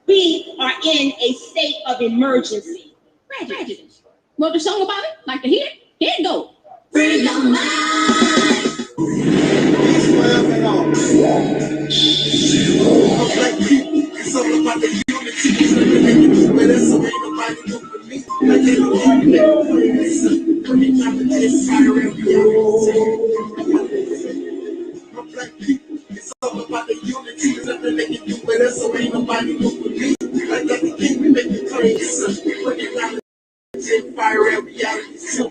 We are in a state of emergency. Prejudice. Wrote the song about it? Like to hear it? Here it goes. Free your mind. Black people, it's all about the unity. But that's so ain't nobody do for me. Like they don't want me to come in time to this fire and reality. My black people, it's all about the unity. There's nothing they can do with us, so ain't nobody do for me. Like that the king, we make it come in. We put it down to fire and reality too.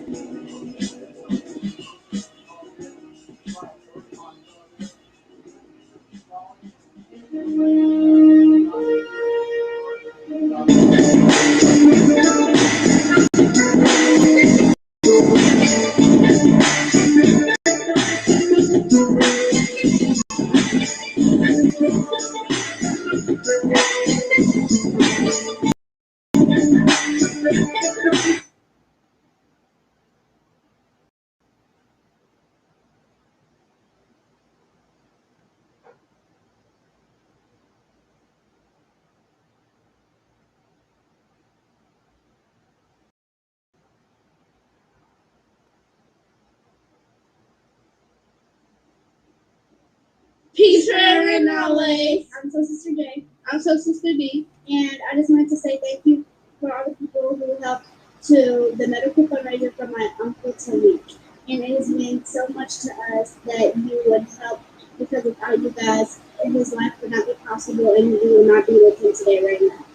Peace, and knowledge. I'm so Sister J. I'm so Sister D. And I just wanted to say thank you for all the people who helped to the medical fundraiser for my uncle Taalik. And it has meant so much to us that you would help, because without you guys, his life would not be possible and you would not be with him today right now.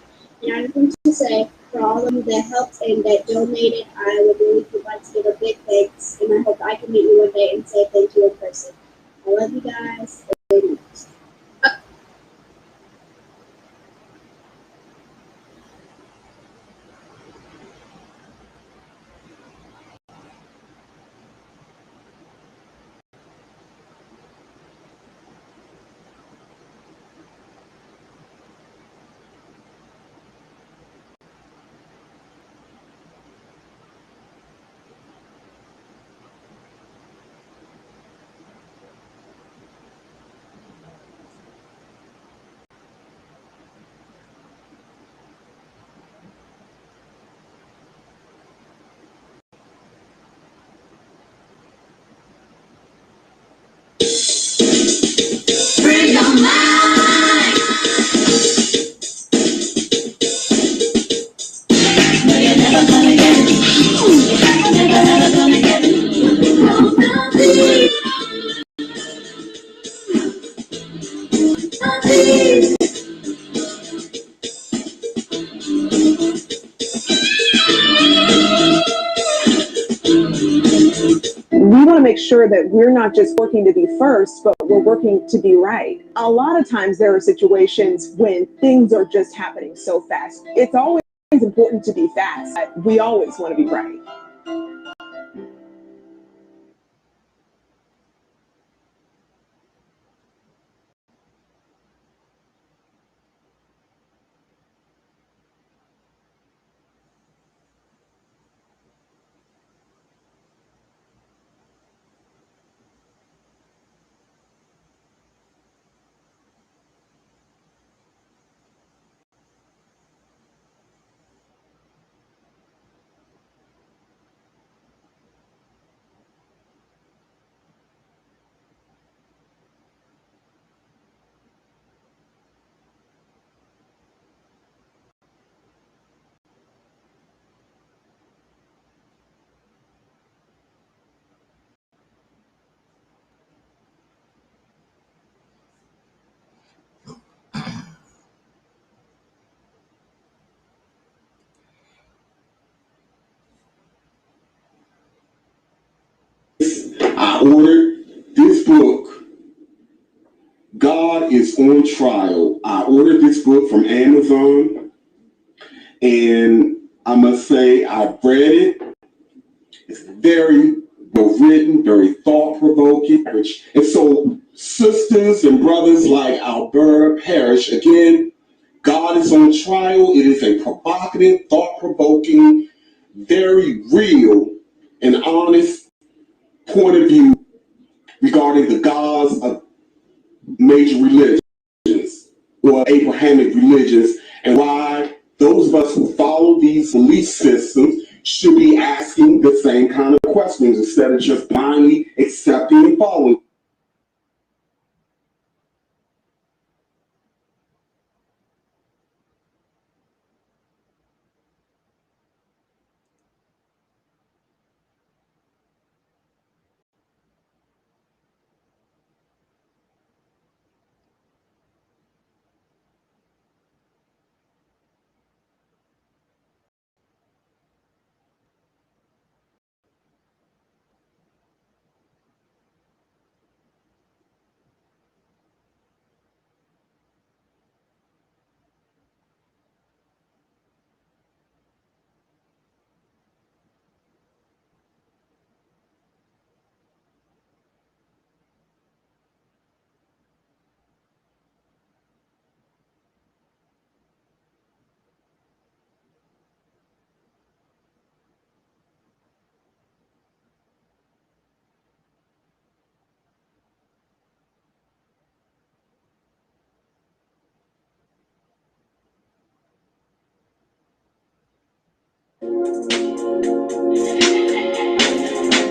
And I just want to say, for all of you that helped and that donated, I would really like to give a big thanks. And I hope I can meet you one day and say thank you in person. I love you guys. make sure that we're not just working to be first, but we're working to be right. A lot of times there are situations when things are just happening so fast. It's always important to be fast, but we always want to be right. I ordered this book, God is on Trial. I ordered this book from Amazon, and I must say I've read it. It's very well written, very thought-provoking. And so, sisters and brothers like Alberta Parrish, again, God is on Trial. It is a provocative, thought-provoking, very real and honest point of view regarding the gods of major religions or Abrahamic religions, and why those of us who follow these belief systems should be asking the same kind of questions instead of just blindly accepting and following.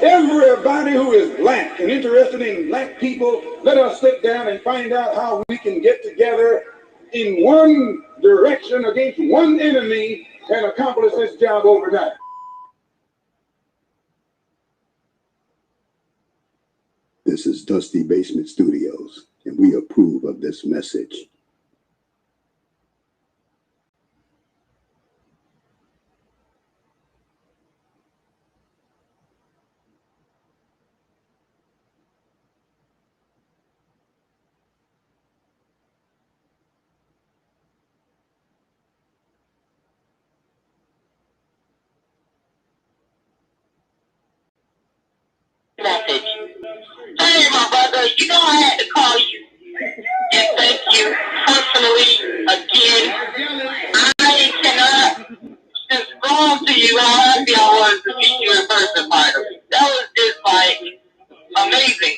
Everybody who is black and interested in black people, let us sit down and find out how we can get together in one direction against one enemy and accomplish this job overnight. This is Dusty Basement Studios, and we approve of this message. Message. Hey, my brother, you know I had to call you and thank you personally again. I cannot describe to you how happy I was to meet you in person, Myron. That was just like amazing.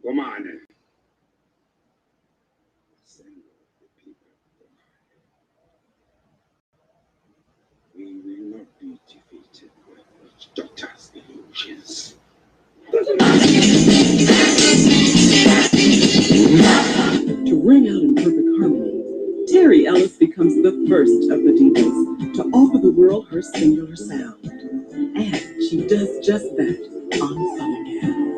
Come on then. divest of the divas to offer the world her singular sound. And she does just that on Southern Gal.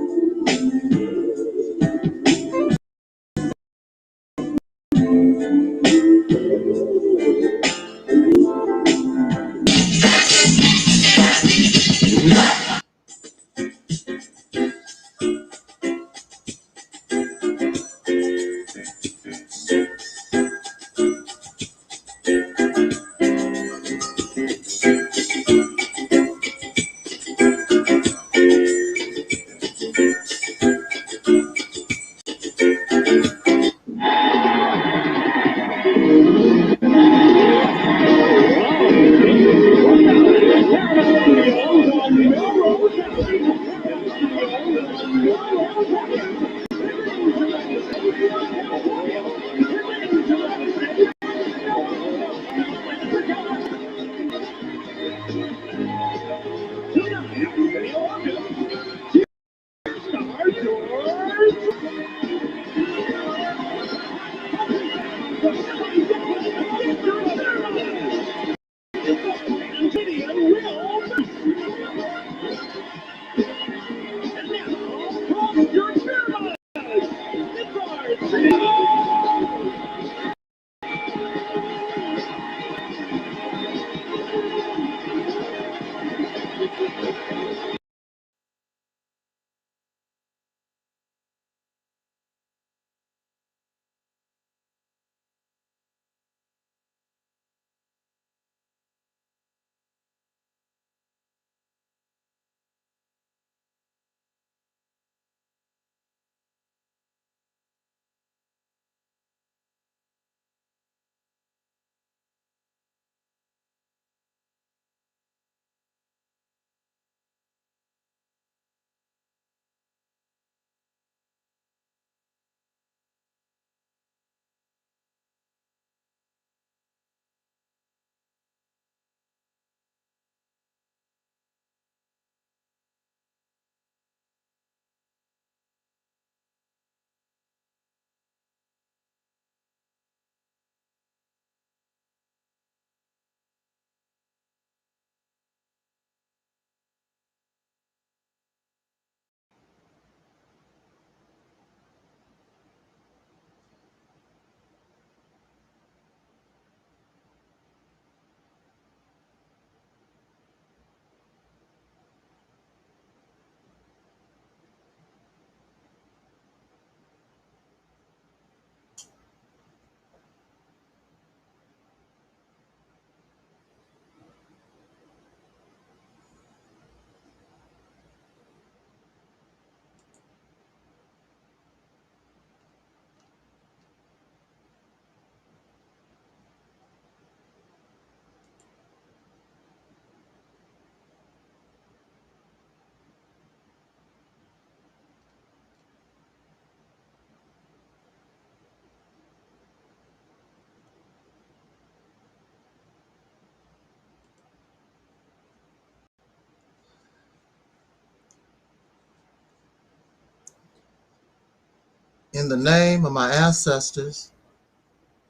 In the name of my ancestors,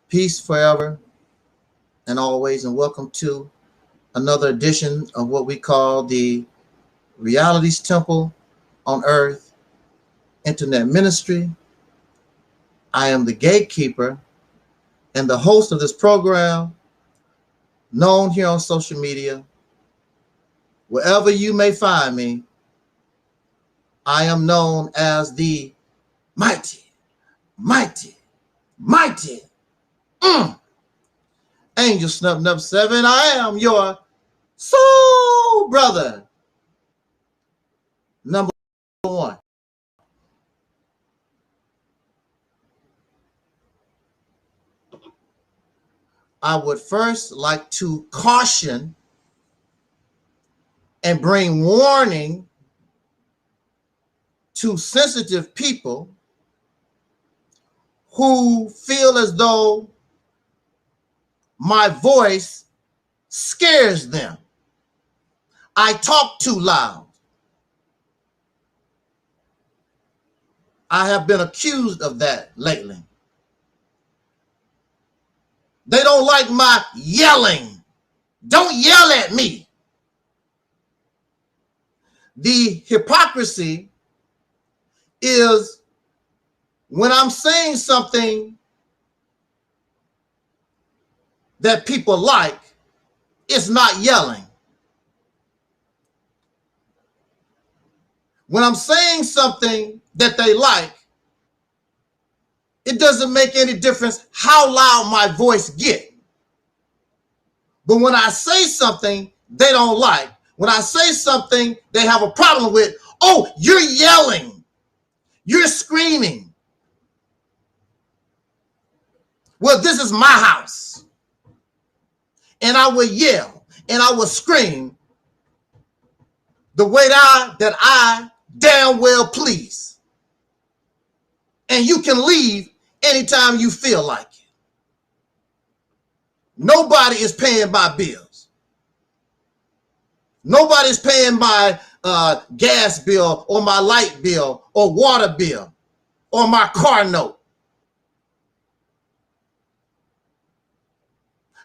peace forever and always, and welcome to another edition of what we call the Reality's Temple on Earth Internet Ministry. I am the gatekeeper and the host of this program, known here on social media. Wherever you may find me, I am known as the mighty, mighty, mighty Angelsnupnup7. I am your soul brother, number one. I would first like to caution and bring warning to sensitive people who feel as though my voice scares them. I talk too loud. I have been accused of that lately. They don't like my yelling. Don't yell at me. The hypocrisy is when I'm saying something that people like, it's not yelling. When I'm saying something that they like, it doesn't make any difference how loud my voice gets. But when I say something they don't like, when I say something they have a problem with, oh, you're yelling, you're screaming. Well, this is my house. And I will yell and I will scream the way that I damn well please. And you can leave anytime you feel like it. Nobody is paying my bills. Nobody's paying my gas bill or my light bill or water bill or my car note.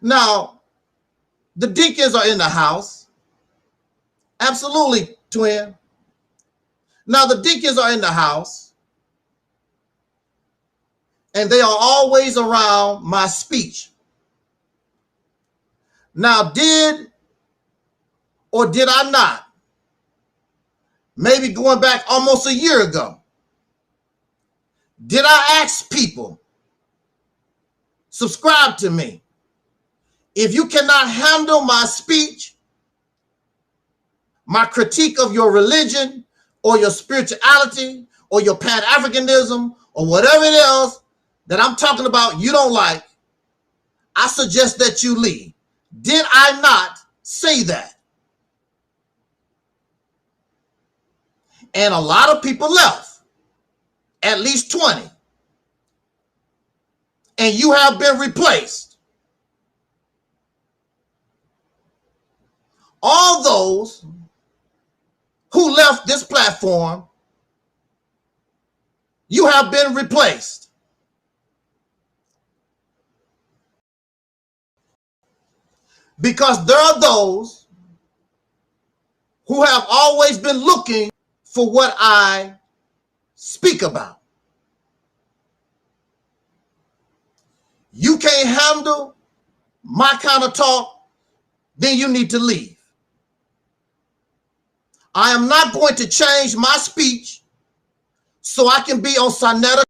Now, the deacons are in the house. Absolutely, twin. Now, the deacons are in the house, and they are always around my speech. Now, did or did I not, maybe going back almost a year ago, did I ask people, subscribe to me? If you cannot handle my speech, my critique of your religion or your spirituality or your Pan-Africanism or whatever it is that I'm talking about you don't like, I suggest that you leave. Did I not say that? And a lot of people left, at least 20. And you have been replaced. All those who left this platform, you have been replaced. Because there are those who have always been looking for what I speak about. You can't handle my kind of talk, then you need to leave. I am not going to change my speech so I can be on Sonetta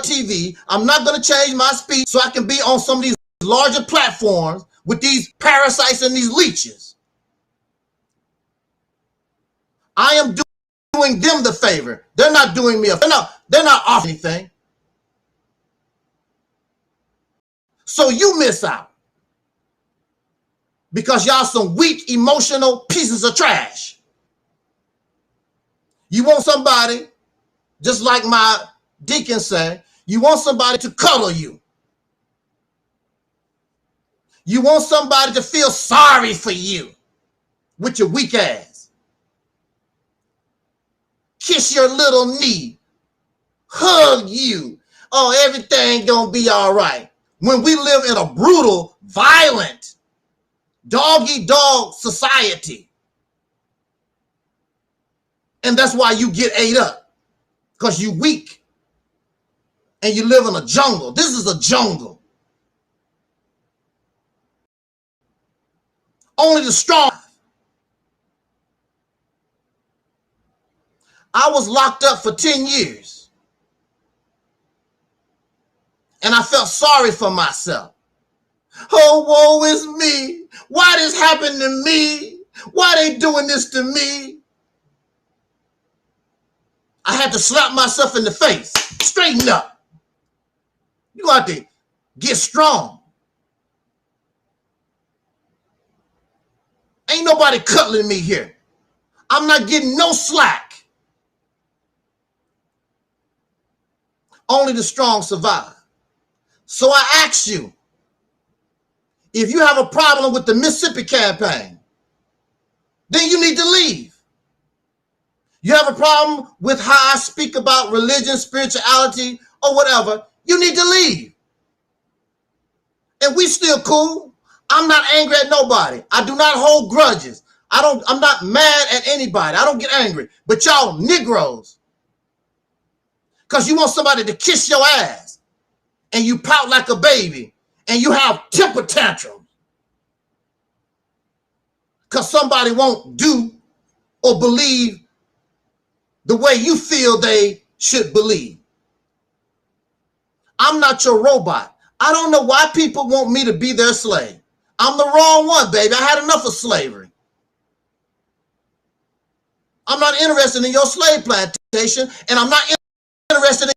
TV. I'm not going to change my speech so I can be on some of these larger platforms with these parasites and these leeches. I am doing them the favor. They're not doing me a favor. They're not offering anything. So you miss out because y'all some weak, emotional pieces of trash. You want somebody, just like my deacon say, you want somebody to cuddle you. You want somebody to feel sorry for you with your weak ass. Kiss your little knee. Hug you. Oh, everything gonna be all right. When we live in a brutal, violent, dog-eat-dog society. And that's why you get ate up, because you weak and you live in a jungle. This is a jungle. Only the strong. I was locked up for 10 years and I felt sorry for myself. Oh, woe is me. Why this happened to me? Why they doing this to me? I had to slap myself in the face. Straighten up. You got to get strong. Ain't nobody cuddling me here. I'm not getting no slack. Only the strong survive. So I ask you, if you have a problem with the Mississippi campaign, then you need to leave. You have a problem with how I speak about religion, spirituality, or whatever, you need to leave. And we still cool. I'm not angry at nobody. I do not hold grudges. I'm not mad at anybody. I don't get angry. But y'all Negroes, because you want somebody to kiss your ass and you pout like a baby and you have temper tantrums because somebody won't do or believe the way you feel they should believe. I'm not your robot. I don't know why people want me to be their slave. I'm the wrong one, baby. I had enough of slavery. I'm not interested in your slave plantation, and I'm not interested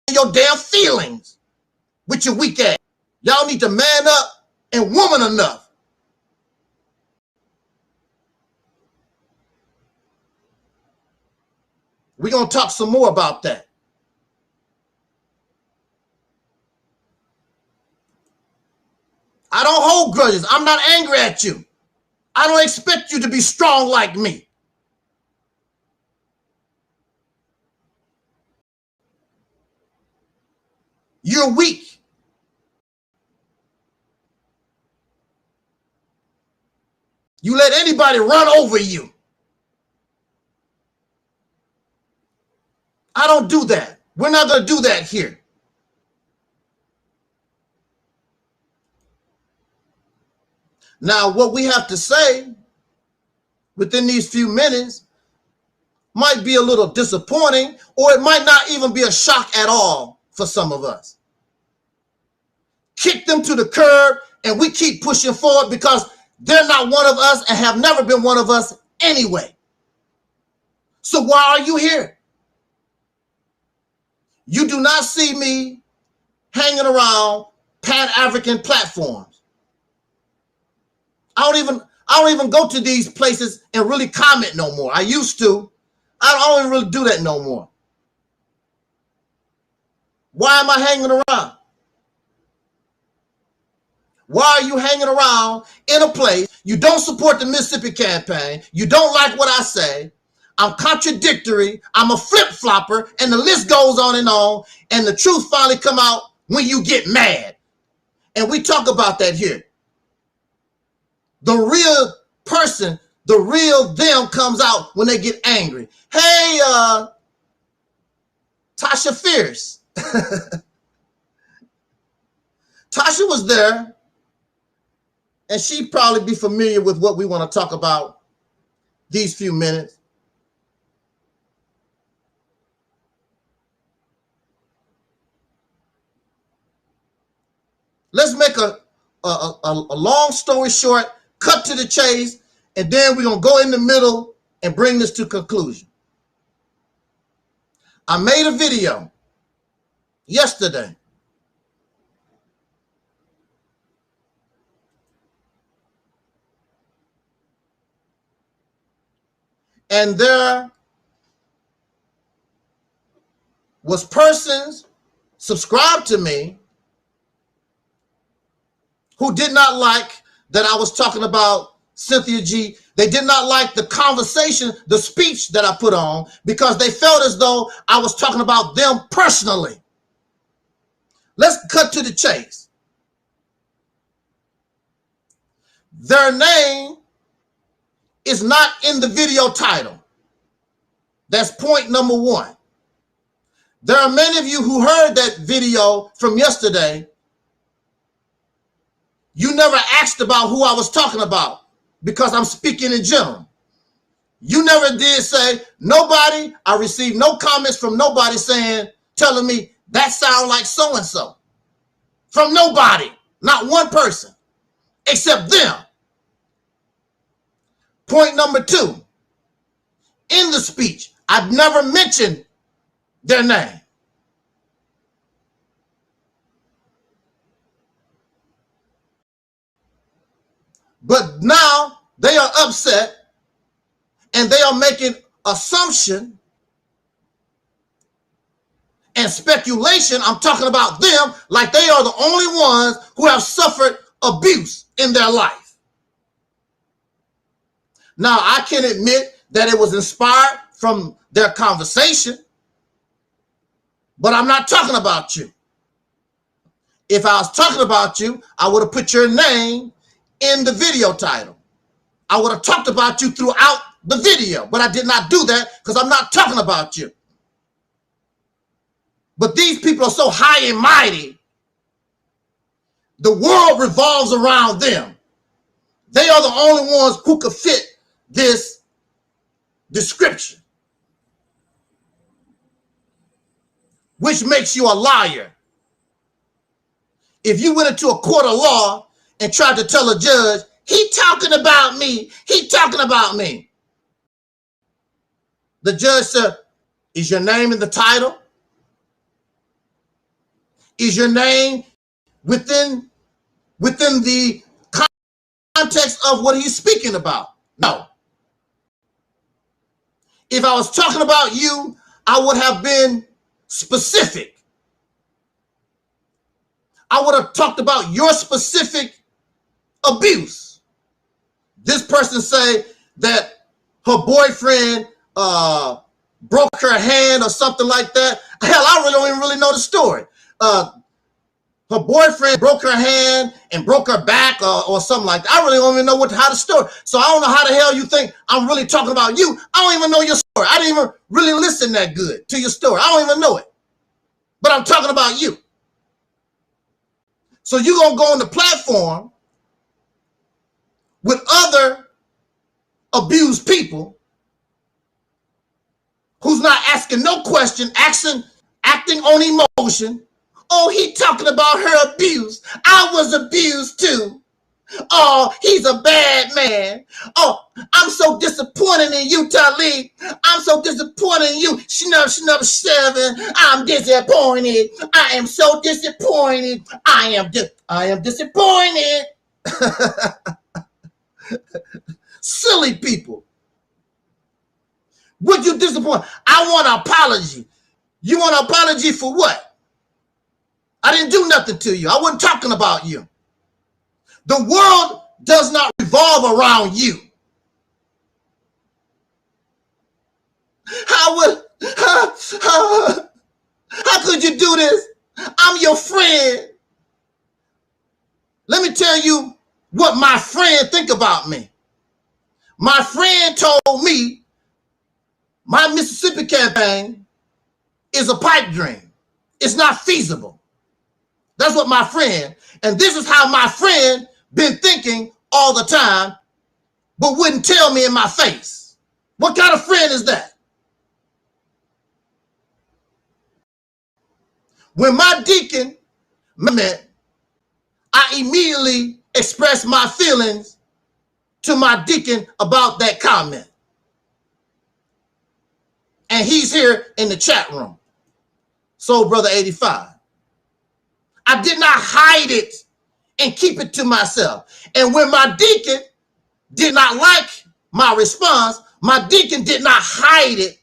in your damn feelings with your weak ass. Y'all need to man up and woman enough. We're going to talk some more about that. I don't hold grudges. I'm not angry at you. I don't expect you to be strong like me. You're weak. You let anybody run over you. I don't do that. We're not going to do that here. Now, what we have to say within these few minutes might be a little disappointing, or it might not even be a shock at all for some of us. Kick them to the curb and we keep pushing forward because they're not one of us and have never been one of us anyway. So why are you here? You do not see me hanging around Pan-African platforms. I don't even go to these places and really comment no more. I used to. I don't even really do that no more. Why am I hanging around? Why are you hanging around in a place? You don't support the Mississippi campaign. You don't like what I say. I'm contradictory. I'm a flip-flopper, and the list goes on. And the truth finally come out when you get mad. And we talk about that here. The real person, the real them comes out when they get angry. Hey, Tasha Fierce. Tasha was there, and she'd probably be familiar with what we want to talk about these few minutes. Let's make a long story short, cut to the chase, and then we're going to go in the middle and bring this to conclusion. I made a video yesterday. And there was persons subscribed to me who did not like that I was talking about Cynthia G. They did not like the conversation, the speech that I put on, because they felt as though I was talking about them personally. Let's cut to the chase. Their name is not in the video title. That's point number one. There are many of you who heard that video from yesterday. You never asked about who I was talking about because I'm speaking in general. You never did say, nobody, I received no comments from nobody telling me that sound like so-and-so. From nobody, not one person, except them. Point number two, in the speech, I've never mentioned their name. But now they are upset and they are making assumption and speculation. I'm talking about them like they are the only ones who have suffered abuse in their life. Now, I can admit that it was inspired from their conversation, but I'm not talking about you. If I was talking about you, I would have put your name in the video title. I would have talked about you throughout the video, but I did not do that because I'm not talking about you. But these people are so high and mighty, the world revolves around them. They are the only ones who could fit this description, which makes you a liar. If you went into a court of law and tried to tell a judge, he talking about me, he talking about me. The judge said, is your name in the title? Is your name within the context of what he's speaking about? No. If I was talking about you, I would have been specific. I would have talked about your specific abuse. This person say that her boyfriend broke her hand or something like that. Hell, I really don't even really know the story. Her boyfriend broke her hand and broke her back or something like that. I really don't even know how the story. So I don't know how the hell you think I'm really talking about you. I don't even know your story. I didn't even really listen that good to your story. I don't even know it. But I'm talking about you. So you're going to go on the platform with other abused people who's not asking no question, acting on emotion. Oh, he talking about her abuse. I was abused too. Oh, he's a bad man. Oh, I'm so disappointed in you, Taalik. I'm so disappointed in you, SNUP7. I'm disappointed. I am so disappointed. I am disappointed. Silly people. Would you disappoint? I want an apology. You want an apology for what? I didn't do nothing to you. I wasn't talking about you. The world does not revolve around you. How could you do this? I'm your friend. Let me tell you what my friend think about me. My friend told me my Mississippi campaign is a pipe dream. It's not feasible. That's what my friend, and this is how my friend been thinking all the time, but wouldn't tell me in my face. What kind of friend is that? When my deacon met, I immediately expressed my feelings to my deacon about that comment. And he's here in the chat room. Soul Brother 85. I did not hide it and keep it to myself. And when my deacon did not like my response, my deacon did not hide it.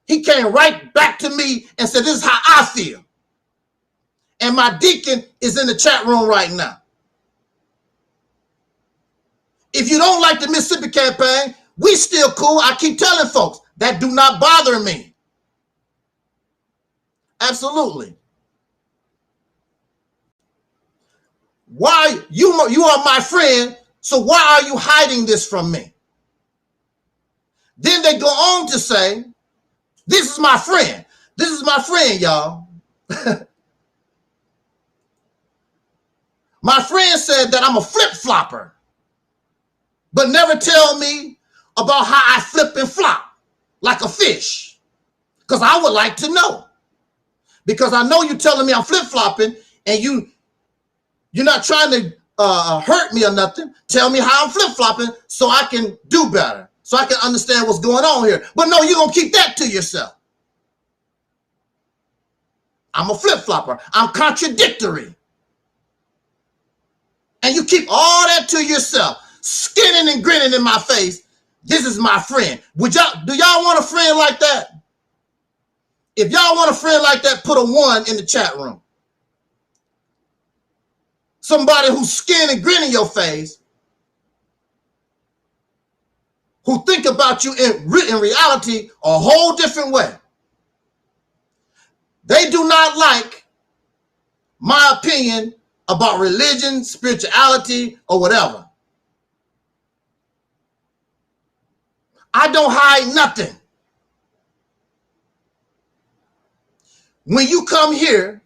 He came right back to me and said, this is how I feel. And my deacon is in the chat room right now. If you don't like the Mississippi campaign, we still cool. I keep telling folks that do not bother me. Absolutely. Why you are my friend, so why are you hiding this from me? Then they go on to say, this is my friend. This is my friend, y'all. My friend said that I'm a flip-flopper, but never tell me about how I flip and flop like a fish, because I would like to know. Because I know you're telling me I'm flip-flopping and you're not trying to hurt me or nothing. Tell me how I'm flip-flopping so I can do better, so I can understand what's going on here. But no, you're going to keep that to yourself. I'm a flip-flopper. I'm contradictory. And you keep all that to yourself, skinning and grinning in my face. This is my friend. Do y'all want a friend like that? If y'all want a friend like that, put a 1 in the chat room. Somebody who's skin and grin in your face, who think about you in reality a whole different way. They do not like my opinion about religion, spirituality, or whatever. I don't hide nothing. When you come here,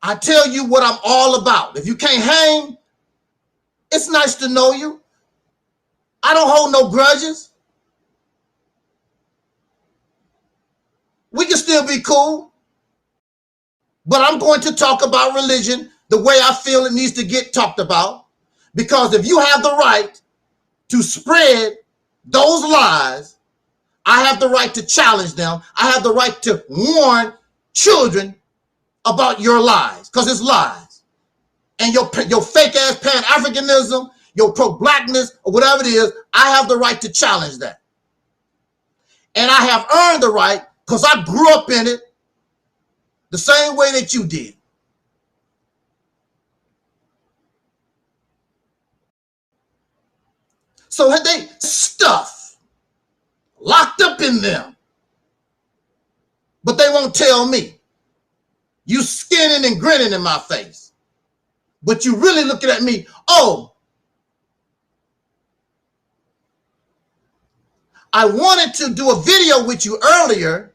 I tell you what I'm all about. If you can't hang, it's nice to know you. I don't hold no grudges. We can still be cool. But I'm going to talk about religion the way I feel it needs to get talked about. Because if you have the right to spread those lies, I have the right to challenge them. I have the right to warn children about your lies, because it's lies. And your fake ass Pan-Africanism, your pro-blackness, or whatever it is, I have the right to challenge that. And I have earned the right because I grew up in it the same way that you did. So had they stuff locked up in them, but they won't tell me. You skinning and grinning in my face, but you really looking at me. Oh, I wanted to do a video with you earlier.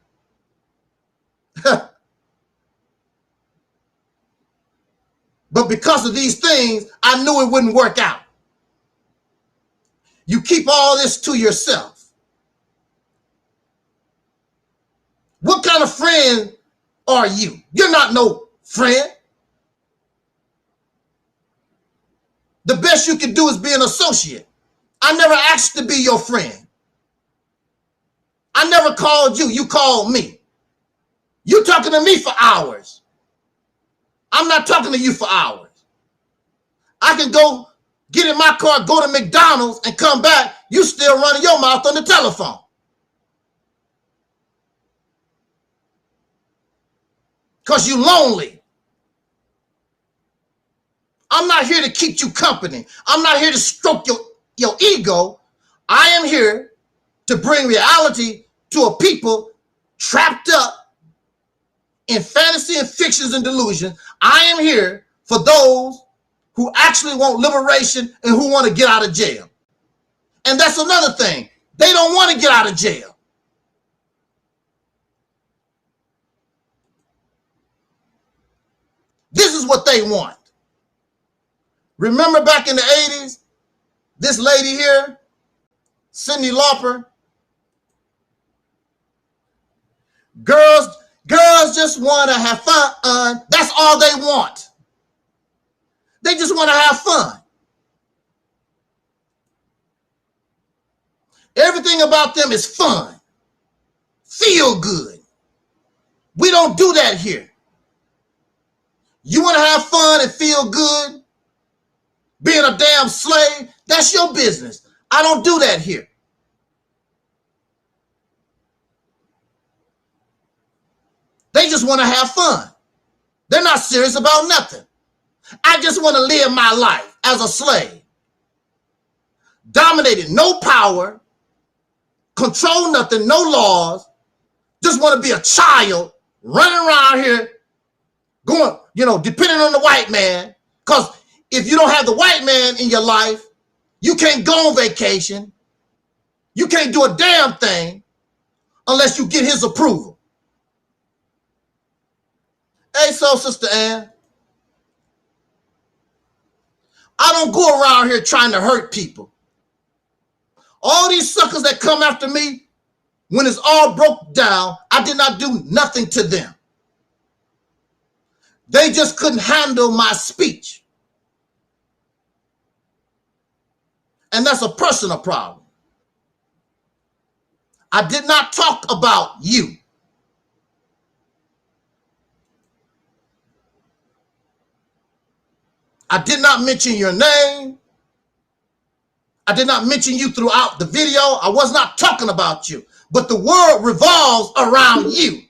But because of these things, I knew it wouldn't work out. You keep all this to yourself. What kind of friend are you? You're not no friend. The best you can do is be an associate. I never asked to be your friend. I never called you. You called me. You talking to me for hours. I'm not talking to you for hours. I can go get in my car, go to McDonald's, and come back. You still running your mouth on the telephone. Because you lonely. I'm not here to keep you company. I'm not here to stroke your ego. I am here to bring reality to a people trapped up in fantasy and fictions and delusion. I am here for those who actually want liberation and who want to get out of jail. And that's another thing. They don't want to get out of jail. This is what they want. Remember back in the 80s, this lady here, Cyndi Lauper, girls just want to have fun. That's all they want. They just want to have fun. Everything about them is fun. Feel good. We don't do that here. You want to have fun and feel good? Being a damn slave? That's your business. I don't do that here. They just want to have fun. They're not serious about nothing. I just want to live my life as a slave. Dominated, no power, control nothing, no laws. Just want to be a child running around here going, depending on the white man. Because if you don't have the white man in your life, you can't go on vacation. You can't do a damn thing unless you get his approval. Hey, so Sister Ann, I don't go around here trying to hurt people. All these suckers that come after me, when it's all broke down, I did not do nothing to them. They just couldn't handle my speech. And that's a personal problem. I did not talk about you. I did not mention your name. I did not mention you throughout the video. I was not talking about you. But the world revolves around you.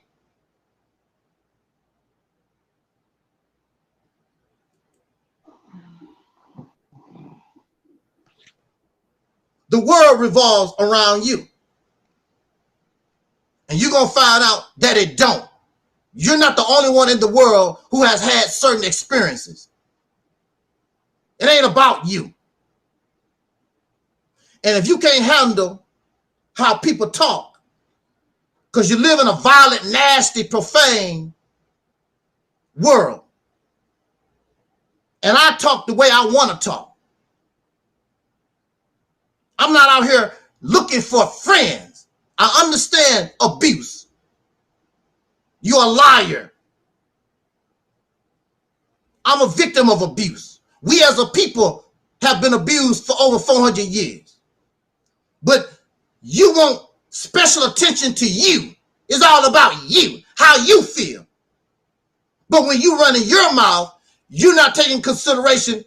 The world revolves around you. And you're going to find out that it don't. you're not the only one in the world who has had certain experiences. It ain't about you. And if you can't handle how people talk, because you live in a violent, nasty, profane world, and I talk the way I want to talk. I'm not out here looking for friends. I understand abuse. You're a liar. I'm a victim of abuse. We as a people have been abused for over 400 years. But you want special attention to you. It's all about you, how you feel. But when you run in your mouth, you're not taking consideration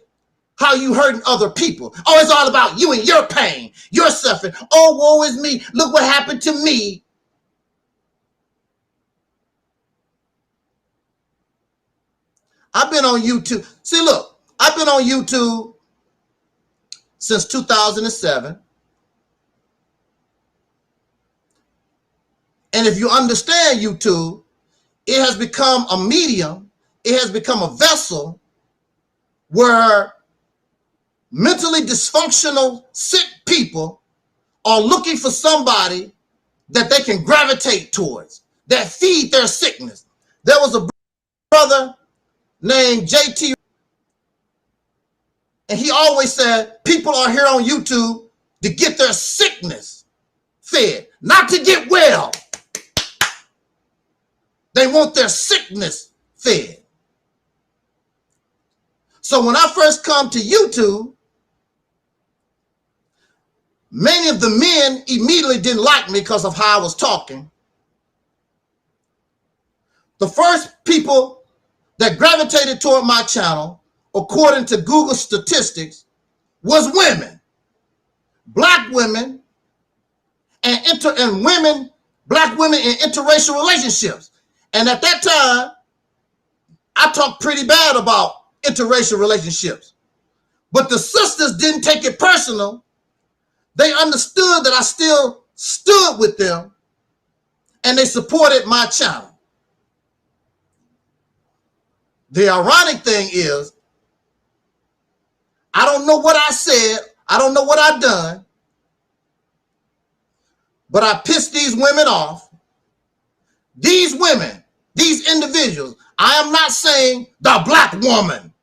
how you hurting other people. Oh, it's all about you and your pain, your suffering. Oh, woe is me. Look what happened to me. I've been on YouTube. See, look, I've been on YouTube since 2007. And if you understand YouTube, it has become a medium. It has become a vessel where mentally dysfunctional, sick people are looking for somebody that they can gravitate towards, that feed their sickness. There was a brother named JT, and he always said people are here on YouTube to get their sickness fed, not to get well. They want their sickness fed. So when I first come to YouTube, many of the men immediately didn't like me because of how I was talking. The first people that gravitated toward my channel, according to Google statistics, was women, black women, and black women in interracial relationships. And at that time, I talked pretty bad about interracial relationships. But the sisters didn't take it personal. They understood that I still stood with them, and they supported my channel. The ironic thing is, I don't know what I said. I don't know what I done. But I pissed these women off. These women, these individuals, I am not saying the black woman.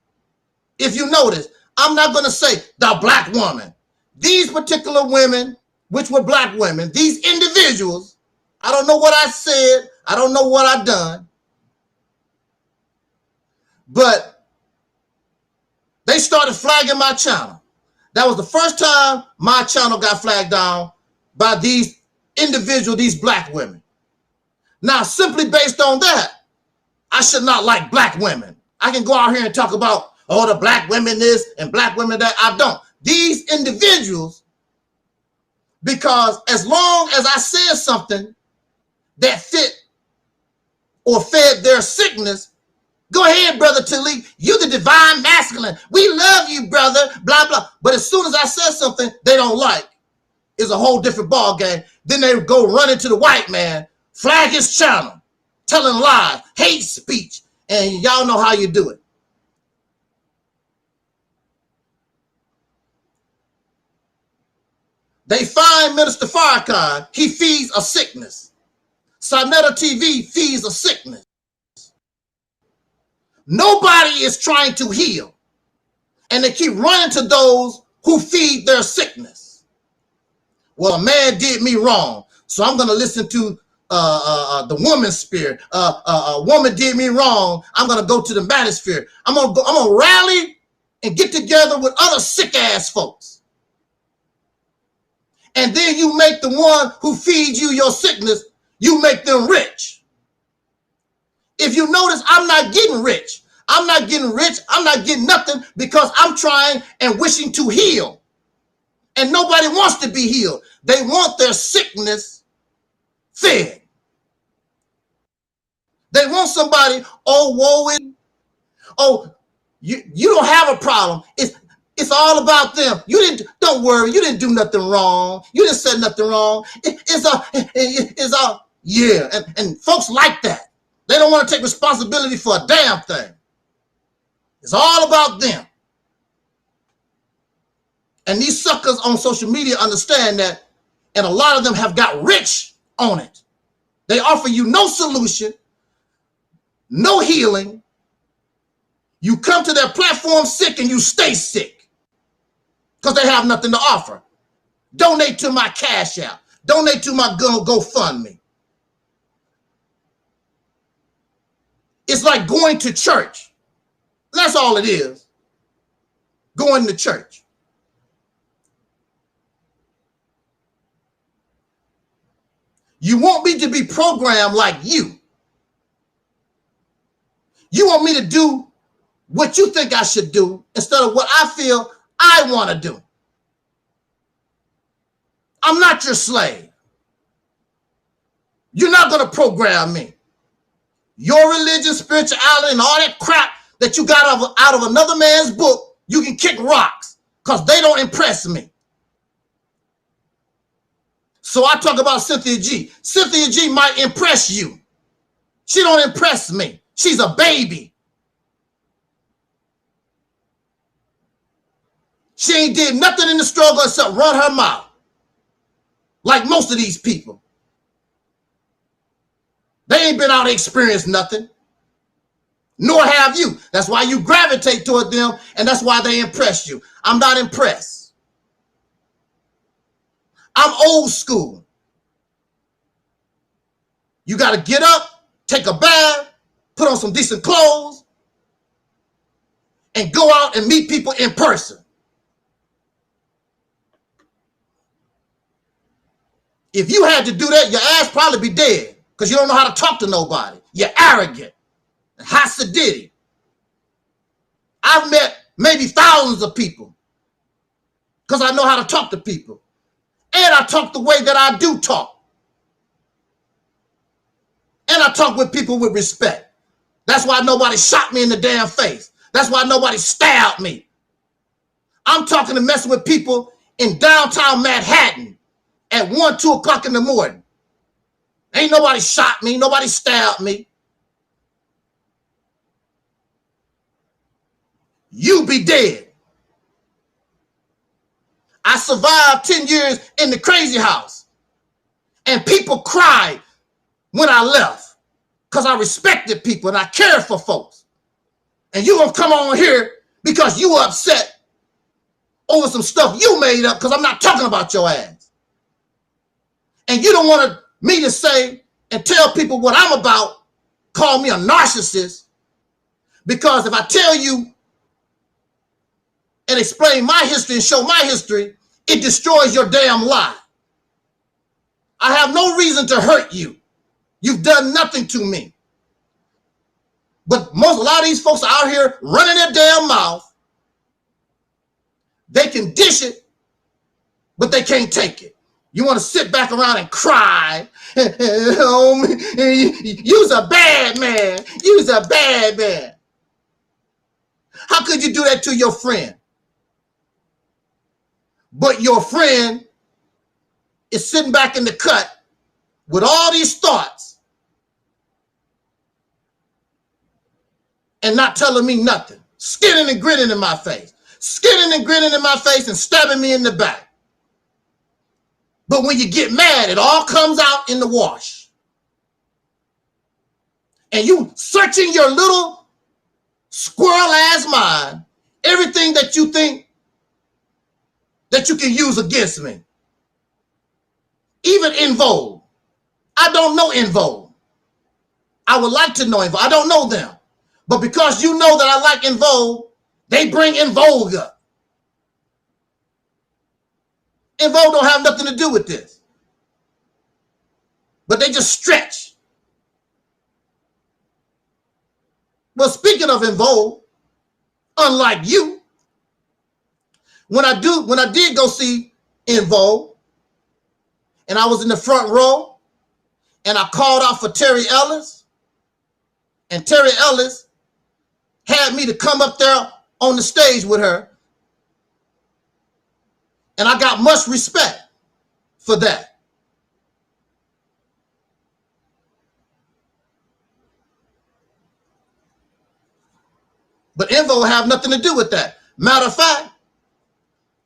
If you notice, I'm not going to say the black woman. These particular women, which were black women, these individuals, I don't know what I said. I don't know what I done. But they started flagging my channel. That was the first time my channel got flagged down by these individuals, these black women. Now, simply based on that, I should not like black women. I can go out here and talk about, oh, the black women this and black women that. I don't. These individuals, because as long as I said something that fit or fed their sickness, go ahead, Brother Taalik, you the divine masculine. We love you, brother, blah, blah. But as soon as I said something they don't like, it's a whole different ball game. Then they go running to the white man, flag his channel, telling lies, hate speech, and y'all know how you do it. They find Minister Farrakhan, he feeds a sickness. Sarnetta TV feeds a sickness. Nobody is trying to heal. And they keep running to those who feed their sickness. Well, a man did me wrong, so I'm going to listen to the woman's spirit. A woman did me wrong, I'm going to go to the manosphere. I'm going to rally and get together with other sick-ass folks. And then you make the one who feeds you your sickness, you make them rich. If you notice, I'm not getting rich. I'm not getting rich. I'm not getting nothing because I'm trying and wishing to heal. And nobody wants to be healed. They want their sickness fed. They want somebody, oh, woe is, oh, you don't have a problem. It's all about them. Don't worry. You didn't do nothing wrong. You didn't say nothing wrong. It's all, yeah. And folks like that. They don't want to take responsibility for a damn thing. It's all about them. And these suckers on social media understand that, and a lot of them have got rich on it. They offer you no solution, no healing. You come to their platform sick and you stay sick because they have nothing to offer. Donate to my Cash App. Donate to my GoFundMe. It's like going to church. That's all it is. Going to church. You want me to be programmed like you. You want me to do what you think I should do instead of what I feel I want to do. I'm not your slave. You're not going to program me. Your religion, spirituality, and all that crap that you got out of another man's book, you can kick rocks because they don't impress me. So I talk about Cynthia G. Cynthia G might impress you. She don't impress me. She's a baby. She ain't did nothing in the struggle except run her mouth. Like most of these people. They ain't been out and experienced nothing. Nor have you. That's why you gravitate toward them, and that's why they impress you. I'm not impressed. I'm old school. You got to get up, take a bath, put on some decent clothes, and go out and meet people in person. If you had to do that, your ass probably be dead because you don't know how to talk to nobody. You're arrogant and Hasidity. I've met maybe thousands of people because I know how to talk to people. And I talk the way that I do talk. And I talk with people with respect. That's why nobody shot me in the damn face. That's why nobody stabbed me. I'm talking to messing with people in downtown Manhattan at 1, 2 o'clock in the morning. Ain't nobody shot me. Nobody stabbed me. You be dead. I survived 10 years in the crazy house. And people cried when I left because I respected people and I cared for folks. And you gonna come on here because you upset over some stuff you made up because I'm not talking about your ass. And you don't want me to say and tell people what I'm about, call me a narcissist, because if I tell you and explain my history and show my history, it destroys your damn lie. I have no reason to hurt you. You've done nothing to me. But a lot of these folks are out here running their damn mouth. They can dish it, but they can't take it. You want to sit back around and cry. You's a bad man. You's a bad man. How could you do that to your friend? But your friend is sitting back in the cut with all these thoughts and not telling me nothing. Skinning and grinning in my face. Skinning and grinning in my face and stabbing me in the back. But when you get mad, it all comes out in the wash. And you searching your little squirrel-ass mind, everything that you think that you can use against me. Even In Vogue. I don't know In Vogue. I would like to know In Vogue. I don't know them. But because you know that I like In Vogue, they bring In Vogue up. In Vogue don't have nothing to do with this. But they just stretch. Well, speaking of In Vogue, unlike you, when I did go see In Vogue, and I was in the front row, and I called out for Terry Ellis, and Terry Ellis had me to come up there on the stage with her, and I got much respect for that. But info have nothing to do with that. Matter of fact,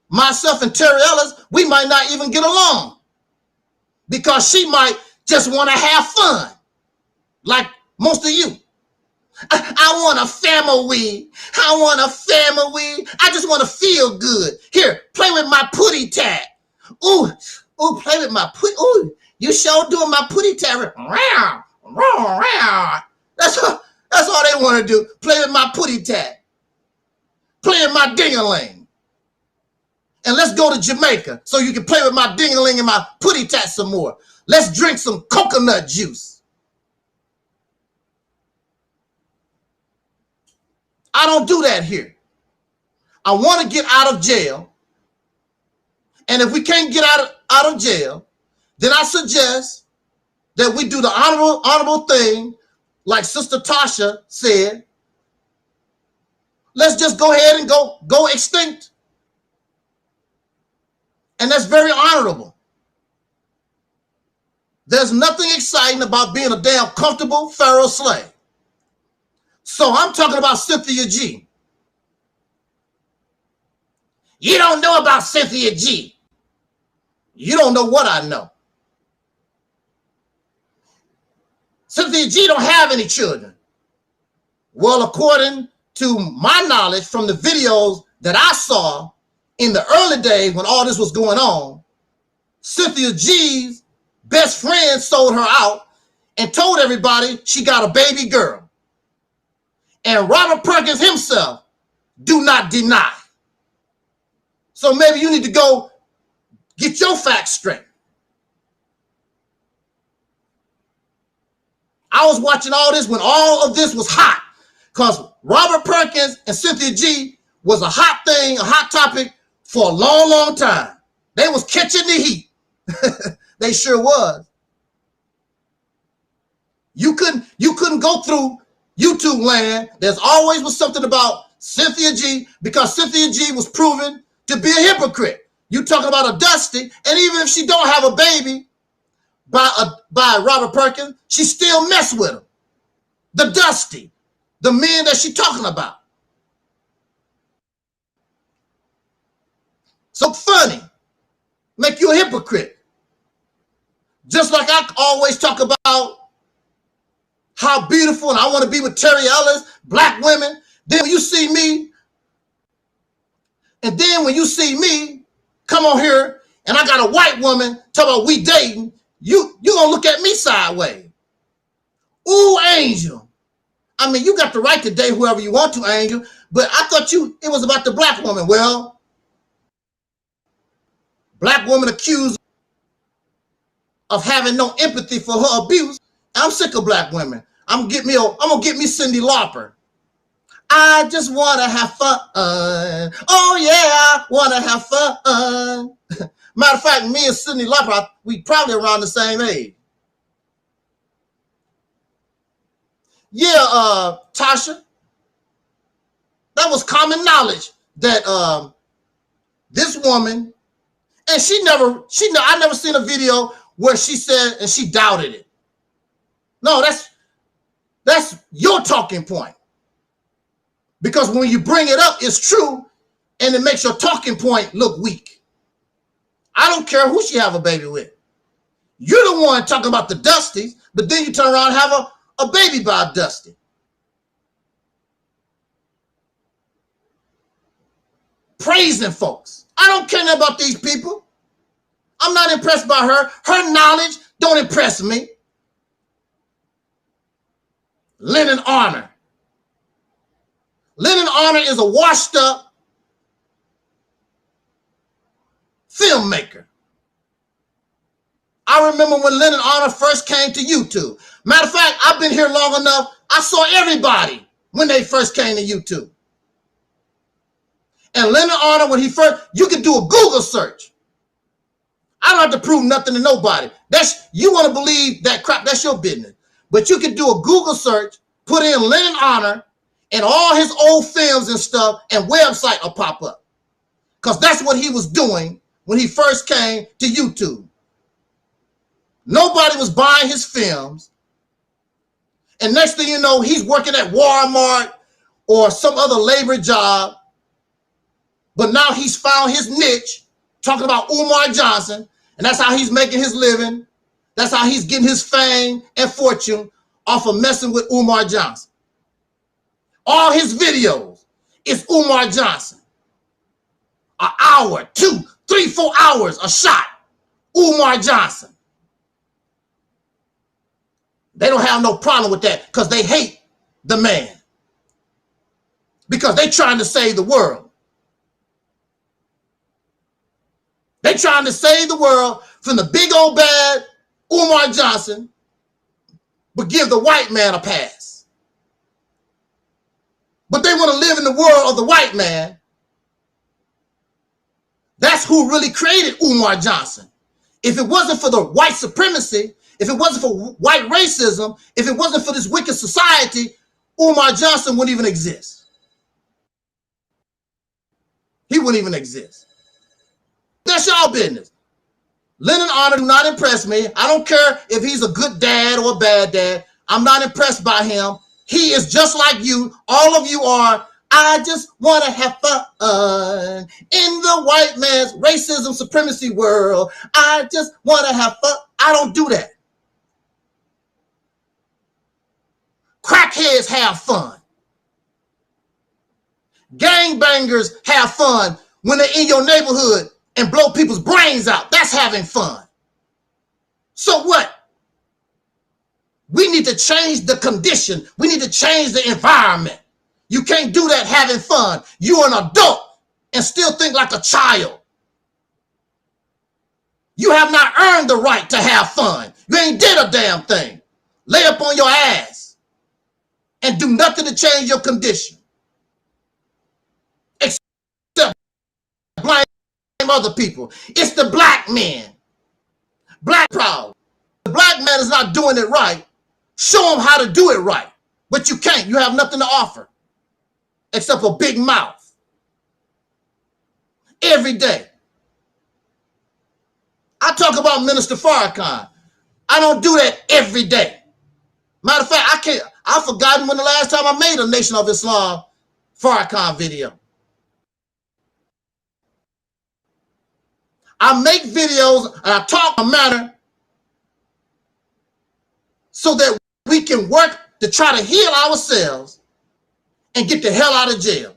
myself and Terry Ellis, we might not even get along because she might just want to have fun, like most of you. I want a family. I want a family. I just want to feel good. Here, play with my putty tat. Ooh, play with my putty. Ooh, you sure doing my putty tat. That's all they want to do. Play with my putty tat. Play with my ding-a-ling. And let's go to Jamaica so you can play with my ding-a-ling and my putty tat some more. Let's drink some coconut juice. I don't do that here. I want to get out of jail. And if we can't get out of jail, then I suggest that we do the honorable thing, like Sister Tasha said. Let's just go ahead and go extinct. And that's very honorable. There's nothing exciting about being a damn comfortable Pharaoh slave. So I'm talking about Cynthia G. You don't know about Cynthia G. You don't know what I know. Cynthia G don't have any children. Well, according to my knowledge from the videos that I saw in the early days when all this was going on, Cynthia G's best friend sold her out and told everybody she got a baby girl. And Robert Perkins himself do not deny. So maybe you need to go get your facts straight. I was watching all this when all of this was hot because Robert Perkins and Cynthia G was a hot thing, a hot topic for a long, long time. They was catching the heat. They sure was. You couldn't go through YouTube land. There's always was something about Cynthia G because Cynthia G was proven to be a hypocrite. You talking about a Dusty, and even if she don't have a baby by Robert Perkins, she still mess with him. The Dusty, the men that she talking about. So funny, make you a hypocrite. Just like I always talk about how beautiful, and I want to be with Terry Ellis, black women. Then when you see me, come on here, and I got a white woman talking about we dating, you gonna look at me sideways. Ooh, Angel. I mean, you got the right to date whoever you want to, Angel, but I thought it was about the black woman. Well, black woman accused of having no empathy for her abuse. I'm sick of black women. I'm gonna get me Cindy Lauper. I just wanna have fun. Oh yeah, I wanna have fun. Matter of fact, me and Cindy Lauper, we probably around the same age. Yeah, Tasha. That was common knowledge that this woman, and I never seen a video where she said and she doubted it. No, that's your talking point. Because when you bring it up, it's true, and it makes your talking point look weak. I don't care who she have a baby with. You're the one talking about the Dusties, but then you turn around and have a baby by a Dusty. Praising folks. I don't care nothing about these people. I'm not impressed by her. Her knowledge don't impress me. Lennon Honor. Lennon Honor is a washed up filmmaker. I remember when Lennon Honor first came to YouTube. Matter of fact, I've been here long enough. I saw everybody when they first came to YouTube. And Lennon Honor, when he first, you could do a Google search. I don't have to prove nothing to nobody. You want to believe that crap, that's your business. But you could do a Google search, put in Lennon Honor, and all his old films and stuff, and website will pop up. Because that's what he was doing when he first came to YouTube. Nobody was buying his films. And next thing you know, he's working at Walmart or some other labor job, but now he's found his niche, talking about Umar Johnson, and that's how he's making his living. That's how he's getting his fame and fortune off of messing with Umar Johnson. All his videos is Umar Johnson. An hour, 2, 3, 4 hours a shot. Umar Johnson. They don't have no problem with that because they hate the man. Because they're trying to save the world. They're trying to save the world from the big old bad Umar Johnson, but give the white man a pass. But they want to live in the world of the white man. That's who really created Umar Johnson. If it wasn't for the white supremacy, if it wasn't for white racism, if it wasn't for this wicked society, Umar Johnson wouldn't even exist. He wouldn't even exist. That's y'all business. Lennon Honor do not impress me. I don't care if he's a good dad or a bad dad. I'm not impressed by him. He is just like you. All of you are. I just want to have fun in the white man's racism supremacy world. I just want to have fun. I don't do that. Crackheads have fun. Gangbangers have fun when they're in your neighborhood and blow people's brains out. That's having fun. So what? We need to change the condition. We need to change the environment. You can't do that having fun. You're an adult and still think like a child. You have not earned the right to have fun. You ain't did a damn thing. Lay up on your ass and do nothing to change your condition. Except blame other people. It's the black man. Black proud. The black man is not doing it right. Show him how to do it right. But you can't. You have nothing to offer. Except a big mouth. Every day. I talk about Minister Farrakhan. I don't do that every day. Matter of fact, I've forgotten when the last time I made a Nation of Islam Farrakhan video. I make videos and I talk in a manner so that we can work to try to heal ourselves and get the hell out of jail.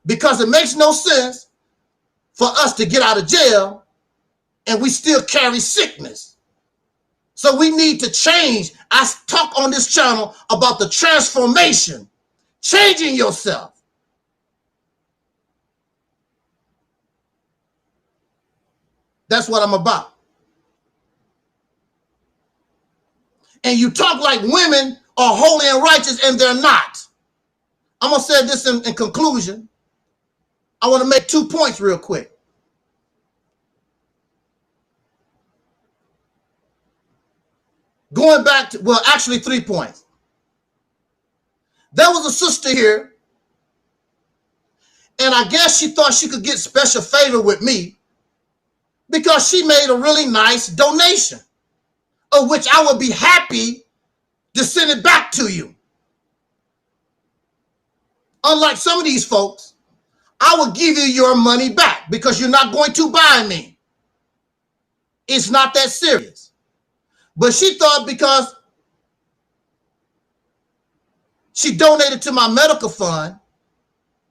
Because it makes no sense for us to get out of jail and we still carry sickness. So we need to change. I talk on this channel about the transformation, changing yourself. That's what I'm about. And you talk like women are holy and righteous and they're not. I'm going to say this in conclusion. I want to make 2 points real quick. Going back to, well, actually 3 points. There was a sister here, and I guess she thought she could get special favor with me because she made a really nice donation, of which I would be happy to send it back to you. Unlike some of these folks, I will give you your money back because you're not going to buy me. It's not that serious. But she thought because she donated to my medical fund,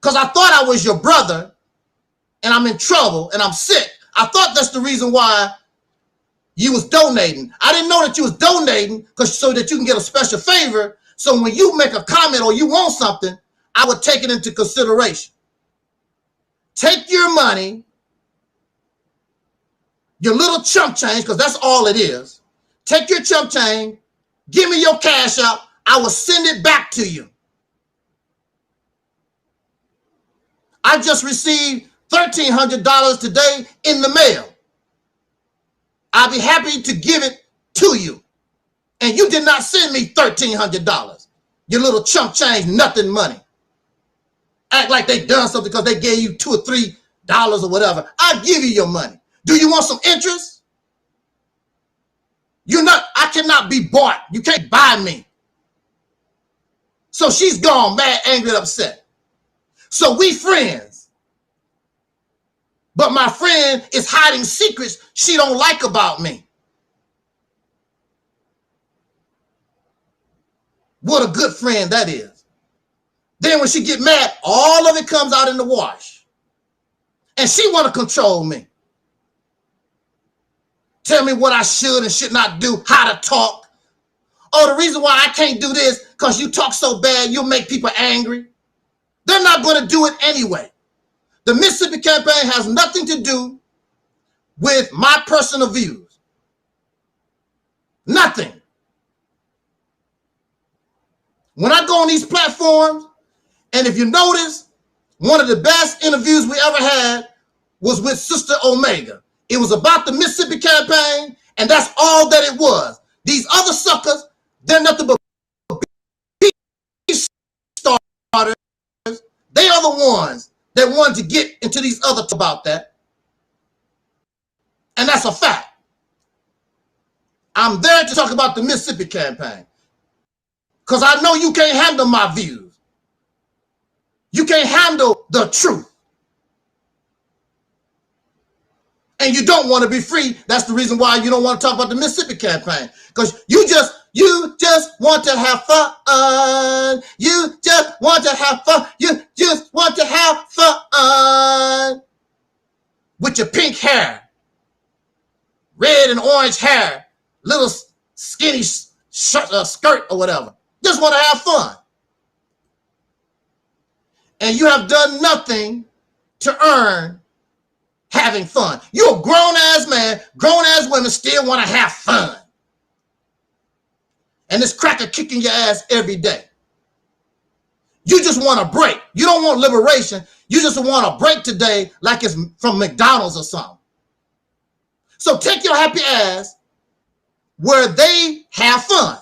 because I thought I was your brother and I'm in trouble and I'm sick. I thought that's the reason why you was donating. I didn't know that you was donating so that you can get a special favor. So when you make a comment or you want something, I would take it into consideration. Take your money, your little chump change, because that's all it is. Take your chump change, give me your cash out, I will send it back to you. I just received $1,300 today in the mail. I'll be happy to give it to you. And you did not send me $1,300. Your little chump change, nothing money. Act like they done something because they gave you $2 or $3 or whatever. I'll give you your money. Do you want some interest? I cannot be bought. You can't buy me. So she's gone, mad, angry, and upset. So we friends. But my friend is hiding secrets she don't like about me. What a good friend that is. Then when she get mad, all of it comes out in the wash. And she want to control me. Tell me what I should and should not do, how to talk. Oh, the reason why I can't do this, because you talk so bad, you'll make people angry. They're not going to do it anyway. The Mississippi campaign has nothing to do with my personal views. Nothing. When I go on these platforms, and if you notice, one of the best interviews we ever had was with Sister Omega. It was about the Mississippi campaign, and that's all that it was. These other suckers, they're nothing but peace starters. They are the ones that wanted to get into these other about that. And that's a fact. I'm there to talk about the Mississippi campaign. Because I know you can't handle my views. You can't handle the truth. And you don't want to be free. That's the reason why you don't want to talk about the Mississippi campaign. Because you just want to have fun. You just want to have fun. You just want to have fun. With your pink hair. Red and orange hair. Little skinny skirt or whatever. Just want to have fun. And you have done nothing to earn having fun. You're a grown-ass man, grown-ass women still want to have fun. And this cracker kicking your ass every day. You just want a break. You don't want liberation. You just want a break today like it's from McDonald's or something. So take your happy ass where they have fun.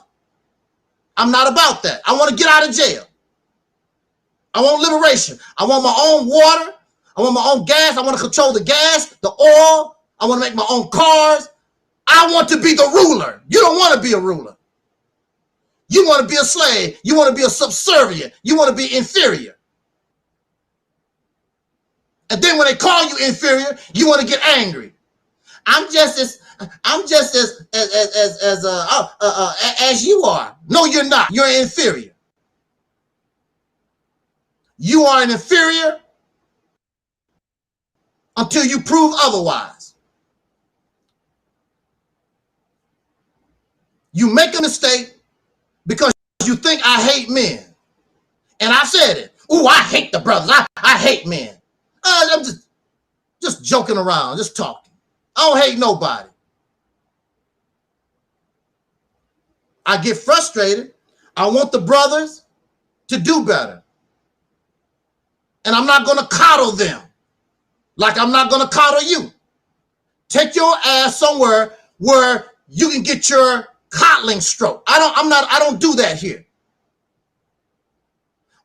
I'm not about that. I want to get out of jail. I want liberation. I want my own water. I want my own gas. I want to control the gas, the oil. I want to make my own cars. I want to be the ruler. You don't want to be a ruler. You want to be a slave. You want to be a subservient. You want to be inferior. And then when they call you inferior, you want to get angry. I'm just as you are. No, you're not. You're inferior. You are an inferior until you prove otherwise. You make a mistake because you think I hate men. And I said it. Ooh, I hate the brothers. I hate men. I'm just joking around, just talking. I don't hate nobody. I get frustrated. I want the brothers to do better. And I'm not going to coddle them like I'm not going to coddle you. Take your ass somewhere where you can get your coddling stroke. I don't do that here.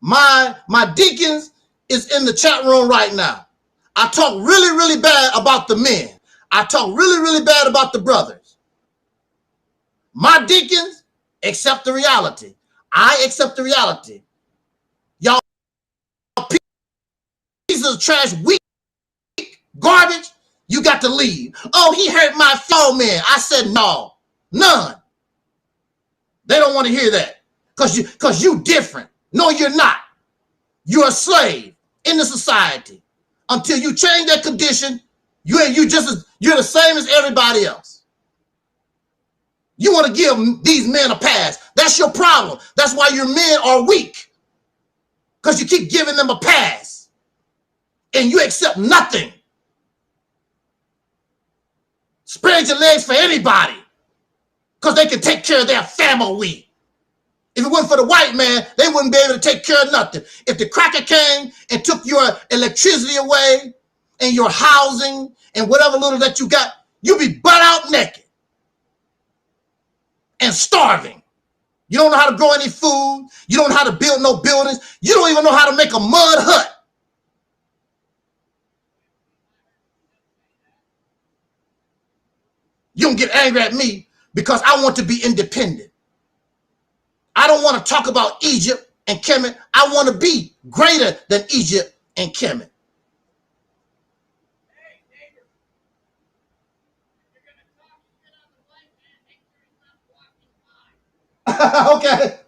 My deacons is in the chat room right now. I talk really, really bad about the men. I talk really, really bad about the brothers. My deacons accept the reality. I accept the reality. Y'all pieces of trash, weak garbage, you got to leave. Oh, he hurt my fellow man. I said no, none. They don't want to hear that because you different. No, you're not. You're a slave in the society. Until you you're the same as everybody else. You want to give these men a pass. That's your problem. That's why your men are weak. Because you keep giving them a pass. And you accept nothing. Spread your legs for anybody. Because they can take care of their family. If it wasn't for the white man, they wouldn't be able to take care of nothing. If the cracker came and took your electricity away and your housing and whatever little that you got, you'd be butt out naked and starving. You don't know how to grow any food. You don't know how to build no buildings. You don't even know how to make a mud hut. You don't get angry at me because I want to be independent. I don't want to talk about Egypt and Kemet. I want to be greater than Egypt and Kemet. Okay.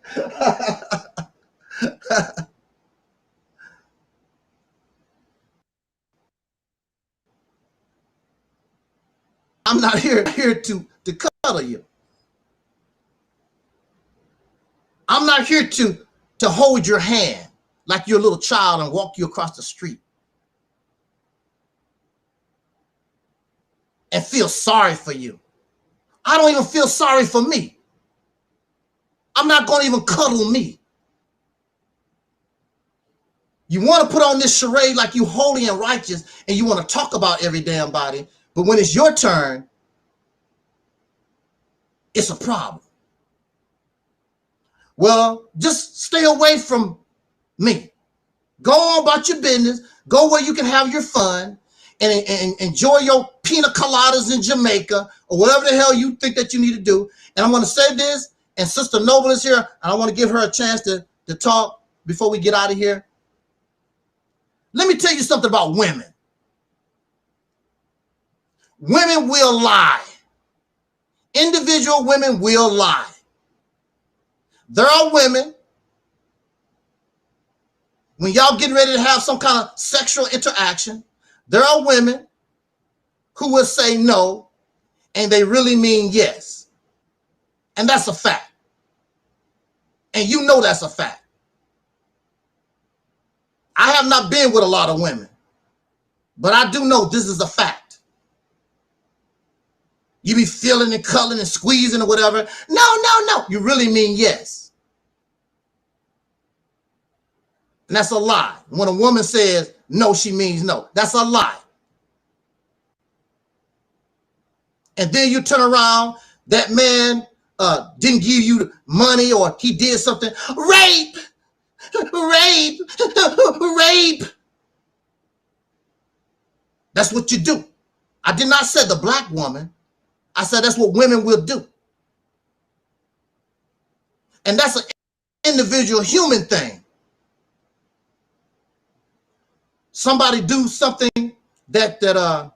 I'm not here to cuddle you. I'm not here to hold your hand like you're a little child and walk you across the street and feel sorry for you. I don't even feel sorry for me. I'm not going to even cuddle me. You want to put on this charade like you holy and righteous and you want to talk about every damn body, but when it's your turn, it's a problem. Well, just stay away from me. Go on about your business. Go where you can have your fun and enjoy your pina coladas in Jamaica or whatever the hell you think that you need to do. And I want to say this, and Sister Noble is here, and I want to give her a chance to talk before we get out of here. Let me tell you something about women. Women will lie. Individual women will lie. There are women, when y'all getting ready to have some kind of sexual interaction, there are women who will say no, and they really mean yes. And that's a fact. And you know that's a fact. I have not been with a lot of women, but I do know this is a fact. You be feeling and cuddling and squeezing or whatever. No. You really mean yes. And that's a lie. When a woman says no, she means no. That's a lie. And then you turn around, that man didn't give you money or he did something. Rape! Rape! Rape! That's what you do. I did not say the black woman. I said that's what women will do. And that's an individual human thing. Somebody do something that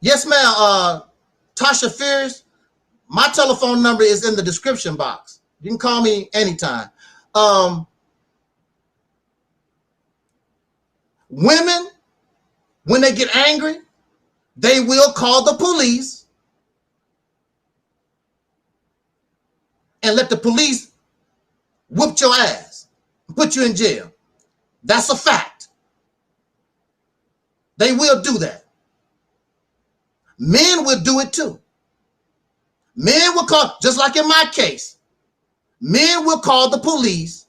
yes, ma'am, Tasha Fears, my telephone number is in the description box. You can call me anytime. Women, when they get angry, they will call the police and let the police whoop your ass and put you in jail. That's a fact. They will do that. Men will do it too. Men will call, just like in my case, men will call the police.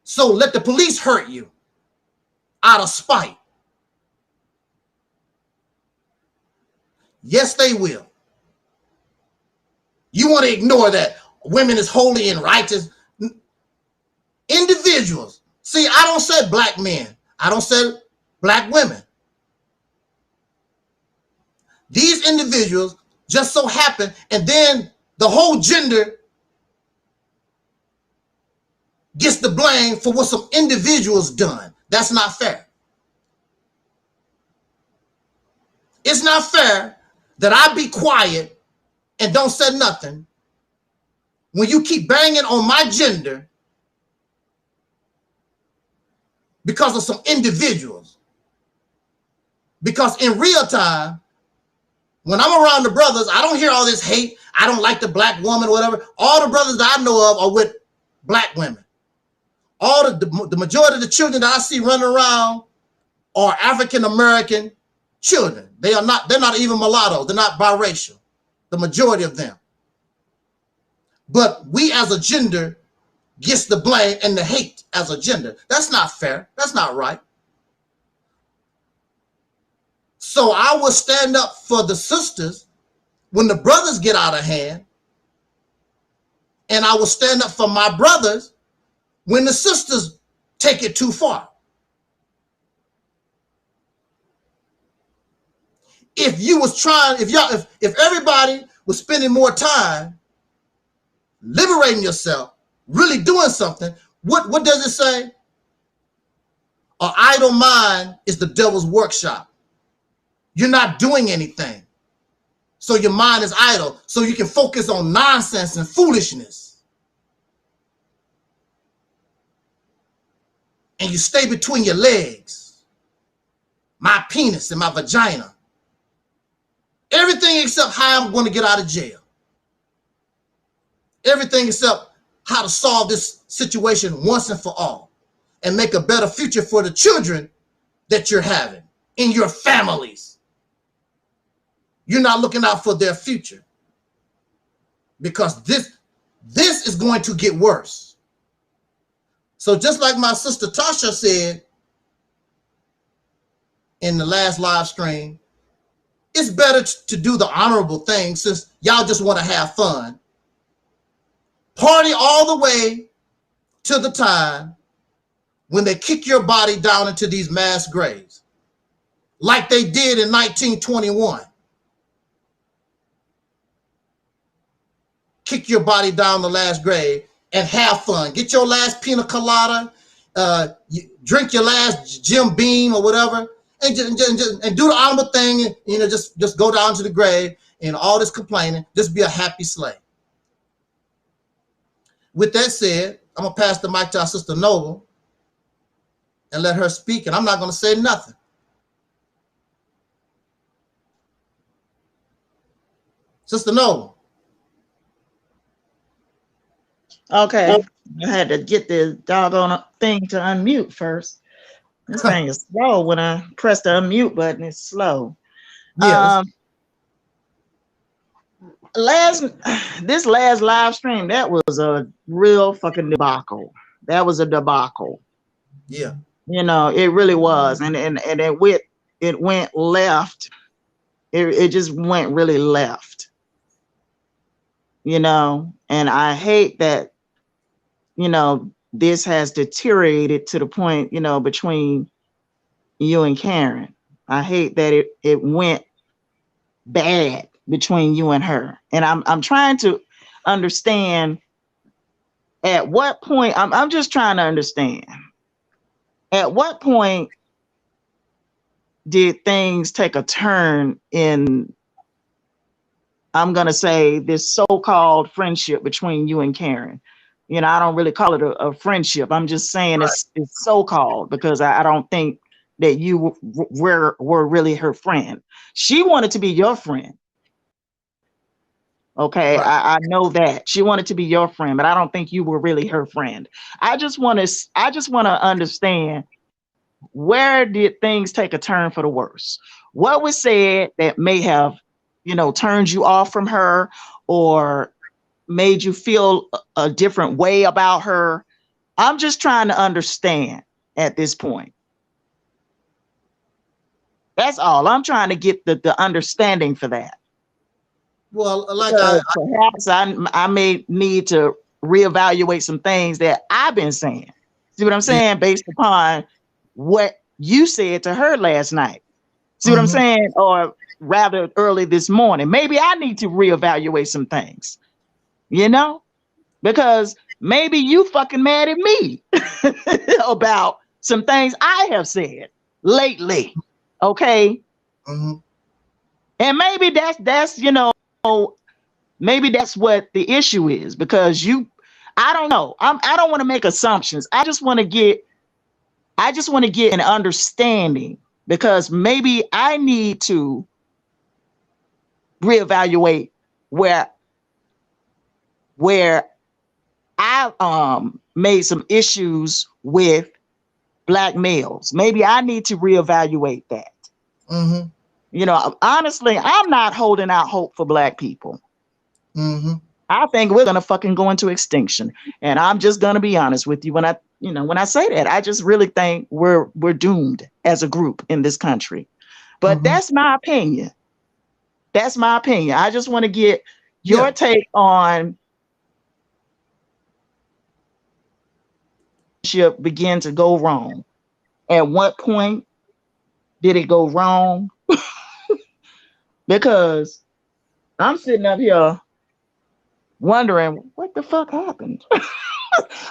So let the police hurt you out of spite. Yes, they will. You want to ignore that women is holy and righteous. Individuals. See, I don't say black men. I don't say black women. These individuals just so happen, and then the whole gender gets the blame for what some individuals done. That's not fair. It's not fair that I be quiet and don't say nothing when you keep banging on my gender because of some individuals. Because in real time, when I'm around the brothers, I don't hear all this hate. I don't like the black woman or whatever. All the brothers that I know of are with black women. All the majority of the children that I see running around are African-American children. They're not even mulattoes. They're not biracial. The majority of them. But we as a gender gets the blame and the hate as a gender. That's not fair. That's not right. So I will stand up for the sisters when the brothers get out of hand. And I will stand up for my brothers when the sisters take it too far. If you was trying, if everybody was spending more time liberating yourself, really doing something, what does it say? An idle mind is the devil's workshop. You're not doing anything. So your mind is idle. So you can focus on nonsense and foolishness. And you stay between your legs. My penis and my vagina. Everything except how I'm going to get out of jail. Everything except how to solve this situation once and for all. And make a better future for the children that you're having in your families. You're not looking out for their future. Because this is going to get worse. So just like my sister Tasha said in the last live stream, it's better to do the honorable thing since y'all just want to have fun. Party all the way to the time when they kick your body down into these mass graves, like they did in 1921. Kick your body down the last grave and have fun. Get your last pina colada, drink your last Jim Beam or whatever, and do the honorable thing. And, you know, just go down to the grave and all this complaining. Just be a happy slave. With that said, I'm gonna pass the mic to our sister Noble and let her speak, and I'm not gonna say nothing. Sister Noble. Okay, I had to get the doggone thing to unmute first. This thing is slow. When I press the unmute button, it's slow. Yeah. This last live stream, that was a real fucking debacle. That was a debacle. Yeah. You know, it really was. And it went left. It just went really left. You know, and I hate that, you know, this has deteriorated to the point, you know, between you and Karen. I hate that it went bad between you and her. And I'm trying to understand at what point, I'm just trying to understand at what point did things take a turn in, I'm going to say, this so-called friendship between you and Karen. You know, I don't really call it a friendship. I'm just saying right. It's so-called because I don't think that you were really her friend. She wanted to be your friend. Okay, right. I know that she wanted to be your friend, but I don't think you were really her friend. I just want to understand, where did things take a turn for the worse? What was said that may have, you know, turned you off from her or made you feel a different way about her? I'm just trying to understand at this point. That's all. I'm trying to get the understanding for that. Well, like perhaps I may need to reevaluate some things that I've been saying. See what I'm saying? Yeah. Based upon what you said to her last night. See what I'm saying? Or rather early this morning. Maybe I need to reevaluate some things, you know, because maybe you fucking mad at me about some things I have said lately. Okay. And maybe that's, you know, maybe that's what the issue is, because I don't know. I don't want to make assumptions. I just want to get an understanding, because maybe I need to reevaluate where I made some issues with Black males. Maybe I need to reevaluate that. You know, honestly, I'm not holding out hope for Black people. I think we're gonna fucking go into extinction, and I'm just gonna be honest with you when I say that. I just really think we're doomed as a group in this country. But that's my opinion. That's my opinion. I just want to get your take on begin to go wrong. At what point did it go wrong? Because I'm sitting up here wondering what the fuck happened.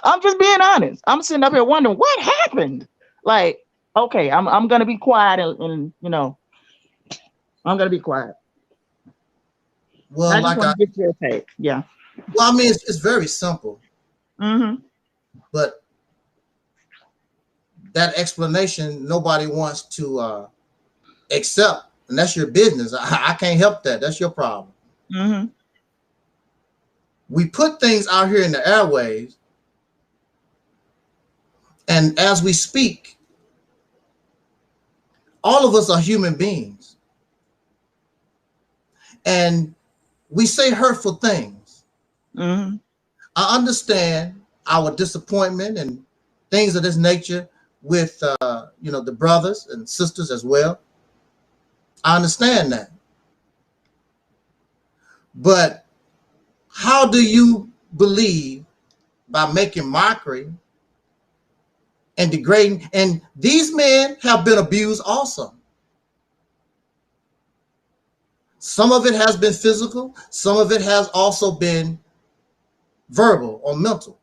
I'm just being honest. I'm sitting up here wondering what happened. Like, okay, I'm gonna be quiet and you know, I'm gonna be quiet. Well, I just like want to get your take. Yeah. Well, I mean, it's very simple. Mm-hmm. But that explanation, nobody wants to accept, and that's your business. I can't help that. That's your problem. Mm-hmm. We put things out here in the airwaves, and as we speak, all of us are human beings, and we say hurtful things. Mm-hmm. I understand our disappointment and things of this nature with you know, the brothers and sisters as well. I understand that. But how do you believe by making mockery and degrading? And these men have been abused also. Some of it has been physical. Some of it has also been verbal or mental.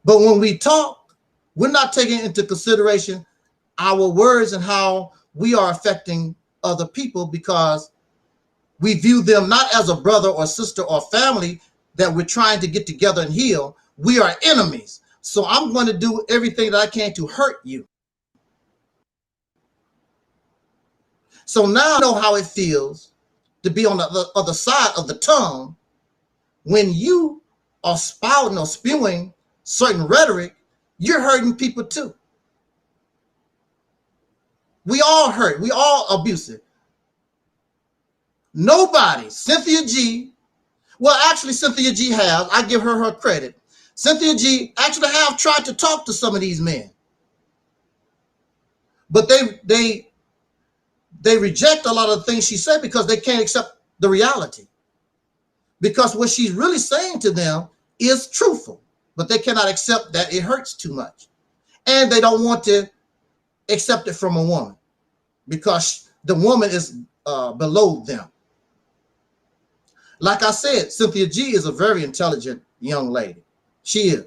But when we talk, we're not taking into consideration our words and how we are affecting other people, because we view them not as a brother or sister or family that we're trying to get together and heal. We are enemies. So I'm going to do everything that I can to hurt you. So now I know how it feels to be on the other side of the tongue when you are spouting or spewing certain rhetoric. You're hurting people too. We all hurt. We all abusive. Nobody, Cynthia G, well, actually Cynthia G has, I give her credit. Cynthia G actually have tried to talk to some of these men, but they reject a lot of the things she said because they can't accept the reality. Because what she's really saying to them is truthful, but they cannot accept that it hurts too much. And they don't want to accept it from a woman because the woman is below them. Like I said, Cynthia G is a very intelligent young lady. She is.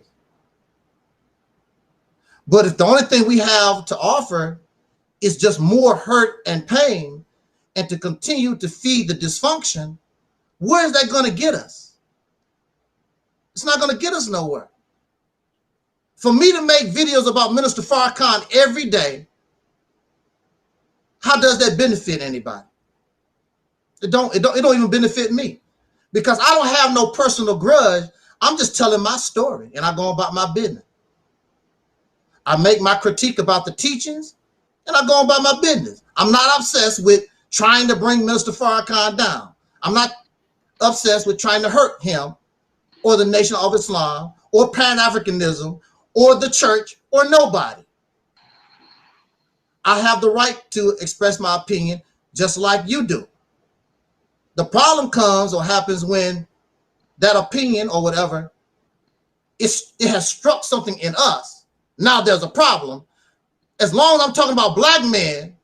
But if the only thing we have to offer is just more hurt and pain and to continue to feed the dysfunction, where is that going to get us? It's not going to get us nowhere. For me to make videos about Minister Farrakhan every day, how does that benefit anybody? It don't even benefit me, because I don't have no personal grudge. I'm just telling my story and I go about my business. I make my critique about the teachings and I go about my business. I'm not obsessed with trying to bring Minister Farrakhan down. I'm not obsessed with trying to hurt him or the Nation of Islam or Pan-Africanism or the church or nobody. I have the right to express my opinion just like you do. The problem comes or happens when that opinion or whatever, it has struck something in us. Now there's a problem. As long as I'm talking about black men,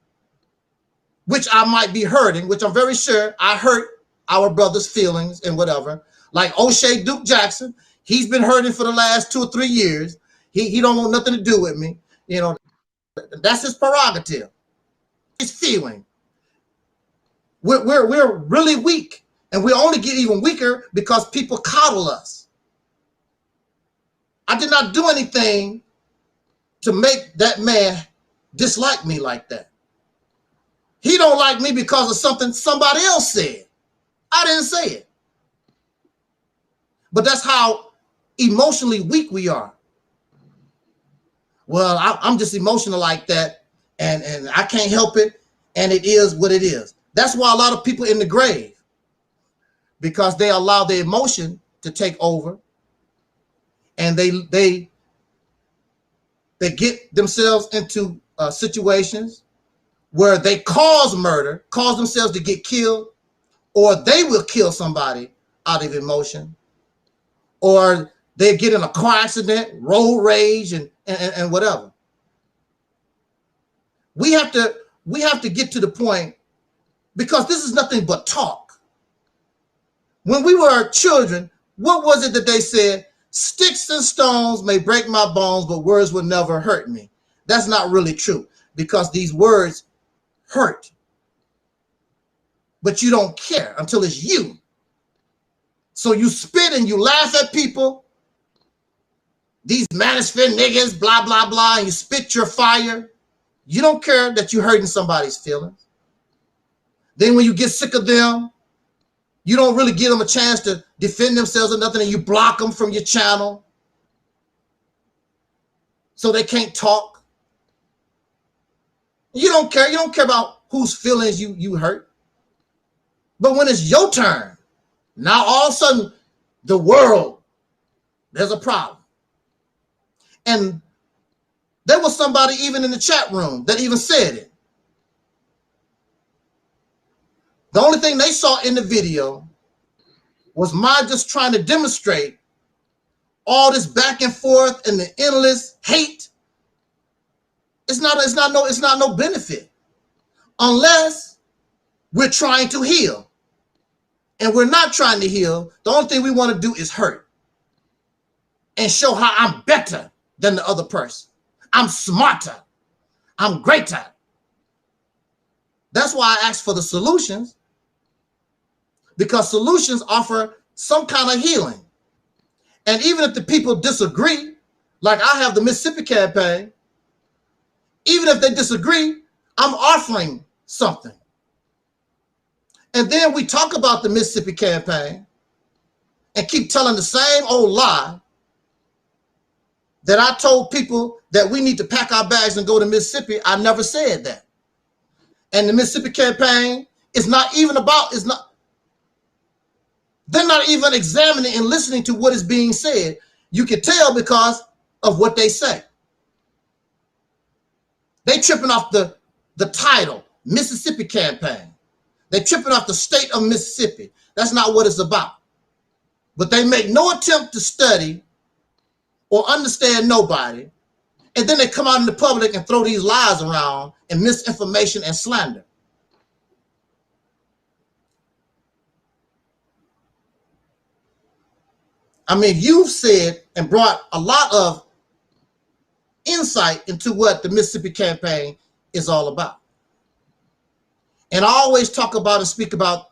which I might be hurting, which I'm very sure I hurt our brother's feelings and whatever, like O'Shea Duke Jackson, he's been hurting for the last 2 or 3 years. He don't want nothing to do with me. You know, that's his prerogative. His feeling. We're really weak, and we only get even weaker because people coddle us. I did not do anything to make that man dislike me like that. He don't like me because of something somebody else said. I didn't say it. But that's how emotionally weak we are. Well, I'm just emotional like that, and I can't help it, and it is what it is. That's why a lot of people in the grave, because they allow their emotion to take over, and they get themselves into situations where they cause murder, cause themselves to get killed, or they will kill somebody out of emotion, or they get in a car accident, road rage, and whatever. We have to get to the point, because this is nothing but talk. When we were children, what was it that they said? Sticks and stones may break my bones, but words will never hurt me. That's not really true, because these words hurt. But you don't care until it's you. So you spit and you laugh at people. These manosphere niggas, blah, blah, blah, and you spit your fire. You don't care that you're hurting somebody's feelings. Then when you get sick of them, you don't really give them a chance to defend themselves or nothing, and you block them from your channel so they can't talk. You don't care. You don't care about whose feelings you hurt. But when it's your turn, now all of a sudden, the world, there's a problem. And there was somebody even in the chat room that even said it. The only thing they saw in the video was my just trying to demonstrate all this back and forth and the endless hate. It's not no benefit unless we're trying to heal. And we're not trying to heal. The only thing we want to do is hurt and show how I'm better than the other person. I'm smarter. I'm greater. That's why I asked for the solutions, because solutions offer some kind of healing. And even if the people disagree, like I have the Mississippi campaign, even if they disagree, I'm offering something. And then we talk about the Mississippi campaign and keep telling the same old lie that I told people that we need to pack our bags and go to Mississippi. I never said that. And the Mississippi campaign is not even about, they're not even examining and listening to what is being said. You can tell because of what they say. They tripping off the title, Mississippi campaign. They tripping off the state of Mississippi. That's not what it's about. But they make no attempt to study or understand nobody. And then they come out in the public and throw these lies around and misinformation and slander. I mean, you've said and brought a lot of insight into what the Mississippi campaign is all about. And I always talk about and speak about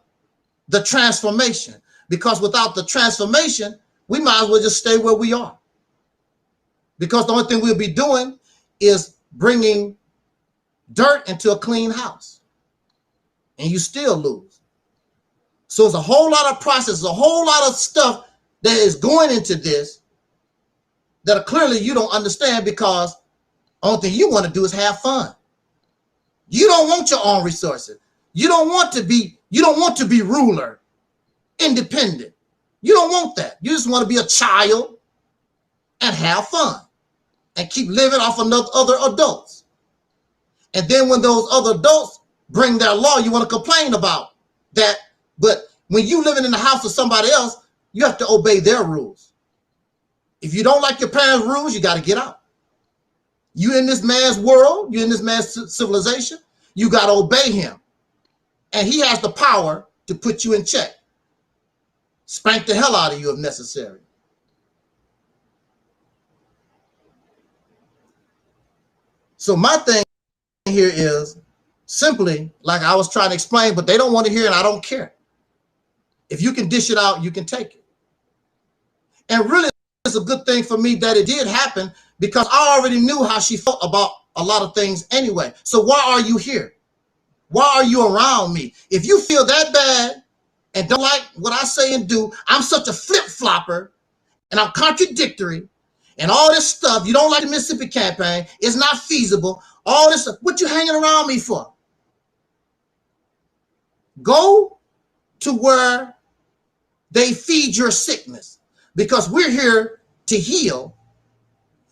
the transformation, because without the transformation, we might as well just stay where we are. Because the only thing we'll be doing is bringing dirt into a clean house, and you still lose. So it's a whole lot of process, a whole lot of stuff that is going into this that clearly you don't understand, because the only thing you want to do is have fun. You don't want your own resources. You don't want to be ruler, independent. You don't want that. You just want to be a child and have fun and keep living off of other adults. And then when those other adults bring their law, you want to complain about that. But when you living in the house of somebody else, you have to obey their rules. If you don't like your parents' rules, you got to get out. You in this man's world, you in this man's civilization, you got to obey him. And he has the power to put you in check. Spank the hell out of you if necessary. So my thing here is simply, like I was trying to explain, but they don't want to hear it, and I don't care. If you can dish it out, you can take it. And really, it's a good thing for me that it did happen, because I already knew how she felt about a lot of things anyway. So why are you here? Why are you around me? If you feel that bad and don't like what I say and do, I'm such a flip-flopper and I'm contradictory and all this stuff. You don't like the Mississippi campaign. It's not feasible. All this stuff. What you hanging around me for? Go to where they feed your sickness, because we're here to heal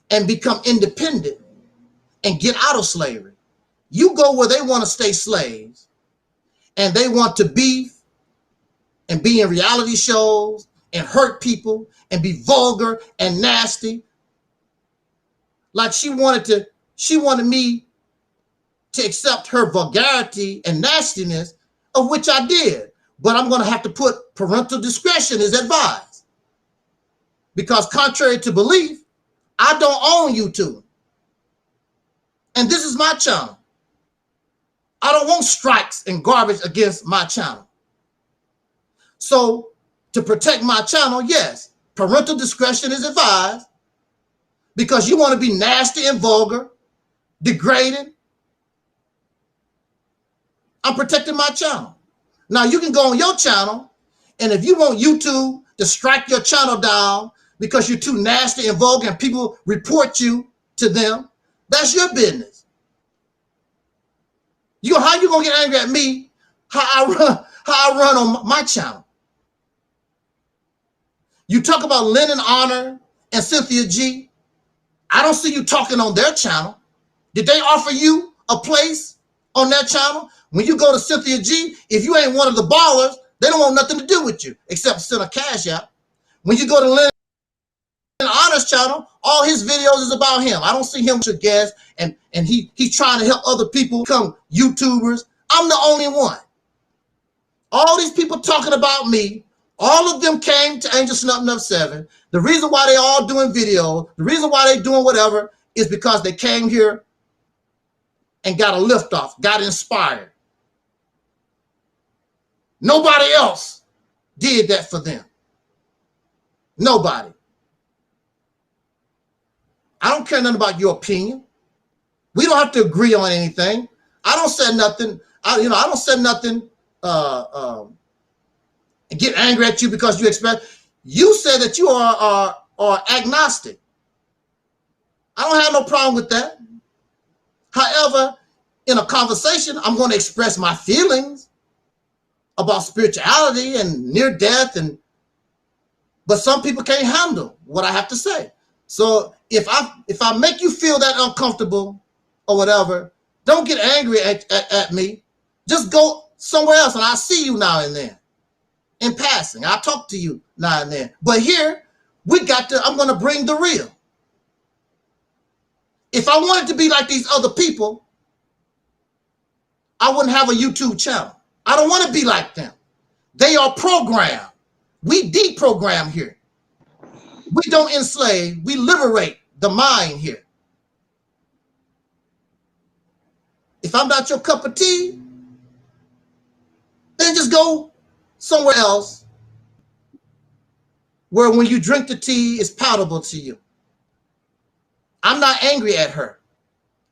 and become independent and get out of slavery. You go where they want to stay slaves and they want to beef and be in reality shows and hurt people and be vulgar and nasty. Like she wanted me to accept her vulgarity and nastiness, of which I did. But I'm going to have to put parental discretion is advised. because contrary to belief, I don't own YouTube. And this is my channel. I don't want strikes and garbage against my channel. So to protect my channel, yes, parental discretion is advised, because you want to be nasty and vulgar, degrading. I'm protecting my channel. Now you can go on your channel, and if you want YouTube to strike your channel down because you're too nasty and vulgar and people report you to them, that's your business. How you gonna get angry at me? How I run on my channel? You talk about Lennon Honor and Cynthia G. I don't see you talking on their channel. Did they offer you a place on their channel? When you go to Cynthia G, if you ain't one of the ballers, they don't want nothing to do with you except send a cash out. When you go to Lennon Honor's channel, all his videos is about him. I don't see him with your guests, and he's trying to help other people become YouTubers. I'm the only one. All these people talking about me, all of them came to Angelsnupnup7. The reason why they all doing videos, the reason why they doing whatever, is because they came here and got a lift off, got inspired. Nobody else did that for them. Nobody. I don't care nothing about your opinion. We don't have to agree on anything. I don't say nothing. I don't say nothing and get angry at you because you expect. You said that you are agnostic. I don't have no problem with that. However, in a conversation, I'm going to express my feelings about spirituality and near death, but some people can't handle what I have to say. So if I make you feel that uncomfortable or whatever, don't get angry at me. Just go somewhere else, and I'll see you now and then in passing. I'll talk to you now and then. But here, I'm going to bring the real. If I wanted to be like these other people, I wouldn't have a YouTube channel. I don't want to be like them. They are programmed. We deprogram here. We don't enslave. We liberate the mind here. If I'm not your cup of tea, then just go somewhere else where when you drink the tea, it's palatable to you. I'm not angry at her.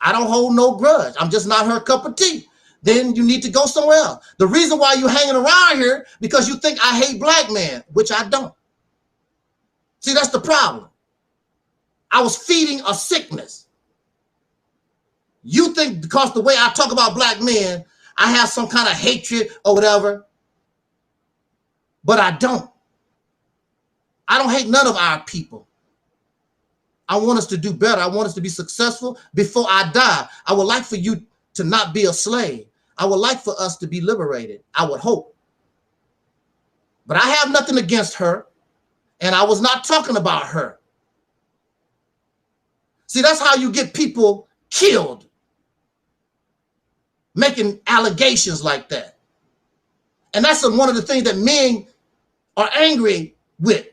I don't hold no grudge. I'm just not her cup of tea. Then you need to go somewhere else. The reason why you're hanging around here, because you think I hate black men, which I don't. See, that's the problem. I was feeding a sickness. You think because the way I talk about black men, I have some kind of hatred or whatever, but I don't. I don't hate none of our people. I want us to do better. I want us to be successful before I die. I would like for you to not be a slave. I would like for us to be liberated. I would hope. But I have nothing against her, and I was not talking about her. See, that's how you get people killed, making allegations like that. And that's one of the things that men are angry with.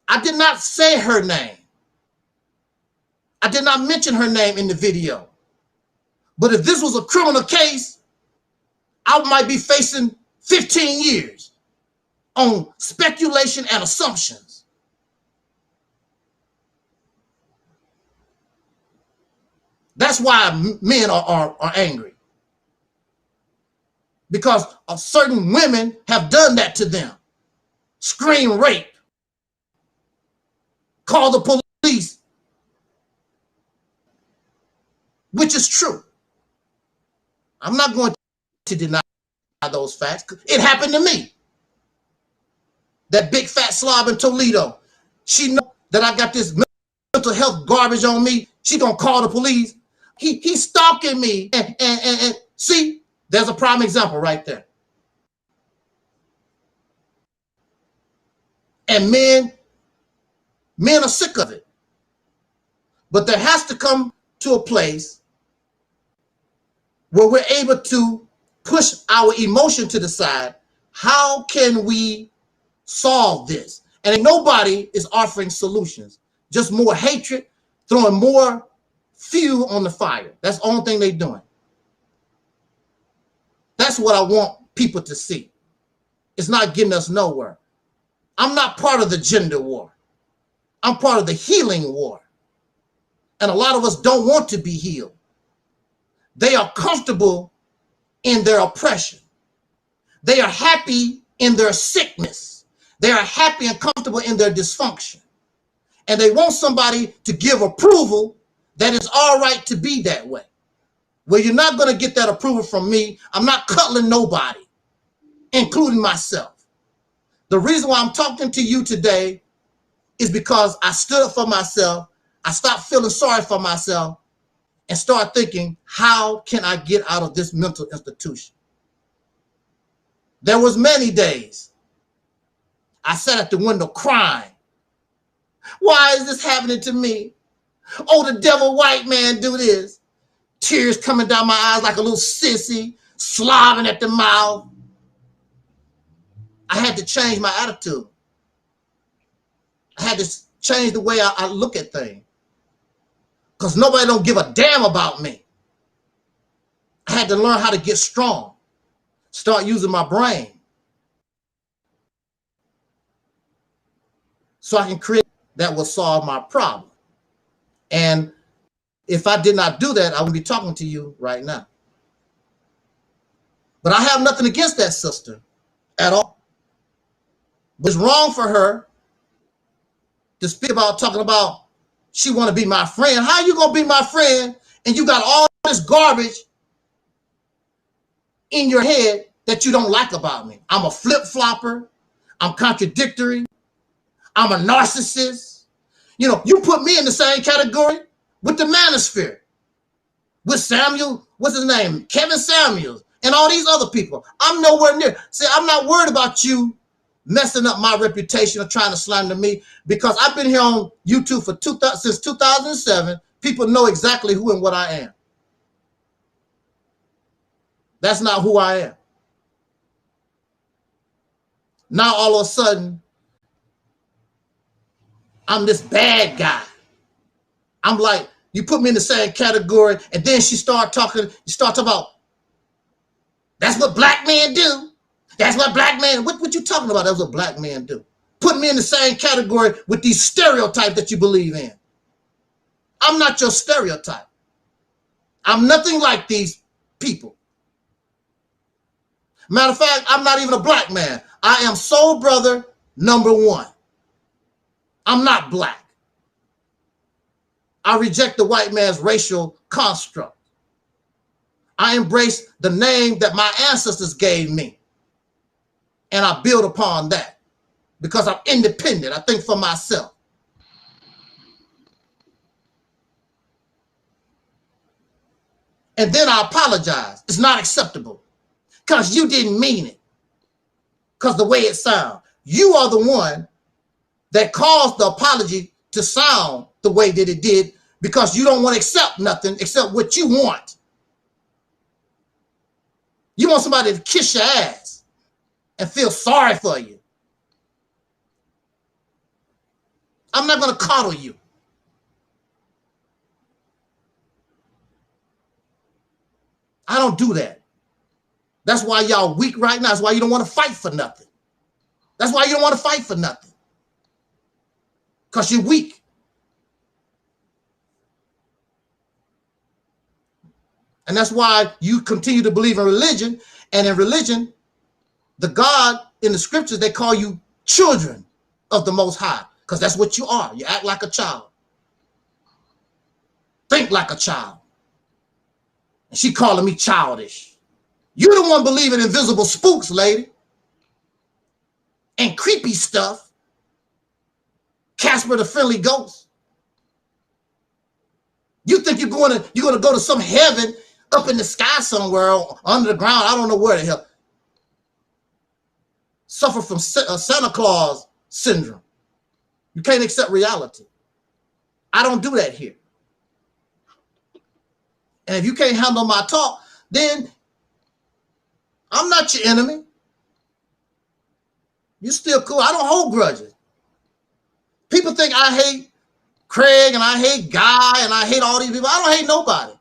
I did not say her name. I did not mention her name in the video. But if this was a criminal case, I might be facing 15 years on speculation and assumptions. That's why men are angry. Because certain women have done that to them. Scream rape. Call the police. Which is true. I'm not going to deny those facts. It happened to me. That big fat slob in Toledo. She knows that I got this mental health garbage on me. She gonna call the police. He's stalking me. And see, there's a prime example right there. And men are sick of it. But there has to come to a place where we're able to push our emotion to the side. How can we solve this? And nobody is offering solutions, just more hatred, throwing more fuel on the fire. That's the only thing they're doing. That's what I want people to see. It's not getting us nowhere. I'm not part of the gender war. I'm part of the healing war. And a lot of us don't want to be healed. They are comfortable in their oppression. They are happy in their sickness. They are happy and comfortable in their dysfunction. And they want somebody to give approval that it's all right to be that way. Well, you're not going to get that approval from me. I'm not cuddling nobody, including myself. The reason why I'm talking to you today is because I stood up for myself. I stopped feeling sorry for myself and started thinking, how can I get out of this mental institution? There was many days I sat at the window crying. Why is this happening to me? Oh, the devil white man do this. Tears coming down my eyes like a little sissy, slobbing at the mouth. I had to change my attitude. I had to change the way I look at things. Because nobody don't give a damn about me. I had to learn how to get strong. Start using my brain. So I can create that will solve my problem. And if I did not do that, I would be talking to you right now. But I have nothing against that sister at all. But it's wrong for her to speak about talking about she want to be my friend. How you going to be my friend and you got all this garbage in your head that you don't like about me? I'm a flip-flopper. I'm contradictory. I'm a narcissist. You know, you put me in the same category with the manosphere, with Samuel, what's his name? Kevin Samuels, and all these other people. I'm nowhere near. See, I'm not worried about you messing up my reputation or trying to slander me, because I've been here on YouTube for since 2007. People know exactly who and what I am. That's not who I am. Now all of a sudden, I'm this bad guy. I'm like, you put me in the same category, and then you start talking about, that's what black men do. That's what black men, what you talking about? That's what black men do. Put me in the same category with these stereotypes that you believe in. I'm not your stereotype. I'm nothing like these people. Matter of fact, I'm not even a black man. I am soul brother #1. I'm not black. I reject the white man's racial construct. I embrace the name that my ancestors gave me. And I build upon that because I'm independent. I think for myself. And then I apologize. It's not acceptable because you didn't mean it. Because the way it sounds, you are the one that caused the apology to sound the way that it did, because you don't want to accept nothing except what you want. You want somebody to kiss your ass and feel sorry for you. I'm not going to coddle you. I don't do that. That's why y'all weak right now. That's why you don't want to fight for nothing. That's why you don't want to fight for nothing. Because you're weak. And that's why you continue to believe in religion. And in religion, the God in the scriptures, they call you children of the Most High. Because that's what you are. You act like a child. Think like a child. And she calling me childish. You're the one believing in invisible spooks, lady. And creepy stuff. Casper the Friendly Ghost. You think you're going to go to some heaven up in the sky somewhere, under the ground, I don't know where the hell. Suffer from Santa Claus syndrome. You can't accept reality. I don't do that here. And if you can't handle my talk, then I'm not your enemy. You're still cool. I don't hold grudges. People think I hate Craig and I hate Guy and I hate all these people. I don't hate nobody.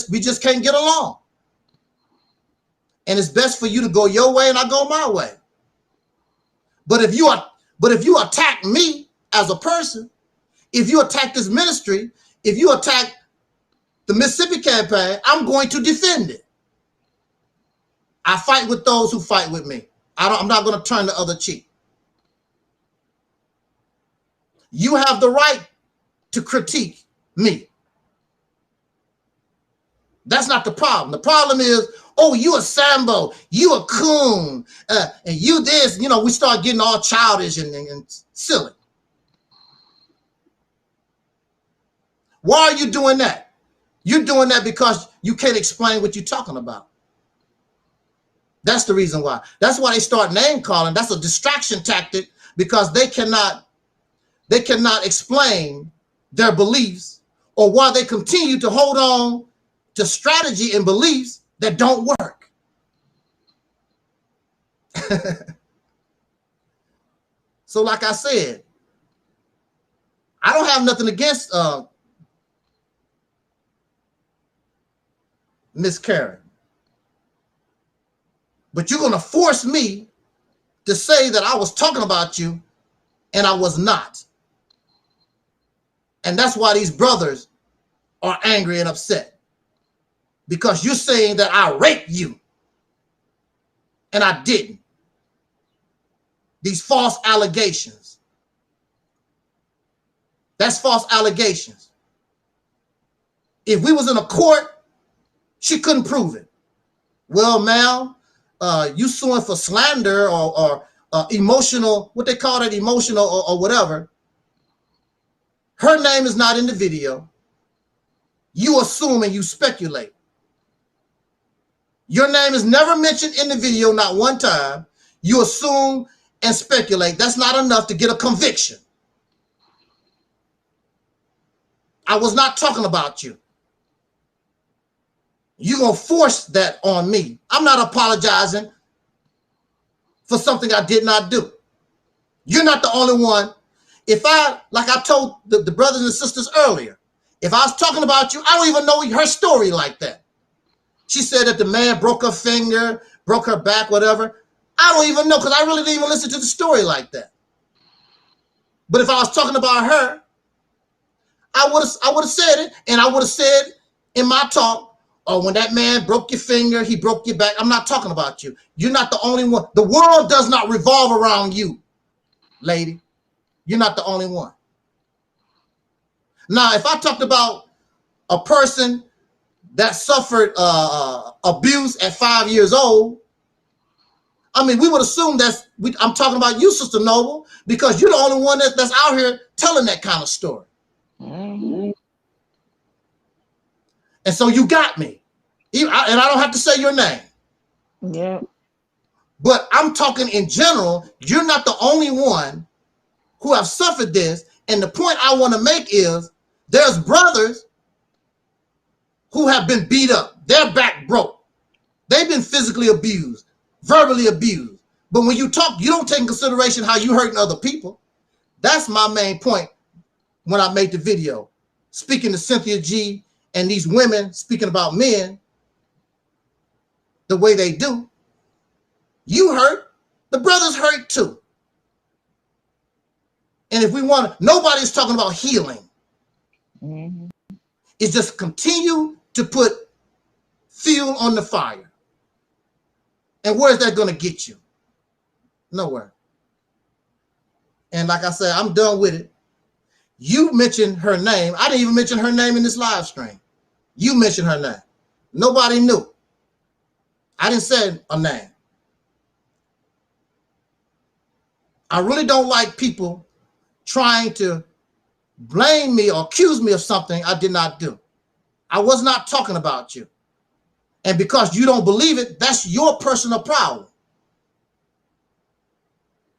We just can't get along. And it's best for you to go your way and I go my way. But if you attack me as a person, if you attack this ministry, if you attack the Mississippi campaign, I'm going to defend it. I fight with those who fight with me. I'm not going to turn the other cheek. You have the right to critique me. That's not the problem. The problem is, oh, you a Sambo, you a coon, and you this, you know, we start getting all childish and silly. Why are you doing that? You're doing that because you can't explain what you're talking about. That's the reason why. That's why they start name calling. That's a distraction tactic because they cannot explain their beliefs or why they continue to hold on to strategy and beliefs that don't work. So like I said, I don't have nothing against Miss Karen. But you're going to force me to say that I was talking about you and I was not. And that's why these brothers are angry and upset. Because you're saying that I raped you. And I didn't. These false allegations. That's false allegations. If we was in a court, she couldn't prove it. Well, ma'am, you suing for slander or emotional, what they call it, emotional or whatever. Her name is not in the video. You assume and you speculate. Your name is never mentioned in the video, not one time. You assume and speculate. That's not enough to get a conviction. I was not talking about you. You're going to force that on me. I'm not apologizing for something I did not do. You're not the only one. If like I told the brothers and sisters earlier, if I was talking about you, I don't even know her story like that. She said that the man broke her finger, broke her back, whatever. I don't even know because I really didn't even listen to the story like that. But if I was talking about her, I would have said it, and I would have said in my talk, oh, when that man broke your finger, he broke your back. I'm not talking about you. You're not the only one. The world does not revolve around you, lady. You're not the only one. Now, if I talked about a person that suffered abuse at 5 years old, I mean, we would assume I'm talking about you, Sister Noble, because you're the only one that's out here telling that kind of story. Mm-hmm. And so you got me. And I don't have to say your name. Yeah. But I'm talking in general. You're not the only one who have suffered this. And the point I want to make is there's brothers who have been beat up. Their back broke. They've been physically abused, verbally abused. But when you talk, you don't take in consideration how you hurting other people. That's my main point when I made the video. Speaking to Cynthia G and these women speaking about men the way they do. You hurt, the brothers hurt too. And if we want to, nobody's talking about healing. Mm-hmm. It's just continue to put fuel on the fire. And where's that going to get you? Nowhere. And like I said, I'm done with it. You mentioned her name. I didn't even mention her name in this live stream. You mentioned her name. Nobody knew. I didn't say a name. I really don't like people trying to blame me or accuse me of something I did not do. I was not talking about you. And because you don't believe it, that's your personal problem.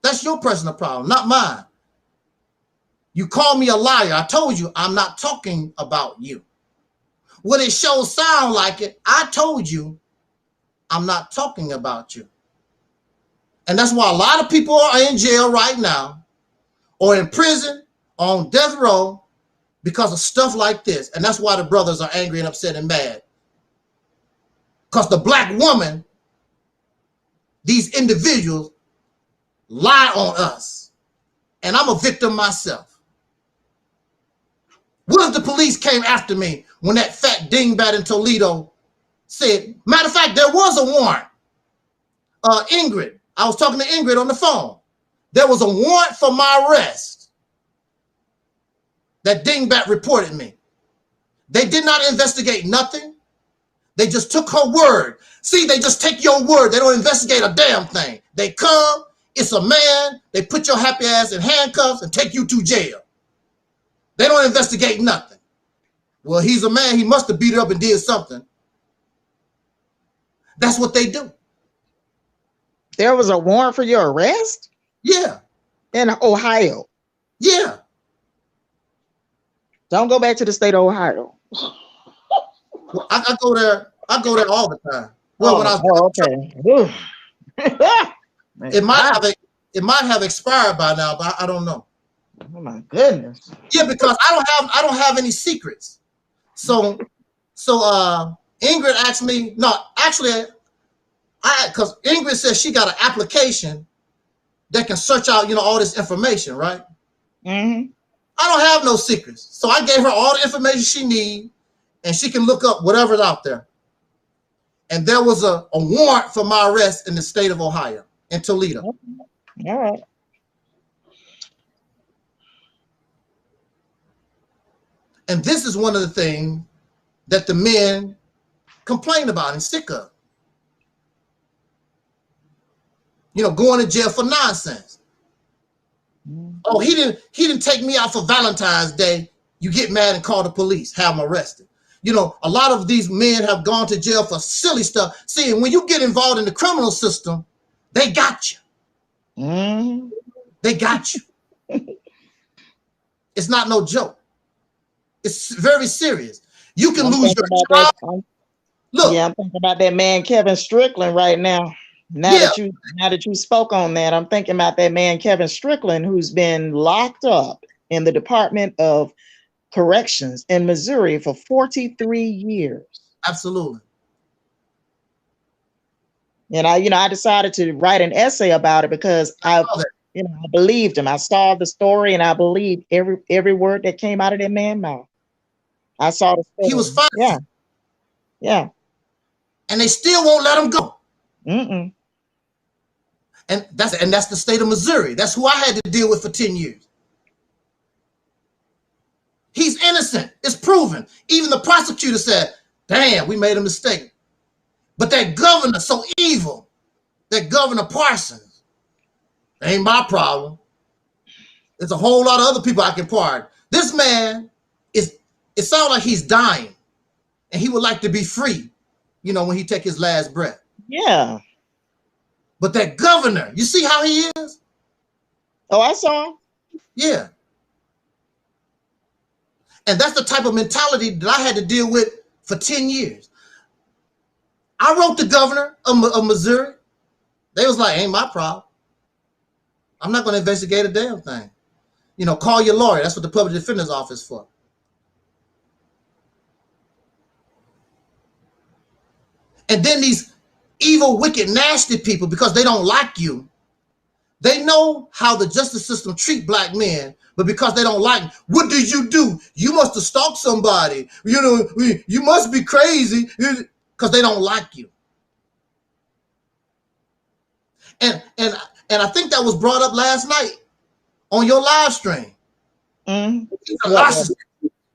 That's your personal problem, not mine. You call me a liar. I told you I'm not talking about you. When it sure sound like it, I told you I'm not talking about you. And that's why a lot of people are in jail right now, or in prison, on death row because of stuff like this. And that's why the brothers are angry and upset and mad. Because the black woman, these individuals lie on us. And I'm a victim myself. What if the police came after me when that fat dingbat in Toledo said, matter of fact, there was a warrant. Ingrid, I was talking to Ingrid on the phone. There was a warrant for my arrest. That dingbat reported me. They did not investigate nothing. They just took her word. See, they just take your word. They don't investigate a damn thing. They come, it's a man, they put your happy ass in handcuffs and take you to jail. They don't investigate nothing. Well, he's a man, he must have beat her up and did something. That's what they do. There was a warrant for your arrest? Yeah. In Ohio? Yeah. Don't go back to the state of Ohio. Well, I go there all the time. Well, when I was okay. it might have expired by now, but I don't know. Oh my goodness. Yeah, because I don't have any secrets. So Ingrid asked me, no, actually because Ingrid says she got an application that can search out, all this information, right? Mm-hmm. I don't have no secrets. So I gave her all the information she needs, and she can look up whatever's out there. And there was a warrant for my arrest in the state of Ohio, in Toledo. All right. And this is one of the things that the men complain about and sick of. Going to jail for nonsense. Oh, he didn't take me out for Valentine's Day. You get mad and call the police, have them arrested. A lot of these men have gone to jail for silly stuff. See, when you get involved in the criminal system, they got you. Mm. They got you. It's not no joke. It's very serious. You can lose your job. Look, yeah, I'm thinking about that man Kevin Strickland right now. Now that you spoke on that, I'm thinking about that man Kevin Strickland, who's been locked up in the Department of Corrections in Missouri for 43 years. Absolutely. And I decided to write an essay about it because I believed him. I saw the story and I believed every word that came out of that man's mouth. I saw the story. He was fine. Yeah. Yeah. And they still won't let him go. Mm-mm. And that's the state of Missouri. That's who I had to deal with for 10 years. He's innocent. It's proven. Even the prosecutor said, damn, we made a mistake. But that governor, so evil, that Governor Parsons, ain't my problem. There's a whole lot of other people I can pardon. This man, it sounds like he's dying. And he would like to be free, when he take his last breath. Yeah. But that governor, you see how he is? Oh, I saw him. Yeah. And that's the type of mentality that I had to deal with for 10 years. I wrote the governor of Missouri. They was like, ain't my problem. I'm not going to investigate a damn thing. Call your lawyer. That's what the public defender's office for. And then these evil, wicked, nasty people, because they don't like you, they know how the justice system treat black men, but because they don't like, what did you do? You must have stalked somebody. You must be crazy, because they don't like you. And I think that was brought up last night on your live stream. Mm. He's a narcissist.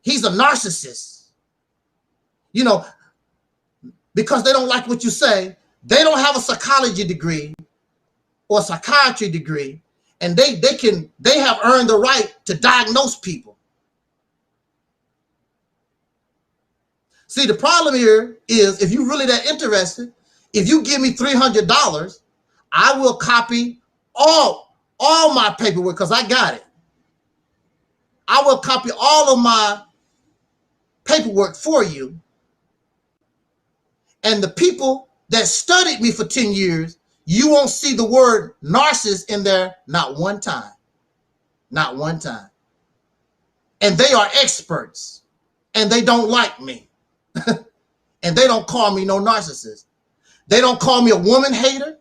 He's a narcissist. Because they don't like what you say. They don't have a psychology degree or a psychiatry degree, and they have earned the right to diagnose people. See, the problem here is, if you're really that interested, if you give me $300, I will copy all my paperwork, because I got it. I will copy all of my paperwork for you. And the people that studied me for 10 years, you won't see the word narcissist in there not one time. Not one time. and they are experts, and they don't like me. And they don't call me no narcissist. They don't call me a woman hater.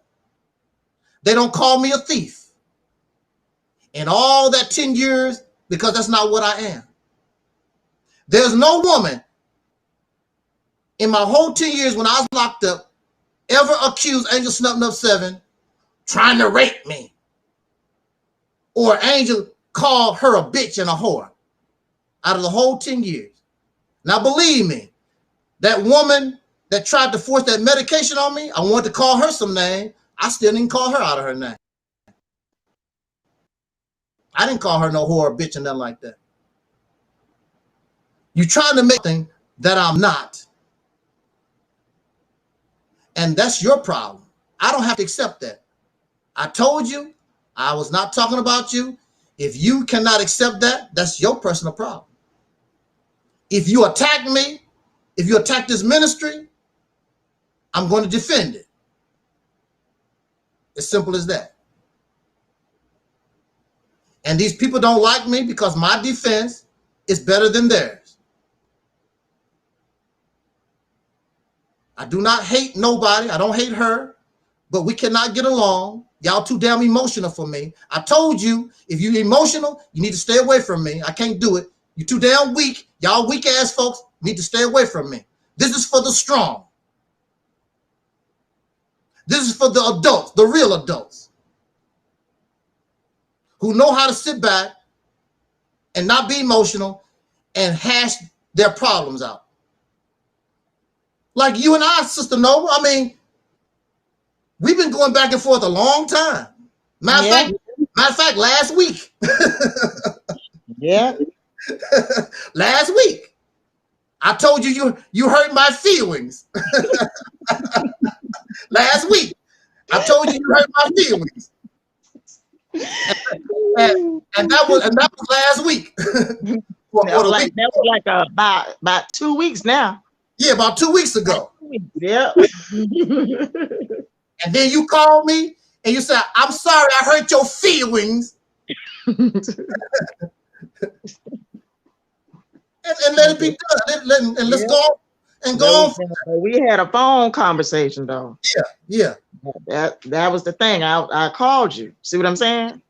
They don't call me a thief. In all that 10 years, because that's not what I am. There's no woman in my whole 10 years when I was locked up ever accused Angelsnupnup7 trying to rape me, or Angel called her a bitch and a whore out of the whole 10 years. Now, believe me, that woman that tried to force that medication on me, I wanted to call her some name. I still didn't call her out of her name. I didn't call her no whore or bitch and nothing like that. You're trying to make something that I'm not. And that's your problem. I don't have to accept that. I told you I was not talking about you. If you cannot accept that, that's your personal problem. If you attack me, if you attack this ministry, I'm going to defend it. As simple as that. And these people don't like me because my defense is better than theirs. I do not hate nobody. I don't hate her, but we cannot get along. Y'all too damn emotional for me. I told you, if you're emotional, you need to stay away from me. I can't do it. You're too damn weak. Y'all weak ass folks need to stay away from me. This is for the strong. This is for the adults, the real adults, who know how to sit back and not be emotional and hash their problems out. Like you and I, Sister Nova, I mean, we've been going back and forth a long time. Matter of fact, last week. Yeah. Last week, I told you you hurt my feelings. Last week, I told you hurt my feelings. And that was last week. That was like about 2 weeks now. Yeah, about 2 weeks ago. Yeah. And then you called me and you said, "I'm sorry, I hurt your feelings." and let it be done. And let's go and go on. We had a phone conversation though. Yeah. That was the thing. I called you. See what I'm saying?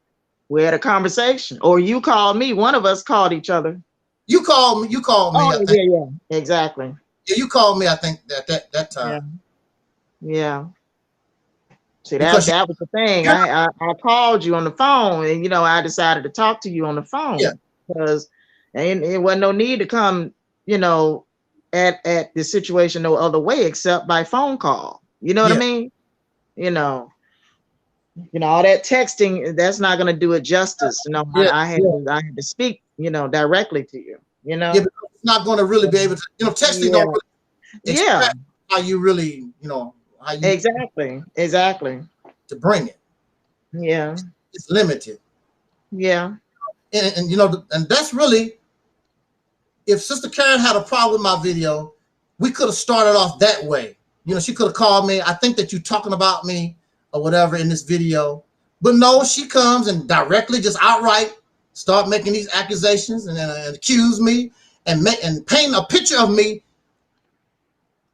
We had a conversation, or you called me. One of us called each other. You called me. Oh, yeah, exactly. Yeah, you called me. I think that time. Yeah. See, that was the thing. I called you on the phone, and I decided to talk to you on the phone. Yeah. Because it wasn't no need to come, at the situation no other way except by phone call. You know what I mean? All that texting, that's not going to do it justice. I had to speak, directly to you. Yeah, but it's not going to really be able to, texting don't really express how you really, how you exactly to bring it. Yeah, it's limited. Yeah, and and that's really, if Sister Karen had a problem with my video, we could have started off that way. She could have called me. I think that you're talking about me or whatever in this video, but no, she comes and directly, just outright, start making these accusations and accuse me and paint a picture of me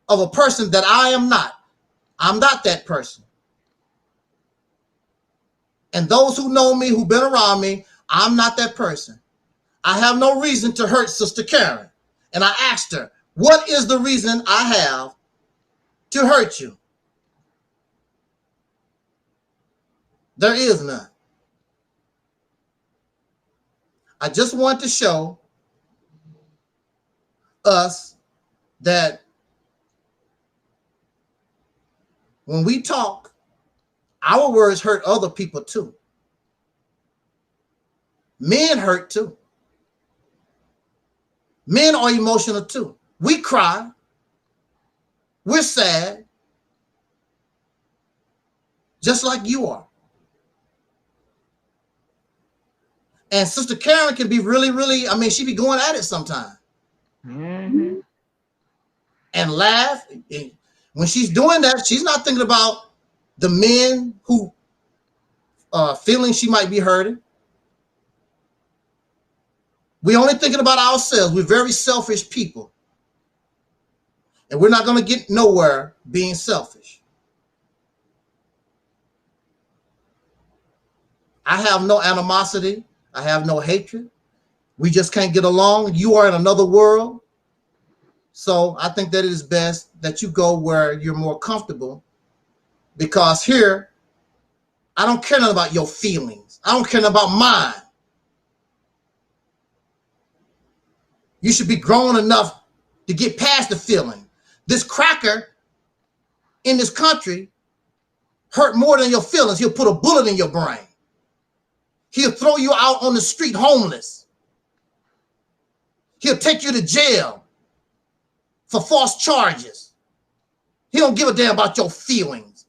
of a person that I am not. I'm not that person. And those who know me, who've been around me, I'm not that person. I have no reason to hurt Sister Karen. And I asked her, what is the reason I have to hurt you? There is none. I just want to show us that when we talk, our words hurt other people too. Men hurt too. Men are emotional too. We cry. We're sad. Just like you are. And Sister Karen can be really, she be going at it sometimes. Mm-hmm. And laugh. When she's doing that, she's not thinking about the men who feeling she might be hurting. We're only thinking about ourselves. We're very selfish people. And we're not going to get nowhere being selfish. I have no animosity. I have no hatred. We just can't get along. You are in another world. So I think that it is best that you go where you're more comfortable, because here, I don't care nothing about your feelings. I don't care nothing about mine. You should be grown enough to get past the feeling. This cracker in this country hurt more than your feelings. He'll put a bullet in your brain. He'll throw you out on the street homeless. He'll take you to jail for false charges. He don't give a damn about your feelings.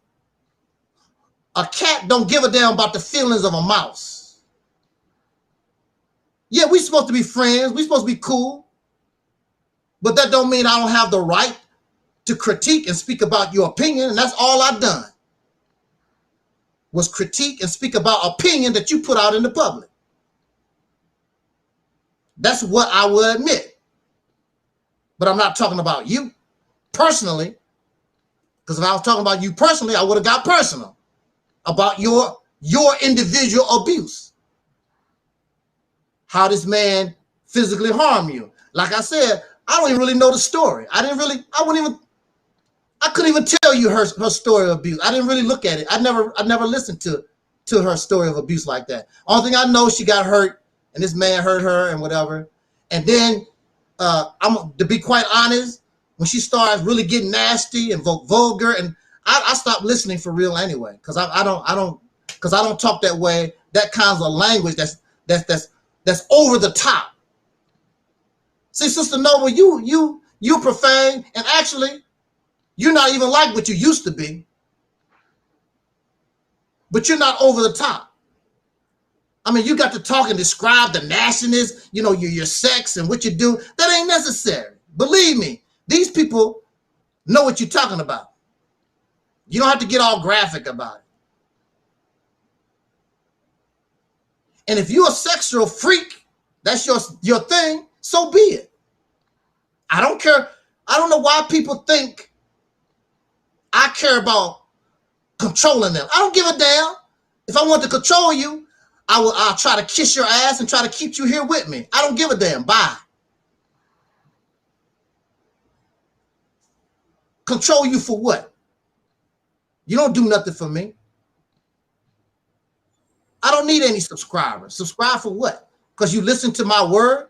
A cat don't give a damn about the feelings of a mouse. Yeah, we're supposed to be friends. We're supposed to be cool. But that don't mean I don't have the right to critique and speak about your opinion. And that's all I've done, was critique and speak about opinion that you put out in the public. That's what I will admit. But I'm not talking about you personally, because if I was talking about you personally, I would have got personal about your individual abuse. How this man physically harmed you. Like I said, I don't even really know the story. I couldn't even tell you her story of abuse. I didn't really look at it. I never listened to her story of abuse like that. Only thing I know, she got hurt and this man hurt her and whatever. And then to be quite honest, when she starts really getting nasty and vulgar, and I stopped listening for real anyway, because I don't talk that way. That kind of language that's over the top. See, Sister Noble, you profane, and actually, you're not even like what you used to be. But you're not over the top. I mean, you got to talk and describe the nastiness, you know, your sex and what you do. That ain't necessary. Believe me, these people know what you're talking about. You don't have to get all graphic about it. And if you're a sexual freak, that's your thing, so be it. I don't care. I don't know why people think I care about controlling them. I don't give a damn. If I want to control you, I'll try to kiss your ass and try to keep you here with me. I don't give a damn. Bye. Control you for what? You don't do nothing for me. I don't need any subscribers. Subscribe for what? Because you listen to my word?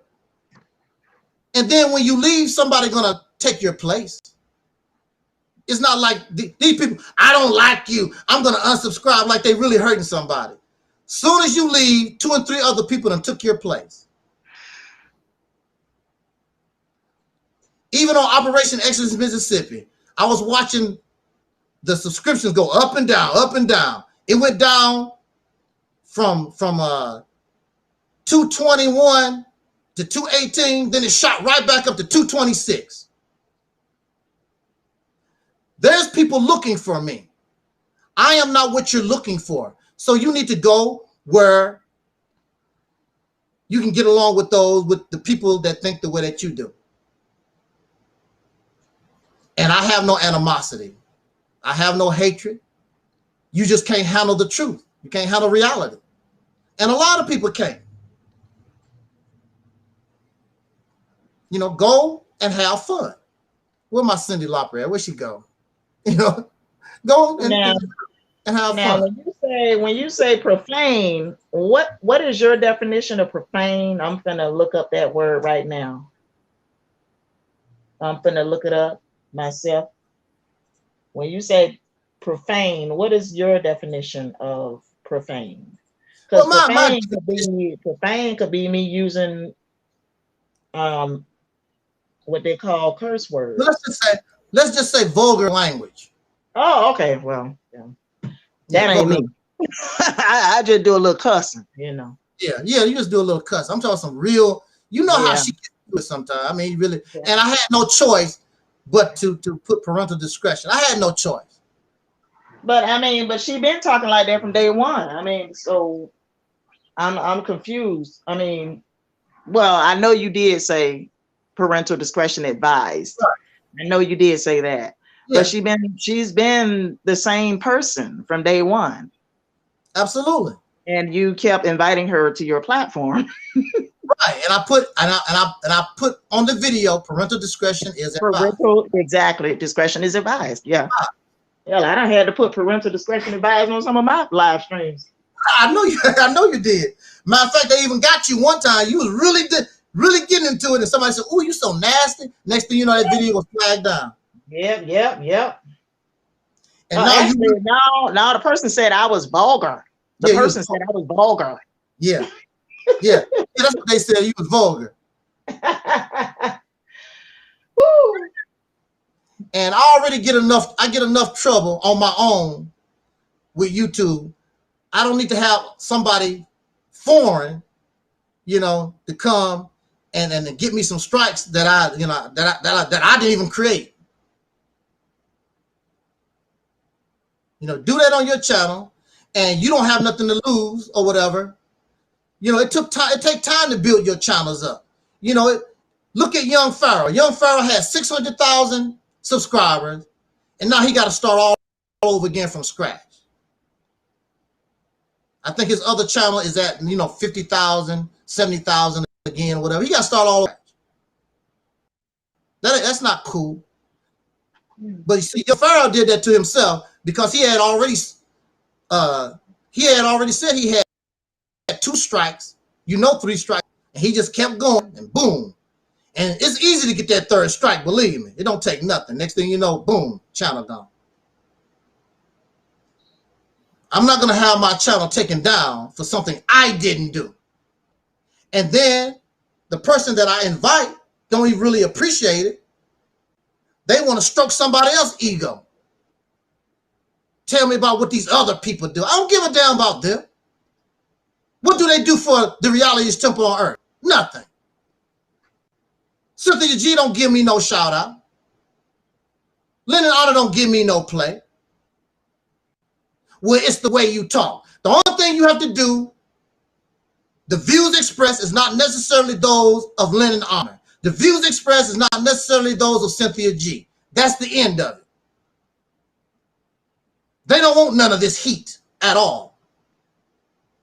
And then when you leave, somebody's going to take your place. It's not like these people, I don't like you, I'm going to unsubscribe, like they really hurting somebody. Soon as you leave, 2 and 3 other people done took your place. Even on Operation Exodus, Mississippi, I was watching the subscriptions go up and down, up and down. It went down from 221 to 218, then it shot right back up to 226. There's people looking for me. I am not what you're looking for. So you need to go where you can get along with the people that think the way that you do. And I have no animosity. I have no hatred. You just can't handle the truth. You can't handle reality. And a lot of people can't. You know, go and have fun. Where my Cindy Lauper at? Where'd she go? You know, go and have fun. When you say profane, what is your definition of profane? I'm gonna look up that word right now. I'm gonna look it up myself. When you say profane, what is your definition of profane? Because profane could be me using what they call curse words. Let's just say vulgar language. Oh, okay. Well, yeah. That ain't me. I just do a little cussing, you know. Yeah, you just do a little cuss. I'm talking some real, you know how she can do it sometimes. I mean, really, and I had no choice but to put parental discretion. I had no choice. But I mean, she been talking like that from day one. I mean, so I'm confused. I mean, Well, I know you did say parental discretion advised. Right. I know you did say that. Yeah. But she's been the same person from day one. Absolutely. And you kept inviting her to your platform. Right. And I put on the video, parental discretion is advised. Exactly. Discretion is advised. Yeah. Hell, I done had to put parental discretion advised on some of my live streams. I know you did. Matter of fact, they even got you one time. You was really getting into it, and somebody said, "Oh, you so nasty." Next thing you know, that video was flagged down. Yep. And now the person said I was vulgar. The person said I was vulgar. Yeah. That's what they said. You was vulgar. Woo. And I get enough trouble on my own with YouTube. I don't need to have somebody foreign, to come and get me some strikes that I didn't even create. Do that on your channel, and you don't have nothing to lose or whatever. It took time. It takes time to build your channels up. Look at Young Pharaoh. Young Pharaoh has 600,000 subscribers, and now he got to start all over again from scratch. I think his other channel is at 50,000, 70,000 again, whatever. He got to start all over. That's not cool. But you see, Young Pharaoh did that to himself because he had already said he had 2 strikes, 3 strikes, and he just kept going, and boom. And it's easy to get that 3rd strike, believe me. It don't take nothing. Next thing you know, boom, channel gone. I'm not going to have my channel taken down for something I didn't do. And then the person that I invite don't even really appreciate it. They want to stroke somebody else's ego. Tell me about what these other people do. I don't give a damn about them. What do they do for the reality's temple on earth? Nothing. Cynthia G don't give me no shout out. Lennon Otter don't give me no play. Well, it's the way you talk. The only thing you have to do, the views expressed is not necessarily those of Lennon Honor. The views expressed is not necessarily those of Cynthia G. That's the end of it. They don't want none of this heat at all.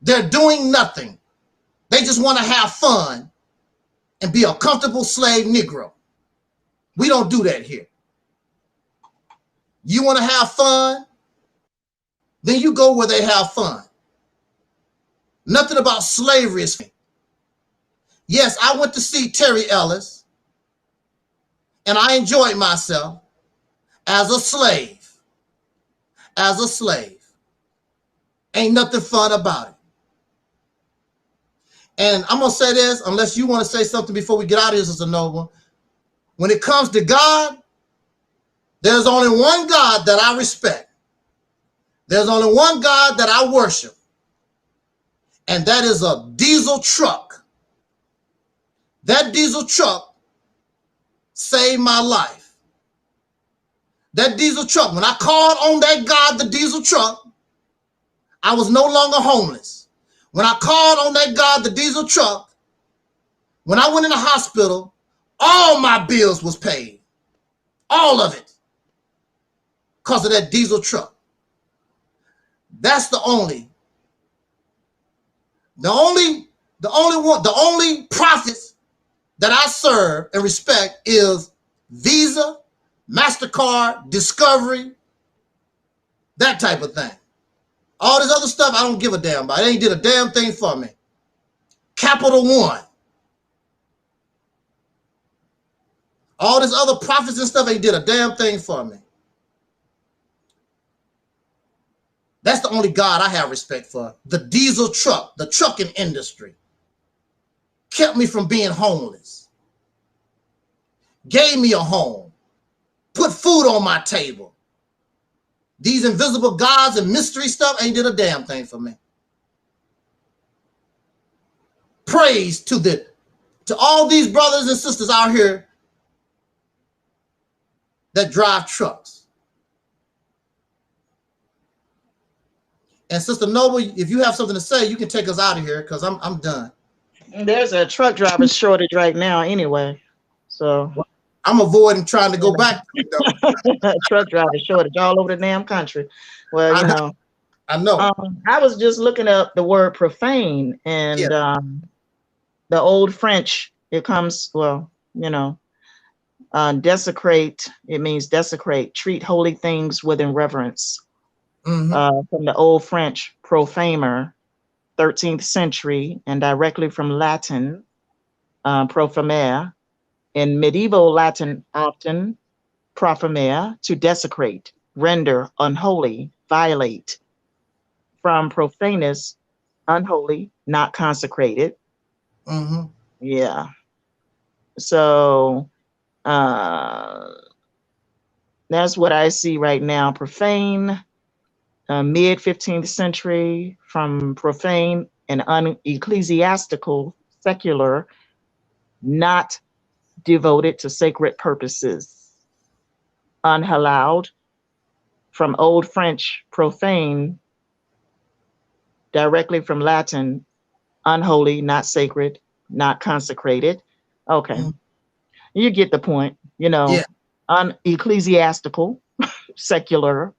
They're doing nothing. They just want to have fun and be a comfortable slave Negro. We don't do that here. You want to have fun? Then you go where they have fun. Nothing about slavery is fun. Yes, I went to see Terry Ellis, and I enjoyed myself as a slave. As a slave. Ain't nothing fun about it. And I'm going to say this, unless you want to say something before we get out of here, Sister Noble. When it comes to God, there's only one God that I respect. There's only one God that I worship. And that is a diesel truck. That diesel truck saved my life. That diesel truck, when I called on that God, the diesel truck, I was no longer homeless. When I called on that God, the diesel truck, when I went in the hospital, all my bills was paid. All of it. Because of that diesel truck. That's the only prophets that I serve and respect is Visa, MasterCard, Discovery, that type of thing. All this other stuff, I don't give a damn about. It ain't did a damn thing for me. Capital One. All this other prophets and stuff ain't did a damn thing for me. That's the only God I have respect for. The diesel truck, the trucking industry, kept me from being homeless. Gave me a home. Put food on my table. These invisible gods and mystery stuff ain't did a damn thing for me. Praise to all these brothers and sisters out here that drive trucks. And Sister Noble, if you have something to say, you can take us out of here because I'm done. There's a truck driver shortage right now anyway. So I'm avoiding trying to go back to it, though. Truck driver shortage all over the damn country. Well, you know. I know. I was just looking up the word profane, and the old French, it comes, well, you know, desecrate, it means desecrate, treat holy things with irreverence. From the old French profamer, 13th century, and directly from Latin, profamere. In medieval Latin, often profamere, to desecrate, render unholy, violate. From profanus, unholy, not consecrated. Yeah. So that's what I see right now. Profane, mid 15th century, from profane and unecclesiastical, secular, not devoted to sacred purposes. Unhallowed, from Old French profane, directly from Latin, unholy, not sacred, not consecrated. Okay. You get the point, you know. Unecclesiastical, secular,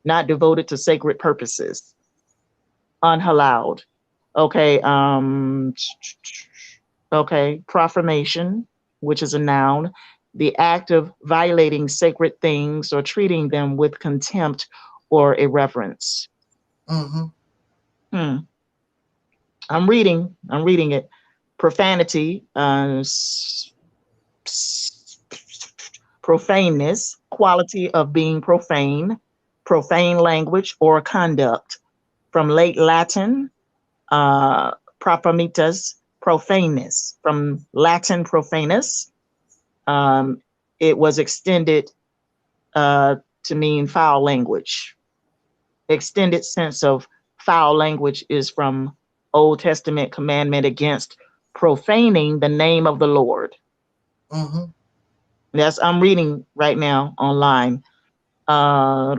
not devoted to sacred purposes. Unhallowed. Okay. Okay. Profanation, which is a noun, the act of violating sacred things or treating them with contempt or irreverence. I'm reading it. Profanity, profaneness, quality of being profane, profane language or conduct. From late Latin, profanitas, profaneness. From Latin profanus, it was extended to mean foul language. Extended sense of foul language is from Old Testament commandment against profaning the name of the Lord. That's, I'm reading right now online. I'm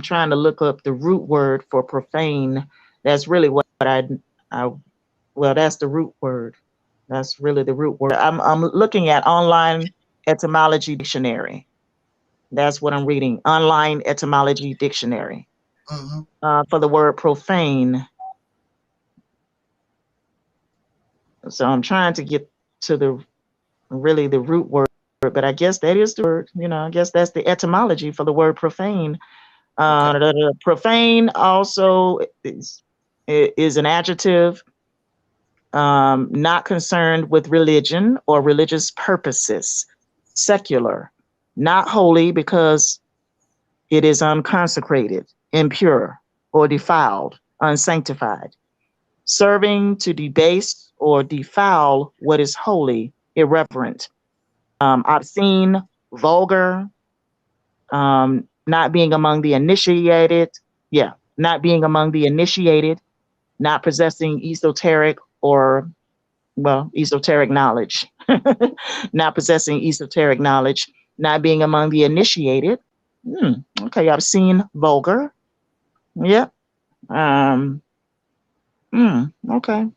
trying to look up the root word for profane. That's really what well, that's the root word. That's really the root word. I'm looking at online etymology dictionary. That's what I'm reading. Online etymology dictionary. For the word profane. So I'm trying to get to the root word, but I guess that is the word, you know, I guess that's the etymology for the word profane. Profane also is an adjective, not concerned with religion or religious purposes. Secular, not holy because it is unconsecrated, impure, or defiled, unsanctified. Serving to debase or defile what is holy, irreverent, obscene, vulgar, not being among the initiated, not being among the initiated, not possessing esoteric or, well, esoteric knowledge, not possessing esoteric knowledge, not being among the initiated. Okay, obscene, vulgar. Yep. Okay.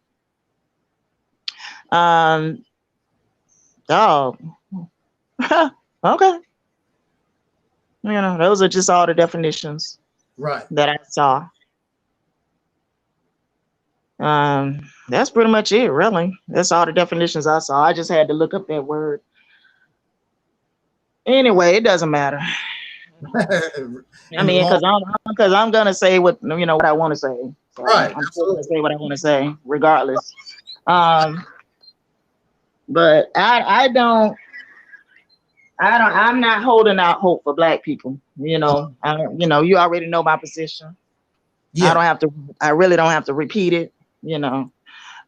Oh. Okay. You know, those are just all the definitions that I saw. That's pretty much it, really. That's all the definitions I saw. I just had to look up that word. Anyway, it doesn't matter. I mean, because I'm gonna say what, you know, what I want to say. So I'm still gonna say what I want to say, regardless. But I'm not holding out hope for Black people. You know, you already know my position. I really don't have to repeat it. You know,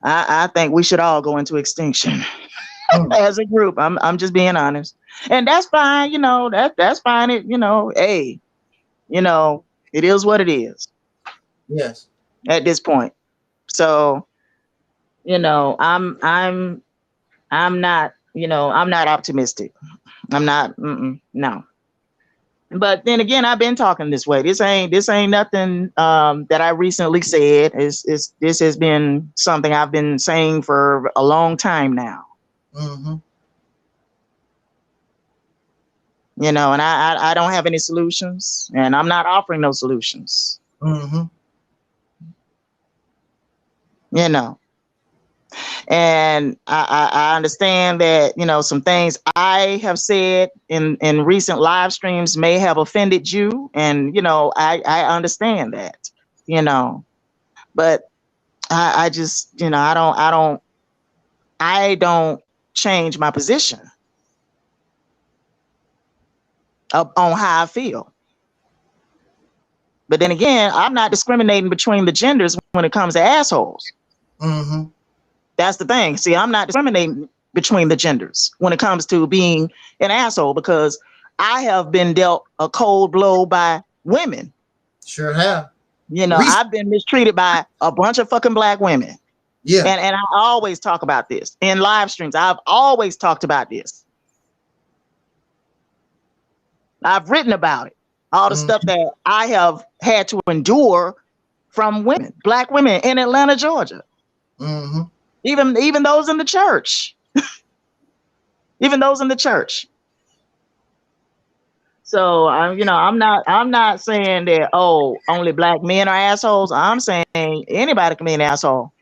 I think we should all go into extinction as a group. I'm just being honest, and that's fine. You know, that's fine. It, you know, hey, you know, it is what it is. Yes. At this point, so, you know, I'm not, you know, I'm not optimistic. I'm not. No. But then again, I've been talking this way. This ain't nothing that I recently said. This has been something I've been saying for a long time now. Mm-hmm. You know, and I don't have any solutions, and I'm not offering no solutions. Mm-hmm. You know, and I understand that, you know, some things I have said in recent live streams may have offended you, and you know, I understand that, you know, but I just, you know, I don't change my position on how I feel. But then again, I'm not discriminating between the genders when it comes to assholes. Mm-hmm. That's the thing. See, I'm not discriminating between the genders when it comes to being an asshole, because I have been dealt a cold blow by women. Sure have. You know, I've been mistreated by a bunch of fucking black women. Yeah. And I always talk about this in live streams. I've always talked about this. I've written about it. All the stuff that I have had to endure from women, black women in Atlanta, Georgia. Mm-hmm. Even those in the church. Even those in the church. So you know, I'm not saying that, oh, only black men are assholes. I'm saying anybody can be an asshole.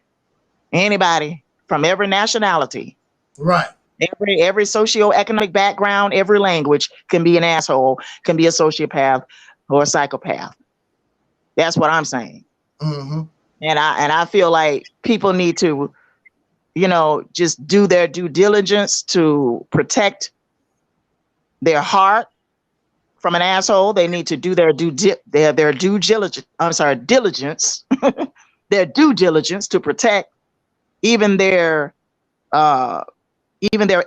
Anybody from every nationality. Right. Every socioeconomic background, every language can be an asshole, can be a sociopath or a psychopath. That's what I'm saying. Mm-hmm. And I feel like people need to, you know, just do their due diligence to protect their heart from an asshole. They need to do their due diligence. I'm sorry, diligence. Their due diligence to protect even their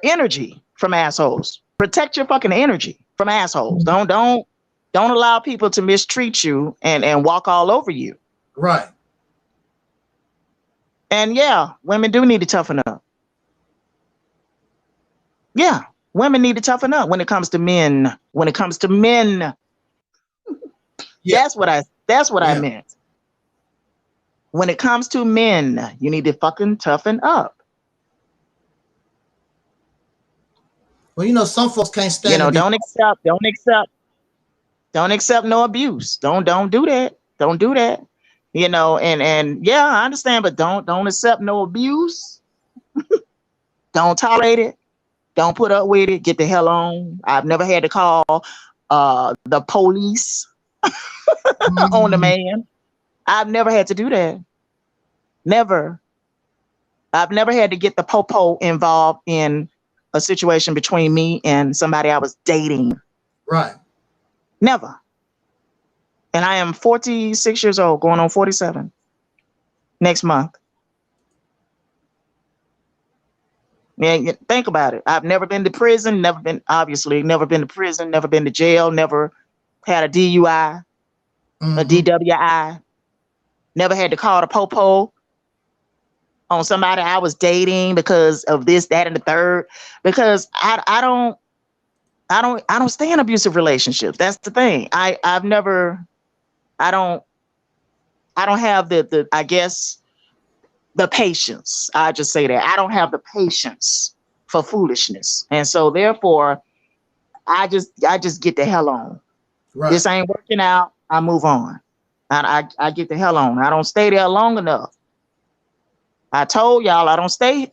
energy from assholes. Protect your fucking energy from assholes. Don't allow people to mistreat you and walk all over you. Right. And yeah, women do need to toughen up. Yeah, women need to toughen up when it comes to men. When it comes to men. Yeah. That's what I meant. When it comes to men, you need to fucking toughen up. Well, you know, some folks can't stand. You know, don't accept no abuse. Don't do that. Don't do that. You know, and yeah, I understand, but don't accept no abuse. Don't tolerate it. Don't put up with it. Get the hell on. I've never had to call the police on the man. I've never had to do that. Never. I've never had to get the popo involved in a situation between me and somebody I was dating. Right. Never. And I am 46 years old, going on 47 next month. Yeah, think about it. I've never been to prison, never been to prison, never been to jail, never had a DUI, a DWI, never had to call the popo on somebody I was dating because of this, that, and the third. Because I don't stay in abusive relationships. That's the thing. I don't have the I guess the patience. I just say that I don't have the patience for foolishness, and so therefore, I just get the hell on. Right. This ain't working out. I move on, and I get the hell on. I don't stay there long enough. I told y'all I don't stay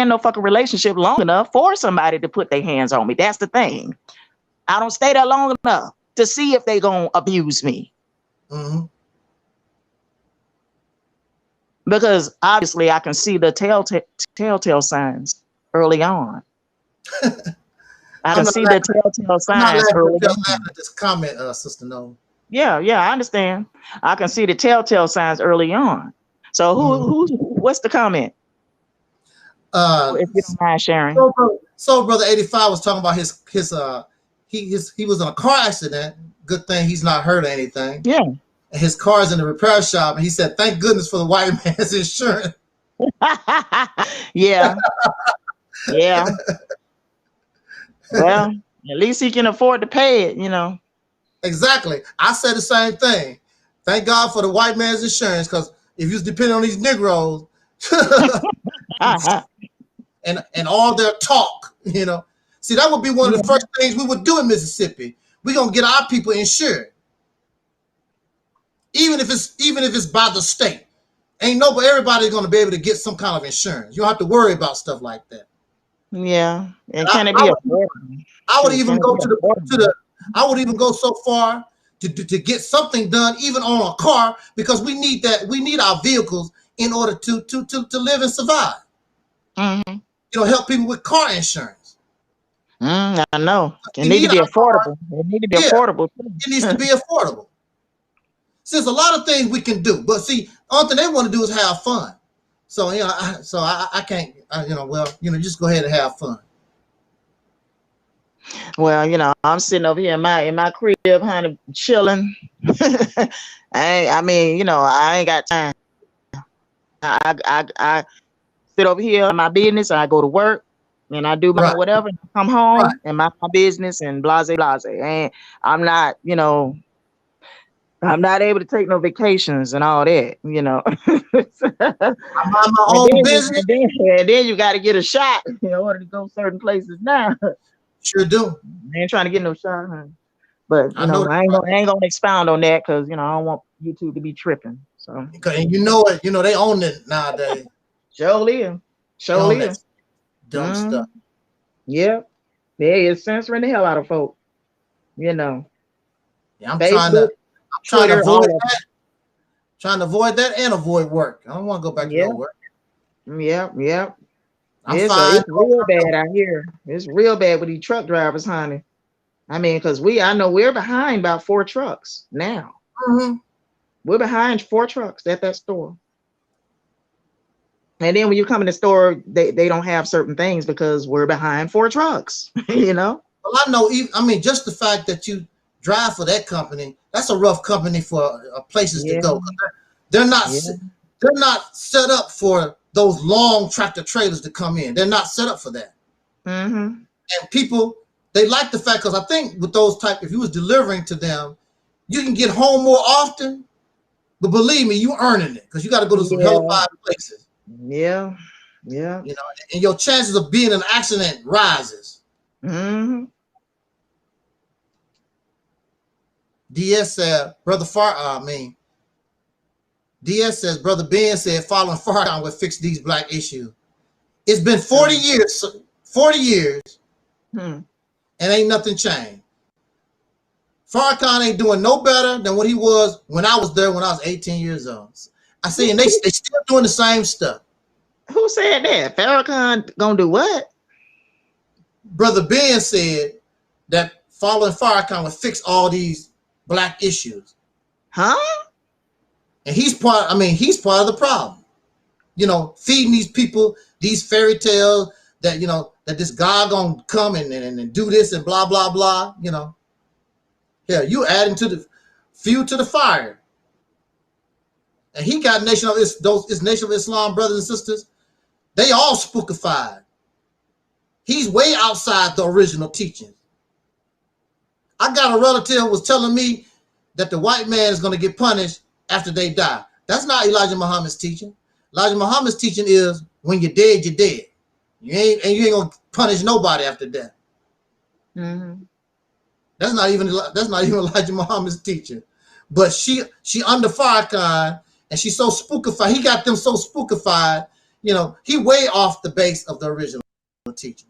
in no fucking relationship long enough for somebody to put their hands on me. That's the thing. I don't stay there long enough to see if they gonna abuse me. Mm-hmm. Because obviously I can see the telltale signs early on. I can see the telltale signs early on. This comment, Sister No. Yeah, I understand. I can see the telltale signs early on. So what's the comment? If you don't mind sharing. So brother 85 was talking about his he was in a car accident. Good thing he's not hurt or anything. Yeah. And his car's in the repair shop, and he said, "Thank goodness for the white man's insurance." Yeah. Yeah. Well, at least he can afford to pay it, you know. Exactly. I said the same thing. Thank God for the white man's insurance, because if you was depending on these Negroes and all their talk, you know, see, that would be one of the first things we would do in Mississippi. We're gonna get our people insured, even if it's by the state. Ain't nobody, everybody's gonna be able to get some kind of insurance. You don't have to worry about stuff like that. Yeah, and can it be affordable? I would even go I would even go so far to get something done, even on a car, because we need that. We need our vehicles in order to live and survive. Mm-hmm. You know, help people with car insurance. I know. It needs to be affordable. It needs to be affordable. It needs to be affordable. Since a lot of things we can do, but see, all thing they want to do is have fun. So you know, I can't. You know, well, you know, just go ahead and have fun. Well, you know, I'm sitting over here in my crib, honey, chilling. I mean, you know, I ain't got time. I sit over here in my business, and I go to work, and I do my whatever, and I come home and my business and blase. And I'm not, you know, I'm not able to take no vacations and all that, you know. I'm on my own business. And then you got to get a shot in order to go certain places now. Sure do. I ain't trying to get no shot, honey. But you know, I ain't gonna expound on that, because you know I don't want YouTube to be tripping. So, and you know it, you know they own it nowadays. Surely. Dumb stuff. Yep. There is censoring the hell out of folk. You know. Yeah, I'm trying to avoid that. Trying to avoid that and avoid work. I don't want to go back to no work. Yep. It's real bad out here. It's real bad with these truck drivers, honey. I mean, because I know we're behind about 4 trucks now. Mm-hmm. We're behind 4 trucks at that store. And then when you come in the store, they don't have certain things because we're behind 4 trucks, you know? Well, I know, I mean, just the fact that you drive for that company, that's a rough company for places to go. They're not set up for those long tractor trailers to come in. They're not set up for that. Mm-hmm. And people, they like the fact, because I think with those type, if you was delivering to them, you can get home more often. But believe me, you earning it, because you got to go to some hellified places. Yeah. You know, and your chances of being in an accident rises. Mm-hmm. DS said, DS says, Brother Ben said, following Farrakhan would fix these black issues. It's been 40 years, and ain't nothing changed. Farrakhan ain't doing no better than what he was when I was there when I was 18 years old. I see, and they still doing the same stuff. Who said that? Farrakhan gonna do what? Brother Ben said that following Farrakhan would fix all these black issues. Huh? And he's part of the problem. You know, feeding these people these fairy tales that, you know, that this God gonna come and do this and blah, blah, blah, you know. Yeah, you adding to the fuel to the fire. And he got Nation of Islam brothers and sisters. They all spookified. He's way outside the original teaching. I got a relative who was telling me that the white man is going to get punished after they die. That's not Elijah Muhammad's teaching. Elijah Muhammad's teaching is when you're dead, you're dead. You ain't gonna punish nobody after death. Mm-hmm. That's not even Elijah Muhammad's teaching. But she under Farrakhan, and she's so spookified. He got them so spookified. You know, he way off the base of the original teaching.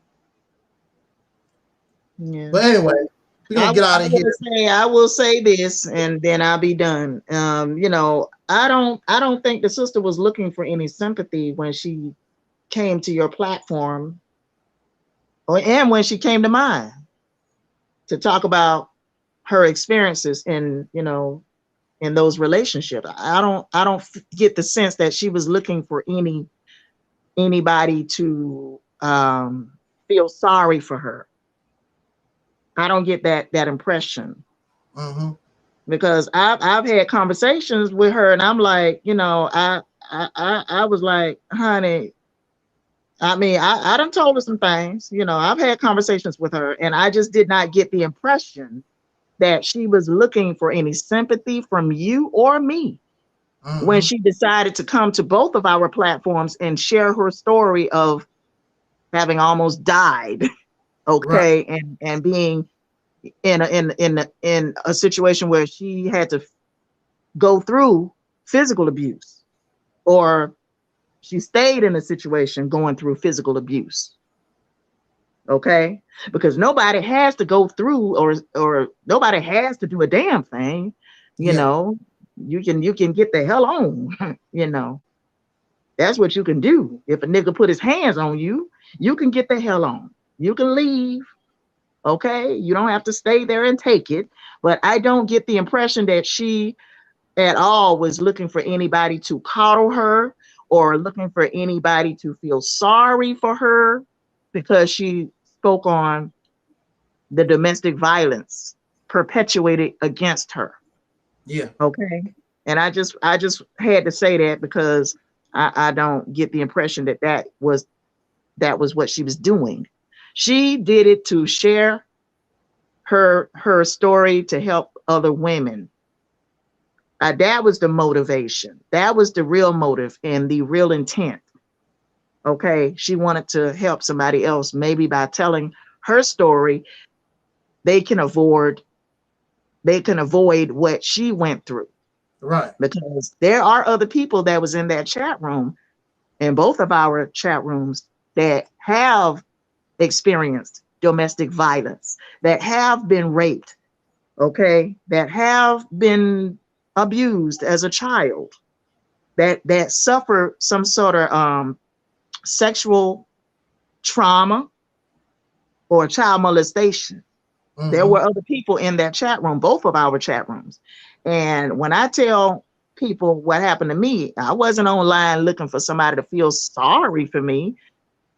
Yeah. But anyway, we're gonna get out of here. I will say this, and then I'll be done. You know, I don't think the sister was looking for any sympathy when she came to your platform, and when she came to mine to talk about her experiences in, you know, in those relationships. I don't get the sense that she was looking for anybody to feel sorry for her. I don't get that impression. Mm-hmm. Because I've had conversations with her, and I'm like, you know, I was like, honey, I mean, I done told her some things, you know, I've had conversations with her, and I just did not get the impression that she was looking for any sympathy from you or me when she decided to come to both of our platforms and share her story of having almost died, okay, Right. and being in a situation where she had to go through physical abuse, or she stayed in a situation going through physical abuse. Okay, because nobody has to go through or nobody has to do a damn thing. You know, you can get the hell on. You know, that's what you can do. If a nigga put his hands on you, you can get the hell on. You can leave. Okay, you don't have to stay there and take it. But I don't get the impression that she at all was looking for anybody to coddle her or looking for anybody to feel sorry for her, because she spoke on the domestic violence perpetuated against her. Yeah. Okay. And I just had to say that, because I don't get the impression that that was what she was doing. She did it to share her story to help other women. That was the motivation. That was the real motive and the real intent. Okay. She wanted to help somebody else. Maybe by telling her story, they can avoid what she went through. Right. Because there are other people that was in that chat room, in both of our chat rooms, that have experienced domestic violence, that have been raped, okay, that have been abused as a child, that suffer some sort of sexual trauma or child molestation. There were other people in that chat room, both of our chat rooms. And when I tell people what happened to me, I wasn't online looking for somebody to feel sorry for me.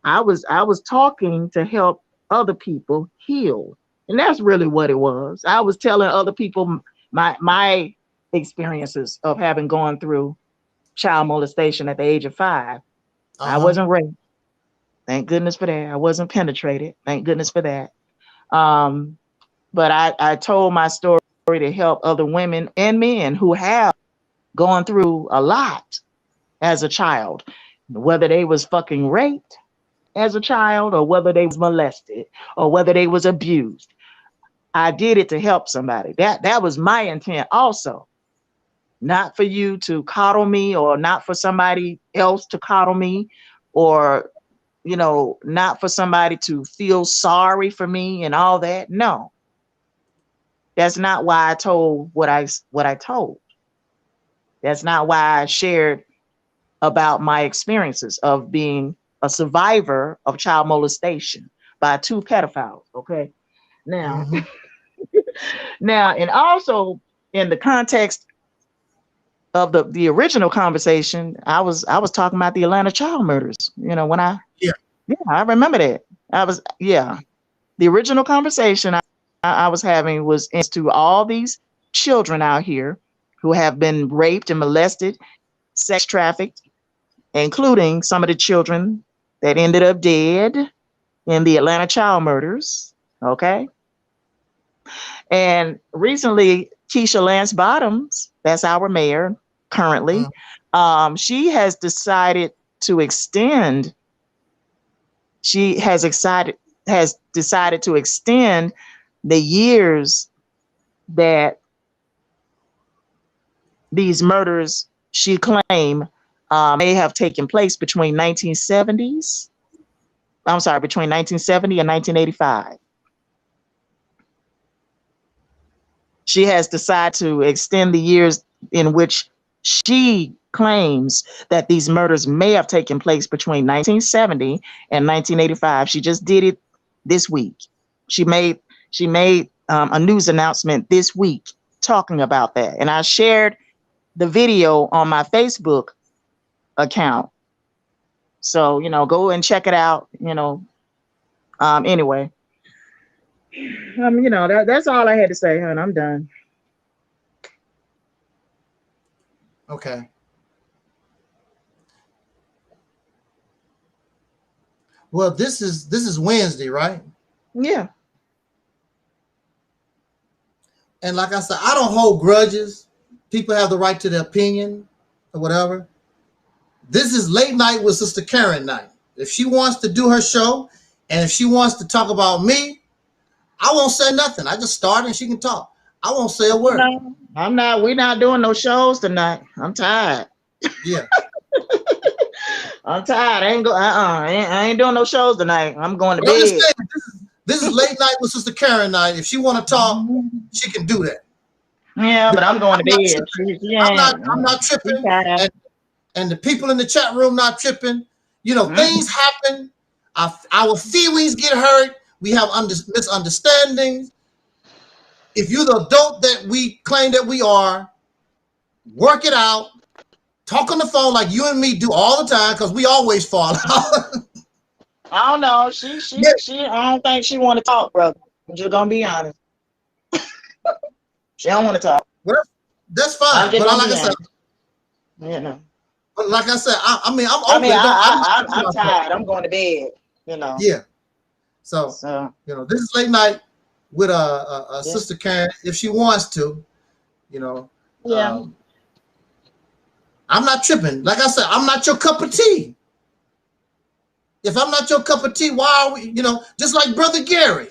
I was talking to help other people heal. And that's really what it was. I was telling other people my experiences of having gone through child molestation at the age of 5. I wasn't raped. Thank goodness for that. I wasn't penetrated. Thank goodness for that. But I told my story to help other women and men who have gone through a lot as a child, whether they was fucking raped as a child, or whether they was molested, or whether they was abused. I did it to help somebody. That was my intent also. Not for you to coddle me, or not for somebody else to coddle me, or, you know, not for somebody to feel sorry for me and all that. No. That's not why I told what I told. That's not why I shared about my experiences of being a survivor of child molestation by 2 pedophiles. Okay. Now, now, and also in the context of the original conversation, I was talking about the Atlanta child murders. You know, when I remember that. The original conversation I was having was to all these children out here who have been raped and molested, sex trafficked, including some of the children that ended up dead in the Atlanta child murders. Okay. And recently, Keisha Lance Bottoms, that's our mayor currently, she has decided to extend. She has decided to extend the years that these murders, she claimed, may have taken place between 1970 and 1985. She has decided to extend the years in which she claims that these murders may have taken place between 1970 and 1985. She just did it this week. She made a news announcement this week talking about that. And I shared the video on my Facebook account. So, you know, go and check it out, you know. Anyway, you know, that's all I had to say, and I'm done. Okay. Well, this is Wednesday, right? Yeah. And like I said, I don't hold grudges. People have the right to their opinion or whatever. This is late night with Sister Karen night. If she wants to do her show and if she wants to talk about me, I won't say nothing. I just start and she can talk. I won't say a word. No, I'm not. We're not doing no shows tonight. I'm tired. Yeah. I'm tired. I ain't doing no shows tonight. I'm going to bed. Saying, this is late night with Sister Karen night. If she want to talk, she can do that. Yeah, but I'm going to bed. I'm not tripping. And the people in the chat room not tripping. You know, things happen. Our feelings get hurt. We have misunderstandings. If you're the adult that we claim that we are, work it out. Talk on the phone like you and me do all the time, because we always fall out. I don't know. She I don't think she want to talk, brother. I'm just gonna be honest. She don't want to talk. Well, that's fine. But like I said, you know. But like I said, I'm open. I'm tired. I'm going to bed. You know. Yeah. So you know, this is late night with Sister Karen if she wants to. You know. Yeah. I'm not tripping. Like I said, I'm not your cup of tea. If I'm not your cup of tea, why are we, you know, just like Brother Gary.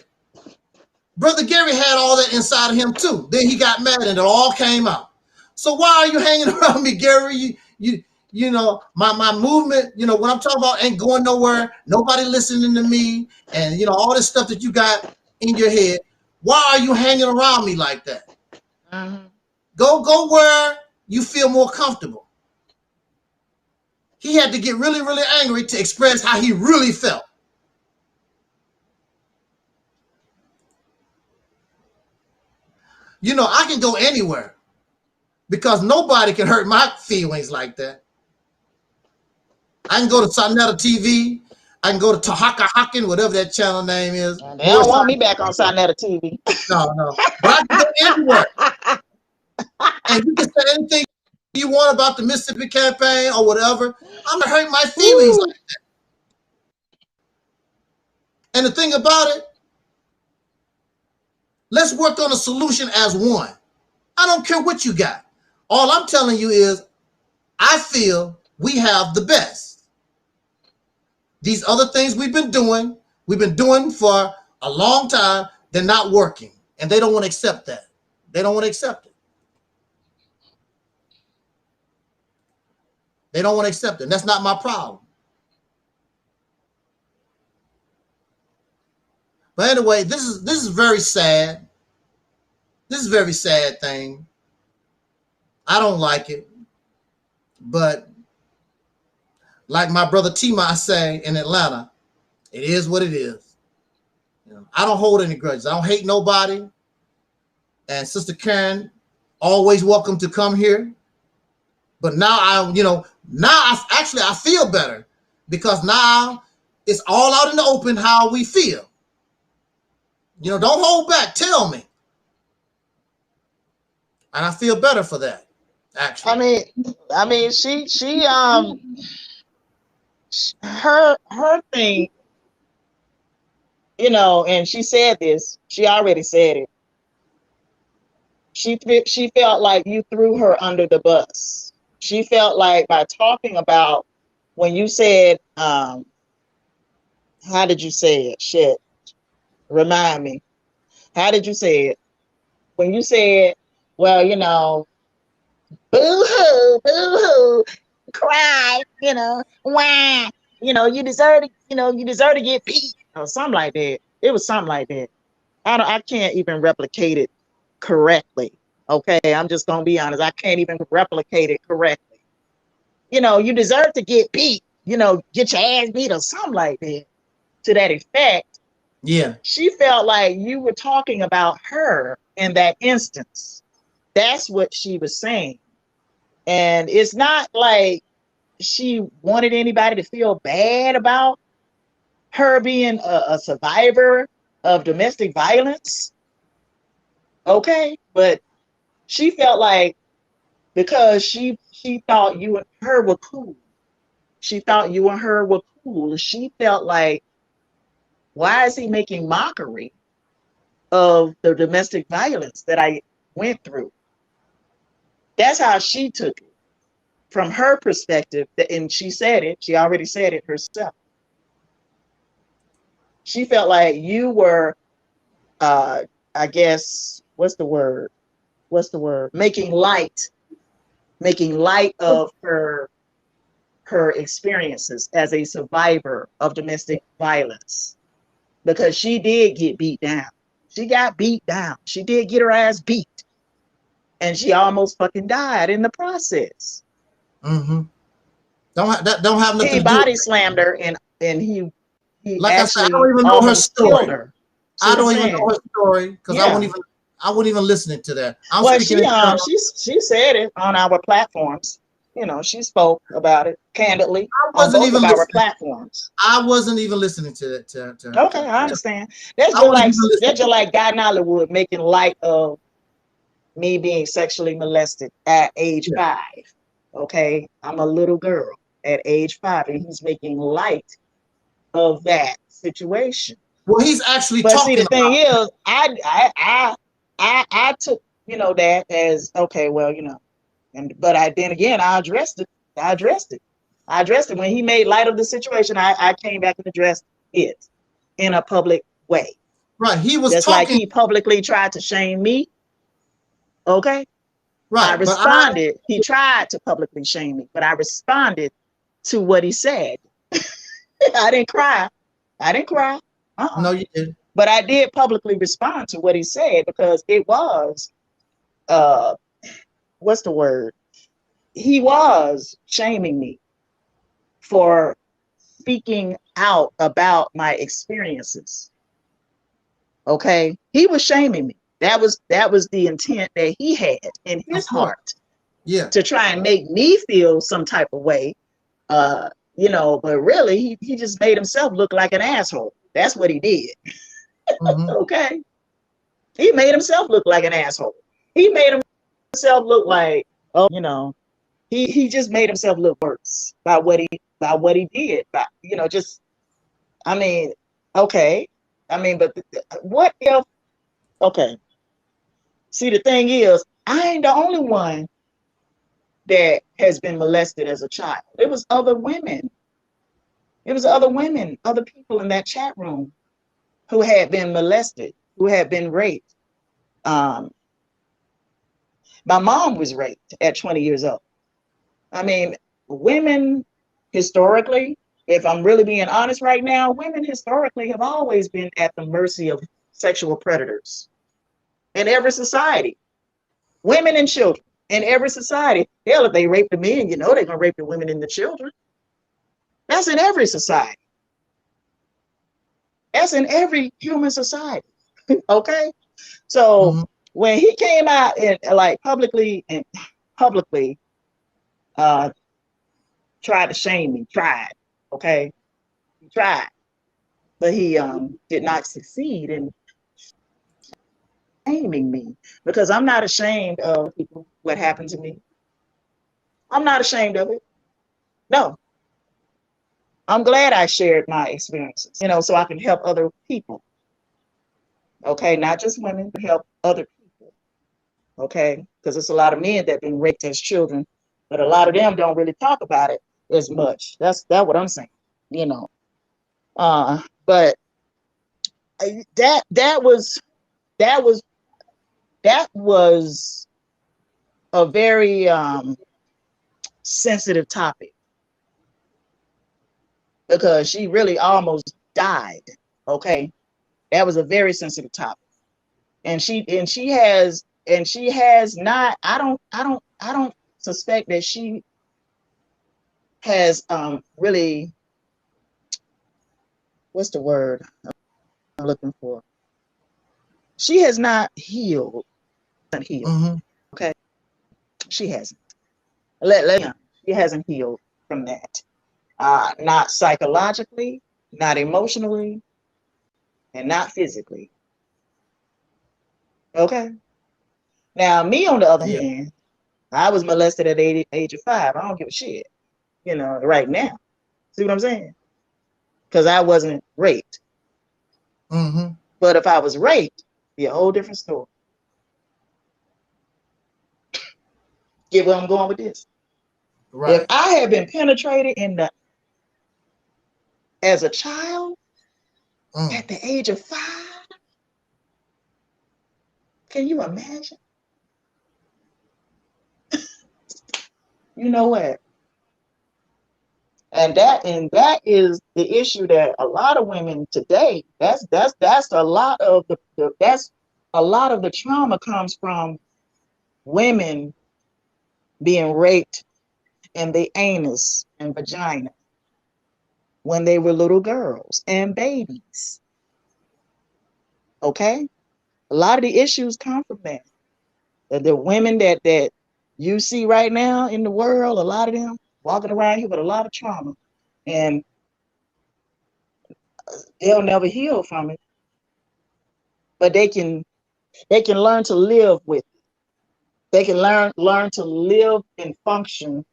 Brother Gary had all that inside of him too. Then he got mad and it all came out. So why are you hanging around me, Gary? You know, my movement, you know, what I'm talking about ain't going nowhere. Nobody listening to me. And, you know, all this stuff that you got in your head. Why are you hanging around me like that? Go where you feel more comfortable. He had to get really, really angry to express how he really felt. You know, I can go anywhere because nobody can hurt my feelings like that. I can go to Sonetta TV. I can go to Tahaka Haken, whatever that channel name is. They don't want me back on Sonetta TV. No. But I can go anywhere. And you can say anything you want about the Mississippi campaign or whatever. I'm gonna hurt my feelings like that. And the thing about it, let's work on a solution as one. I don't care what you got. All I'm telling you is, I feel we have the best. These other things we've been doing for a long time, they're not working. And they don't want to accept that. They don't want to accept it. They don't want to accept it. And that's not my problem. But anyway, this is very sad. This is a very sad thing. I don't like it. But like my brother T-Ma say in Atlanta, it is what it is. You know, I don't hold any grudges. I don't hate nobody. And Sister Karen, always welcome to come here. But now I feel better because now it's all out in the open how we feel. You know, don't hold back. Tell me. And I feel better for that, actually. I mean, her thing, you know, and she said this, she already said it. She felt like you threw her under the bus. She felt like by talking about when you said, how did you say it? Shit. Remind me. How did you say it? When you said, well, you know, boo-hoo, cry, you know, why, you know, you deserve to get beat or something like that. It was something like that. I can't even replicate it correctly. Okay, I'm just gonna be honest. I can't even replicate it correctly. You know, you deserve to get beat, you know, get your ass beat or something like that. To that effect. Yeah. She felt like you were talking about her in that instance. That's what she was saying. And it's not like she wanted anybody to feel bad about her being a survivor of domestic violence. Okay, but she felt like because she thought you and her were cool. She thought you and her were cool. She felt like, why is he making mockery of the domestic violence that I went through. That's how she took it from her perspective. And she said it, she already said it herself. She felt like you were, I guess, what's the word? Making light of her experiences as a survivor of domestic violence, because she did get beat down. She got beat down. She did get her ass beat, and she almost fucking died in the process. Mm-hmm. Don't have nothing. He body slammed her, and he like actually I said, I don't even know her story. Her. I don't even know her story because I wouldn't even listen to that. She said it on our platforms. You know, she spoke about it candidly on both of our platforms. I wasn't even listening to it. Okay, I understand. That's just like Guy Nollywood making light of me being sexually molested at age 5. Okay, I'm a little girl at age 5, and he's making light of that situation. Well, he's actually but talking. See, the thing is, I took, you know, that as okay, well, you know, but then again, I addressed it. When he made light of the situation, I came back and addressed it in a public way. Right. He was just talking, like he publicly tried to shame me. Okay. Right. I responded. He tried to publicly shame me, but I responded to what he said. I didn't cry. No, you didn't. But I did publicly respond to what he said, because it was, what's the word? He was shaming me for speaking out about my experiences. Okay, he was shaming me. That was the intent that he had in his heart. Yeah. To try and make me feel some type of way. You know, but really he just made himself look like an asshole. That's what he did. Mm-hmm. Okay. He made himself look like an asshole. He made himself look like, oh, you know, he just made himself look worse by what he did. By, you know, just, I mean, okay. I mean, but what if, okay. See, the thing is, I ain't the only one that has been molested as a child. It was other women. Other people in that chat room who had been molested, who had been raped. My mom was raped at 20 years old. I mean, women historically, if I'm really being honest right now, women historically have always been at the mercy of sexual predators in every society. Women and children in every society. Hell, if they rape the men, you know they're gonna rape the women and the children. That's in every society. That's in every human society. Okay, so when he came out and like publicly tried to shame me, okay, he tried, but he did not succeed in shaming me, because I'm not ashamed of what happened to me. I'm not ashamed of it. No. I'm glad I shared my experiences, you know, so I can help other people. Okay, not just women, but help other people. Okay, because there's a lot of men that have been raped as children, but a lot of them don't really talk about it as much. That's what I'm saying, you know. But that was a very sensitive topic, because she really almost died. Okay, that was a very sensitive topic, and she has not. I don't suspect that she has really. What's the word I'm looking for? She has not healed. Okay, she hasn't. She hasn't healed from that. Not psychologically, not emotionally, and not physically. Okay. Now, me on the other hand, I was molested at the age of 5. I don't give a shit, you know, right now. See what I'm saying? Because I wasn't raped. But if I was raped, it'd be a whole different story. Get where I'm going with this? Right. If I had been penetrated as a child at the age of 5, can you imagine? You know what? And that is the issue that a lot of women today, that's a lot of the trauma comes from women being raped in the anus and vagina when they were little girls and babies. Okay? A lot of the issues come from that. The women that you see right now in the world, a lot of them walking around here with a lot of trauma, and they'll never heal from it. But they can learn to live with it. They can learn to live and function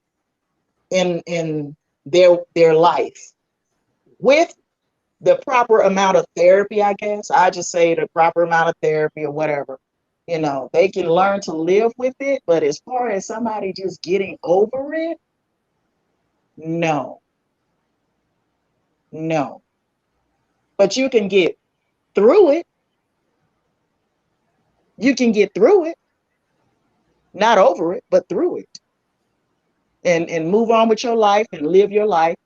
in their life with the proper amount of therapy, I guess. I just say the proper amount of therapy or whatever. You know, they can learn to live with it, but as far as somebody just getting over it, no. But you can get through it. You can get through it. Not over it, but through it. And move on with your life and live your life.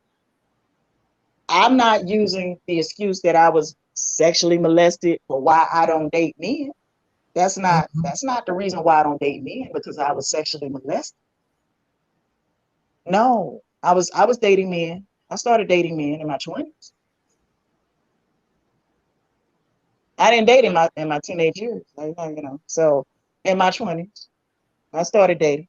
I'm not using the excuse that I was sexually molested for why I don't date men. That's not the reason why I don't date men, because I was sexually molested. No, I was dating men. I started dating men in my 20s. I didn't date in my teenage years, you know. So in my 20s, I started dating.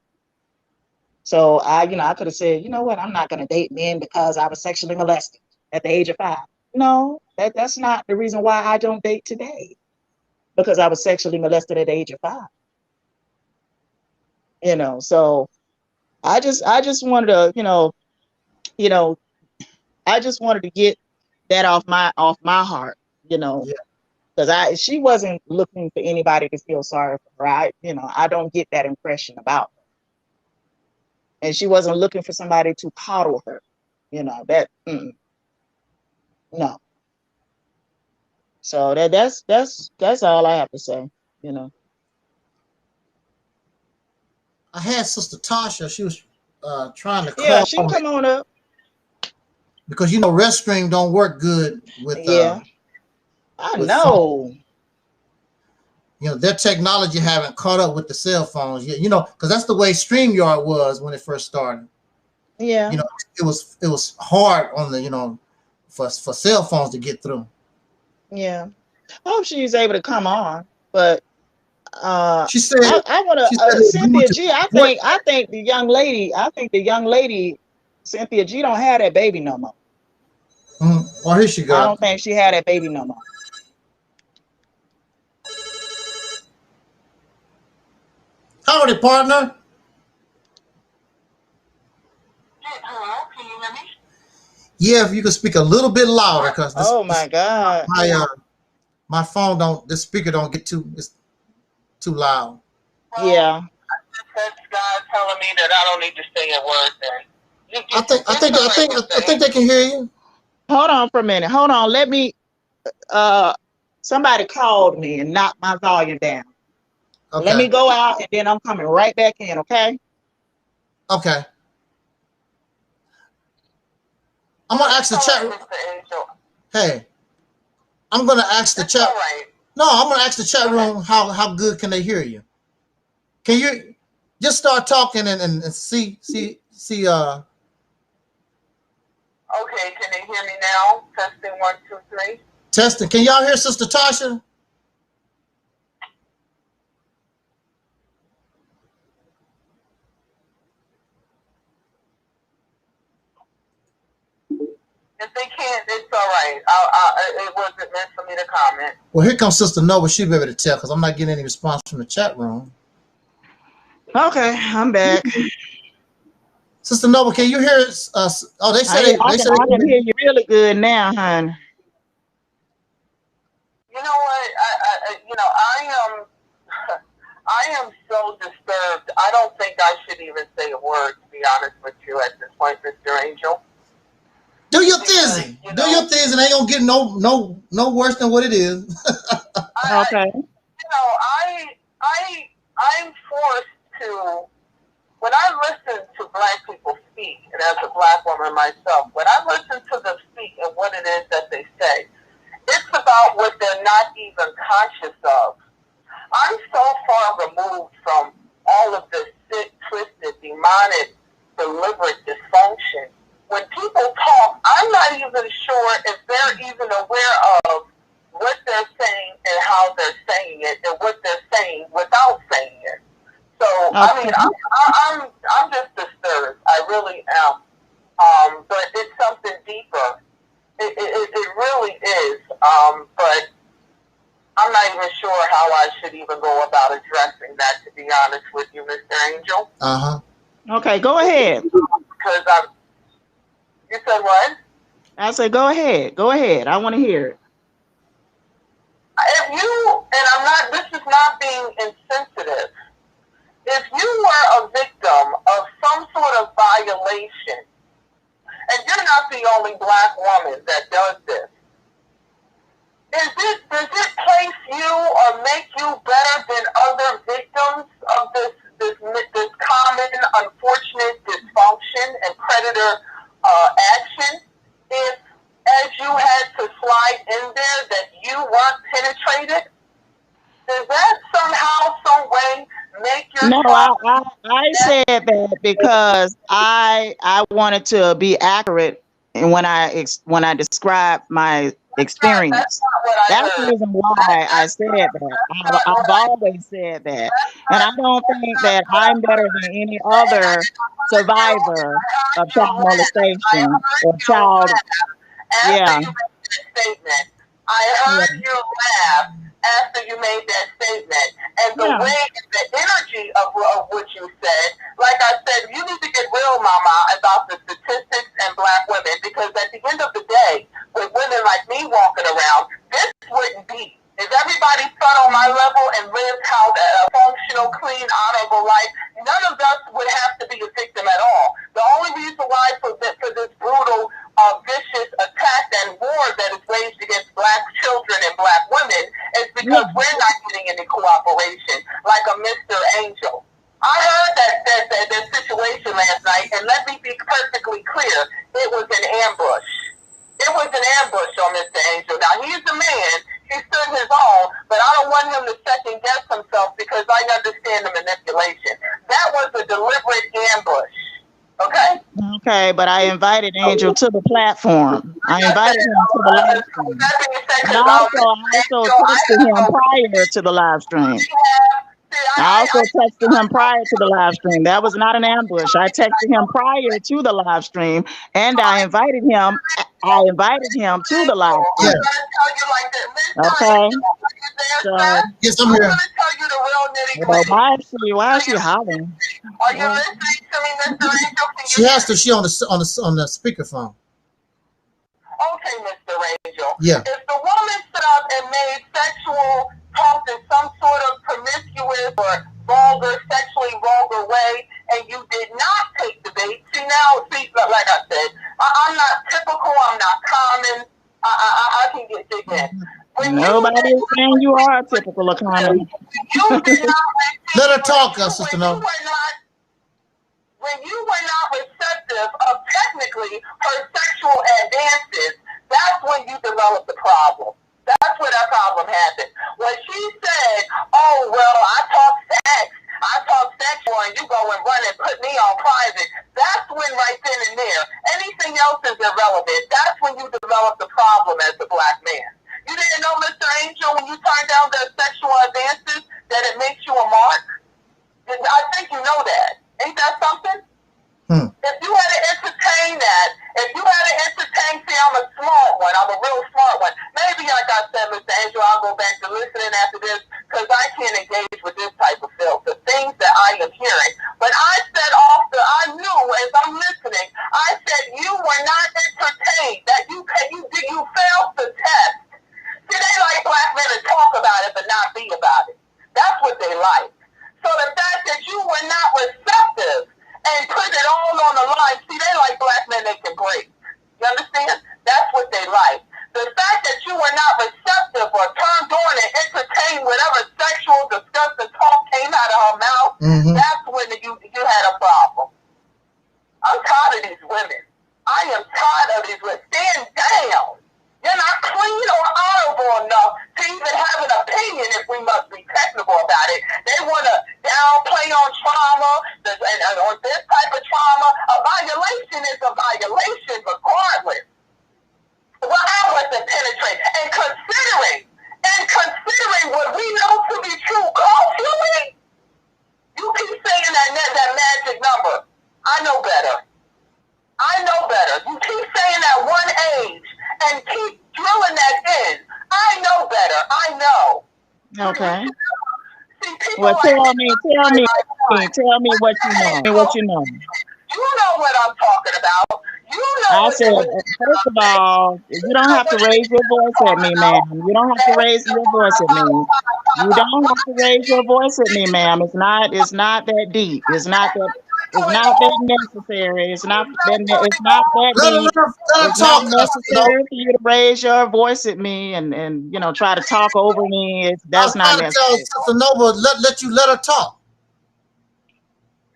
So I could have said, you know what, I'm not going to date men because I was sexually molested at the age of 5. No, that's not the reason why I don't date today, because I was sexually molested at the age of 5. You know, so I just wanted to, I just wanted to get that off my heart, because she wasn't looking for anybody to feel sorry for her. I don't get that impression about her. And she wasn't looking for somebody to coddle her, no. So that's all I have to say, I had Sister Tasha. She was trying to call. Yeah, she can come on up. Because Restream don't work good with I know. Phone. Their technology haven't caught up with the cell phones yet. Because that's the way StreamYard was when it first started. Yeah. It was hard on the for cell phones to get through. Yeah. I hope she's able to come on, but she said I want to Cynthia G. I think the young lady Cynthia G don't have that baby no more. Well, here she goes. I don't think she had that baby no more. Howdy, partner. Hello, can you hear me? Yeah, if you could speak a little bit louder, because oh my God, my phone the speaker don't get it's too loud. Well, yeah, that's God telling me that I don't need to say a word then. I think they can hear you. Hold on for a minute. Hold on. Let me. Somebody called me and knocked my volume down. Okay. Let me go out and then I'm coming right back in. Okay. Okay. I'm gonna ask the chat. Hey, I'm gonna ask the chat. No, I'm gonna ask the chat room how good can they hear you? Can you just start talking and see? Okay, can they hear me now? Testing 1, 2, 3. Testing. Can y'all hear Sister Tasha? If they can't, it's all right. It wasn't meant for me to comment. Well, here comes Sister Nova. She'll be able to tell because I'm not getting any response from the chat room. Okay, I'm back. Sister Nova, can you hear us? Oh, they said I can hear you really good now, hon. You know what? I am so disturbed. I don't think I should even say a word, to be honest with you, at this point, Mr. Angel. Do your thing. Do your thing, and ain't gonna get no worse than what it is. Okay. I'm forced to, when I listen to Black people speak, and as a Black woman myself, when I listen to them speak and what it is that they say, it's about what they're not even conscious of. I'm so far removed from all of this sick, twisted, demonic, deliberate dysfunction. When people talk, I'm not even sure if they're even aware of what they're saying and how they're saying it and what they're saying without saying it. So, I mean, I'm just disturbed. I really am. But it's something deeper. It really is. But I'm not even sure how I should even go about addressing that, to be honest with you, Mr. Angel. Uh-huh. Okay, go ahead. Because you said what? I said, go ahead. Go ahead. I want to hear it. If you, and I'm not, this is not being insensitive. If you were a victim of some sort of violation, and you're not the only Black woman that does this, does it place you or make you better than other victims of this common, unfortunate dysfunction and predator action? If, as you had to slide in there, that you weren't penetrated, does that somehow, some way make your No, I said that because I wanted to be accurate when I describe my experience. That's the reason why I said that. I've always said that, and I don't think that I'm better than any other survivor of child molestation or child. Yeah. You made that statement. I heard you laugh after you made that statement, and the way, the energy of what you said, like I said, you need to get real, Mama, about the statistics and Black women, because at the end of the day, with women like me walking around, this wouldn't be. If everybody fought on my level and lived how a functional, clean, honorable life, none of us would have to be a victim at all. The only reason why for this brutal, vicious attack and war that is waged against Black children and Black women is because we're not getting any cooperation, like a Mr. Angel. I heard that situation last night, and let me be perfectly clear, it was an ambush. It was an ambush on Mr. Angel. Now, he's a man. He stood his own, but I don't want him to second-guess himself because I understand the manipulation. That was a deliberate ambush, okay? Okay, but I invited Angel to the platform. I invited him to the live stream. And I also texted him prior to the live stream. I also texted him prior to the live stream. That was not an ambush. I texted him prior to the live stream, and I invited him to the live stream. Okay. So, yes, I'm here. Why is she hollering? Are you listening to me, Mr. Angel? She has to. She on the speakerphone. Okay, Mr. Angel. Yeah. If the woman stood up and made sexual talk in some sort of promiscuous or vulgar, sexually vulgar way, and you did not take the bait, see, like I said, I'm not typical, I'm not common, I can get digged in. Nobody is saying you are typical or common. Let her talk, Sister No. When you were not receptive of technically her sexual advances, that's when you developed the problem. That's where that problem happened. When she said, oh, well, I talk sexual, and you go and run and put me on private, that's when right then and there. Anything else is irrelevant. That's when you develop the problem as a Black man. You didn't know, Mr. Angel, when you turn down the sexual advances, that it makes you a mark? I think you know that. Ain't that something? If you had to entertain that, if you You understand? That's what they like. The fact that you were not receptive or turned on and entertained whatever sexual disgusting talk came out of her mouth, that's when you had a problem. I'm tired of these women. I am tired of these women. Stand down. You're not clean or honorable enough to even have an opinion if we must be technical about it. They want to downplay on trauma and on this type of trauma. A violation is a violation regardless. Well, I wasn't penetrated. And considering what we know to be true culturally, you keep saying that magic number. I know better. You keep saying that one age and keep drilling that in. I know better. I know. Okay. See, people Well, like tell me what you know. What you know. You know what I'm talking about. You know I said, first of all, you don't have to raise your voice at me, ma'am. You don't have to raise your voice at me. You don't have to raise your voice at me, ma'am. It's not that deep. It's not that necessary. It's not that deep. It's not necessary for you to raise your voice at me and you know, try to talk over me. That's not necessary. Sister Nova, let her talk.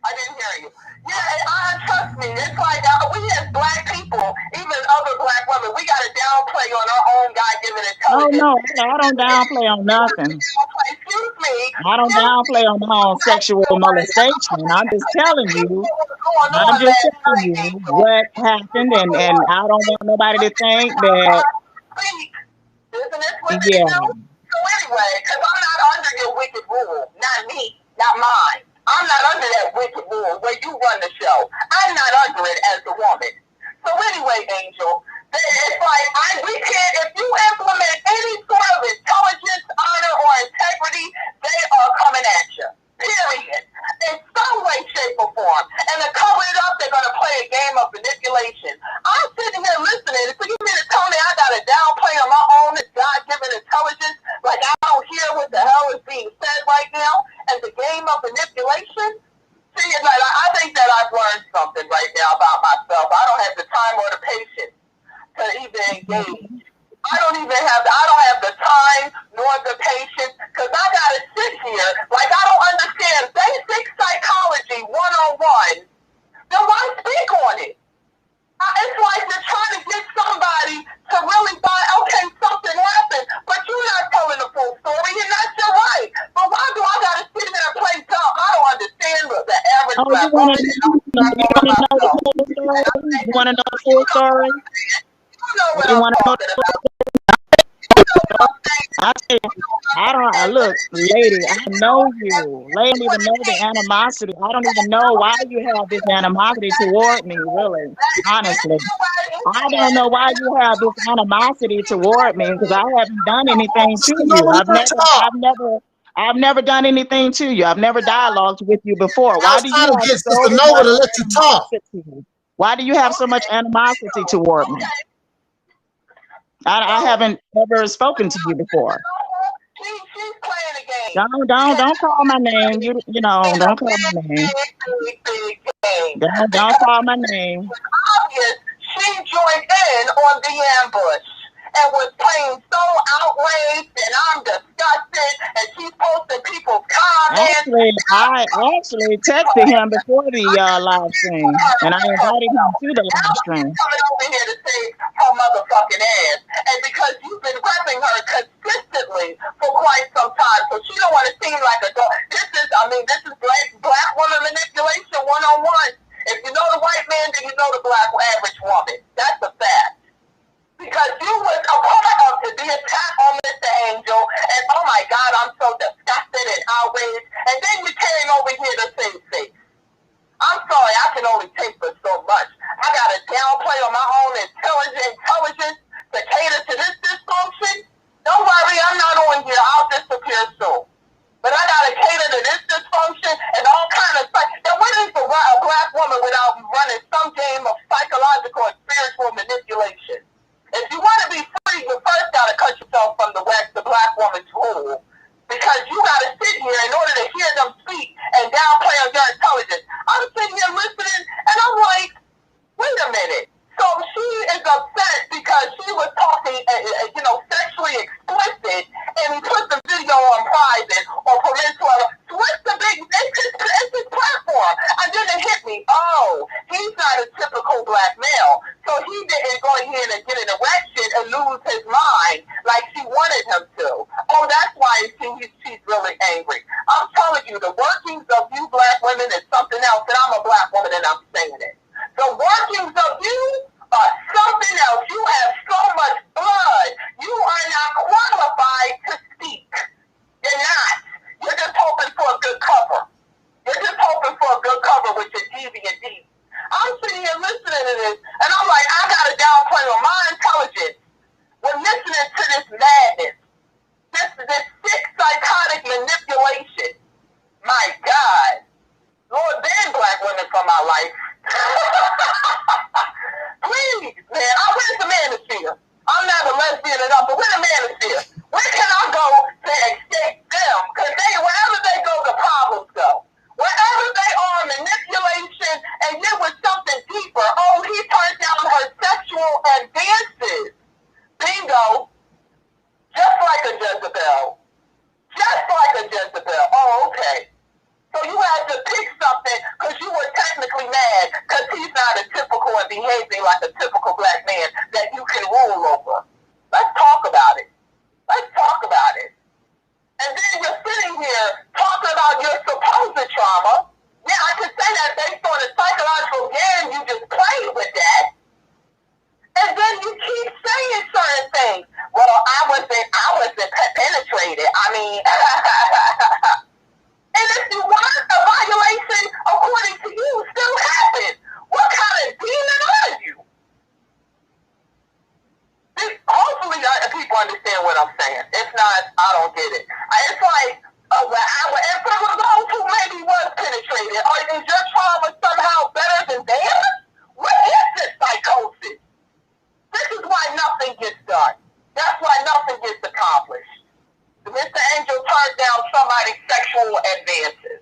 I didn't hear you. Yeah, trust me. It's like we as black people, even other black women, we got to downplay on our own God-given intelligence. Oh no, I don't downplay on nothing. Excuse me. I don't downplay on my own sexual molestation. I'm just telling you. What happened, and I don't want nobody to think that. Isn't this what they do? So anyway, because I'm not under your wicked rule, not me, not mine. I'm not under that wicked rule where you run the show. I'm not under it as a woman. So anyway, Angel, it's like we can't, if you implement any sort of intelligence, honor, or integrity, they are coming at you. Period. In some way, shape, or form. And to cover it up, they're going to play a game of manipulation. I'm sitting here listening. So you mean to tell me I got to downplay on my own God-given intelligence like I don't hear what the hell is being said right now? And the game of manipulation? See, like, I think that I've learned something right now about myself. I don't have the time or the patience to even engage. I don't have the time nor the patience because I got to sit here like I don't understand basic psychology 101. Then why speak on it? It's like you're trying to get somebody to really buy, okay, something happened, but you're not telling the full story, and that's your right. But why do I got to sit there and play dumb? I don't understand the average black woman. You want to know the full story? You know what I'm talking about. Look, lady, I know you. Lady, even know the animosity. I don't even know why you have this animosity toward me, really, honestly. I don't know why you have this animosity toward me because I haven't done anything to you. I've never done anything to you. I've never dialogued with you before. Why do you have so much animosity? Why do you have so much animosity toward me? I haven't ever spoken to you before. She's playing a game. Don't call my name. You know, don't call my name. Don't call my name. Obvious, she joined in on the ambush and was playing so outraged, and I'm disgusted, and she's posting people's comments. I actually texted him before the live stream, and I invited him to the live stream. Coming over here to save her motherfucking ass, and because you've been repping her consistently for quite some time, so she don't want to seem like a dog. This is black woman manipulation 101. If you know the white man, then you know the black average woman. That's a fact. Because you was a part of the attack on Mr. Angel, and oh my God, I'm so disgusted and outraged. And then you came over here to save face. I'm sorry, I can only take for so much. I got to downplay on my own intelligence to cater to this dysfunction. Don't worry, I'm not on here. I'll disappear soon. But I got to cater to this dysfunction and all kind of stuff. Now, what is a black woman without running some game of psychological and spiritual manipulation? If you want to be free, you first got to cut yourself from the black woman's rule. Because you got to sit here in order to hear them speak and downplay on your intelligence. I'm sitting here listening, and I'm like, wait a minute. So she is a black male. So he didn't go in here and get an erection and lose his mind like she wanted him to. Oh, that's why she's really angry. I'm telling you, the workings of you black women is something else, and I'm a black woman and I'm saying it. The workings of you are something else. You have so much blood. You are not qualified to speak. You're not. You're just hoping for a good cover. You're just hoping for a good cover with your deviant deeds. I'm sitting here listening to this, and I'm like, I got to downplay on my intelligence when listening to this madness, this sick psychotic manipulation. My God. Lord, ban black women from my life. Please, man. Where's the manosphere? I'm not a lesbian enough, but where's the manosphere? Where can I go to escape them? Because wherever they go, the problems go. Wherever they are, manipulation, and there was something deeper. Oh, he turned down her sexual advances. Bingo. Just like a Jezebel. Just like a Jezebel. Oh, okay. So you had to pick something because you were technically mad because he's not a typical and behaving like a typical black man that you can rule over. Let's talk about it. Let's talk about it. And then you're sitting here talking about your supposed trauma. Yeah, I can say that based on the psychological game, you just played with that. And then you keep saying certain things. Well, I wasn't penetrated. I mean, and if you want a violation, according to you, still happened. What kind of demon are you? Hopefully people understand what I'm saying. If not, I don't get it. It's like, and for those who maybe was penetrated, is your trauma somehow better than theirs? What is this psychosis? This is why nothing gets done. That's why nothing gets accomplished. Mr. Angel turned down somebody's sexual advances.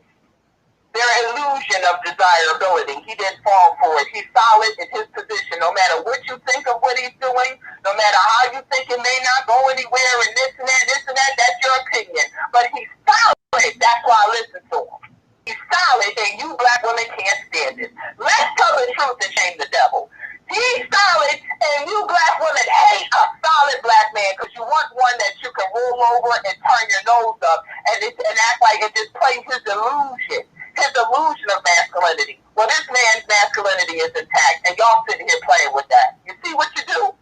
Their illusion of desirability. He didn't fall for it. He's solid in his position. No matter what you think of what he's doing, no matter how you think it may not go anywhere, and this and that, that's your opinion. But he's solid. That's why I listen to him. He's solid, and you black women can't stand it. Let's tell the truth and shame the devil. He's solid, and you black women hate a solid black man because you want one that you can roll over and turn your nose up and act like it just plays his illusion of masculinity. Well, this man's masculinity is intact, and y'all sitting here playing with that. You see what you do?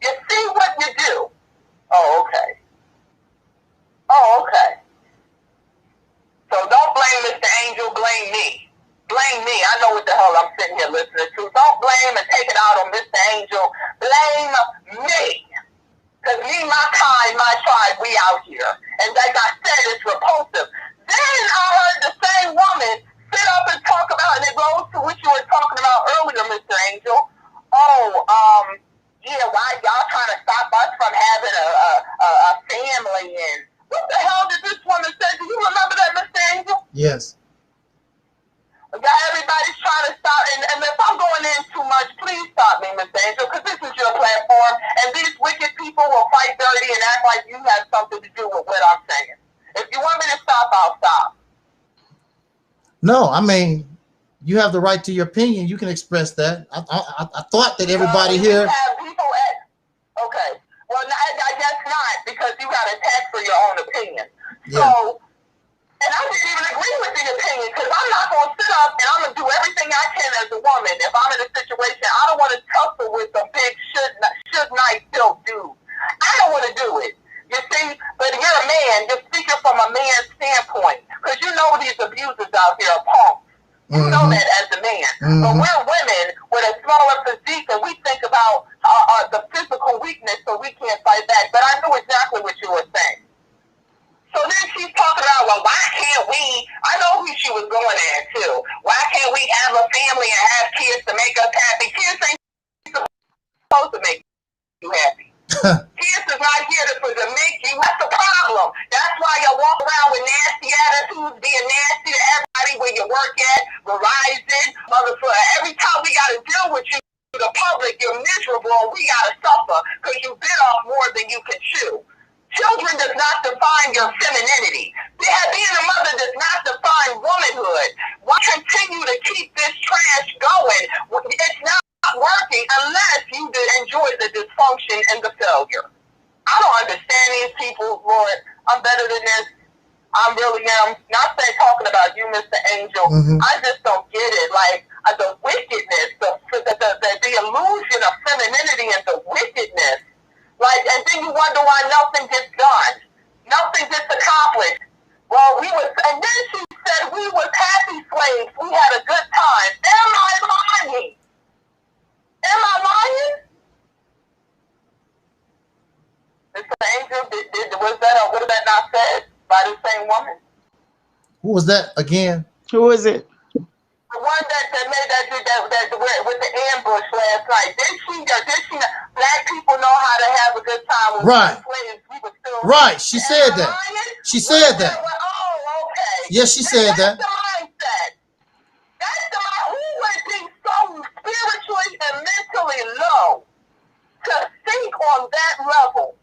You see what you do? Oh, okay. Oh, okay. So don't blame Mr. Angel, blame me. Blame me. I know what the hell I'm sitting here listening to. Don't blame and take it out on Mr. Angel. Blame me. Because me, my kind, my tribe, we out here. And like I said, it's repulsive. Then I heard the same woman sit up and talk about, and it goes to what you were talking about earlier, Mr. Angel. Oh, yeah, why y'all trying to stop us from having a family? And what the hell did this woman say? Do you remember that, Mr. Angel? Yes. Everybody's trying to stop, and if I'm going in too much, please stop me, Mr. Angel, because this is your platform, and these wicked people will fight dirty and act like you have something to do with what I'm saying. If you want me to stop, I'll stop. No, I mean, you have the right to your opinion. You can express that. I thought that everybody here. Okay. Well, I guess not, because you got attacked for your own opinion. Yeah. So, and I didn't even agree with the opinion, because I'm not going to sit up and I'm going to do everything I can as a woman. If I'm in a situation, I don't want to tussle with a big should nice still dude. I don't want to do it. You see, but you're a man. You're speaking from a man's standpoint, because you know these abusers out here are punks. You know that as a man. But we're women with a smaller physique, and we think about the physical weakness, so we can't fight back. But I knew exactly what you were saying. So then she's talking about, well, why can't we? I know who she was going at, too. Why can't we have a family and have kids to make us happy? Kids ain't supposed to make you happy. Kids is not here to make you. That's the problem. That's why you walk around with nasty attitudes, being nasty to everybody where you work at, Verizon, motherfucker. Every time we got to deal with you, the public, you're miserable, and we got to suffer because you bit off more than you can chew. Children does not define your femininity. Being a mother does not define womanhood. Why continue to keep this trash going? It's not working. enjoy the dysfunction and the failure. I don't understand these people, Lord. I'm better than this. I really am. Not saying talking about you, Mr. Angel. I just don't get it. Like the wickedness, the illusion of femininity and the wickedness. Like, and then you wonder why nothing gets done. Nothing gets accomplished. Well, and then she said we was happy slaves. We had a good time. Am I lying? Am I lying? Mr. Angel, was that not said by the same woman? Who was that again? Who is it? The one that made that with the ambush last night. Did she not? Black people know how to have a good time. When Right. We were still, right. She said that. She said that. Oh, okay. Yes, she said that. That's the mindset. That's the mindset. Who would be so spiritually and mentally low to think on that level?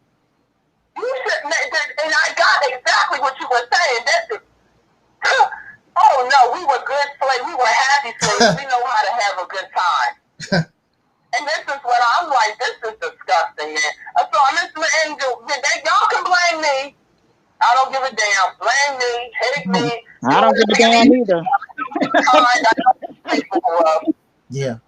You should, and I got exactly what you were saying. That's oh no, we were good slaves. We were happy slaves. We know how to have a good time. And this is what I'm like. This is disgusting, man. So, Mr. Angel, y'all can blame me. I don't give a damn. Blame me. Hate me. I don't give a damn either. Yeah.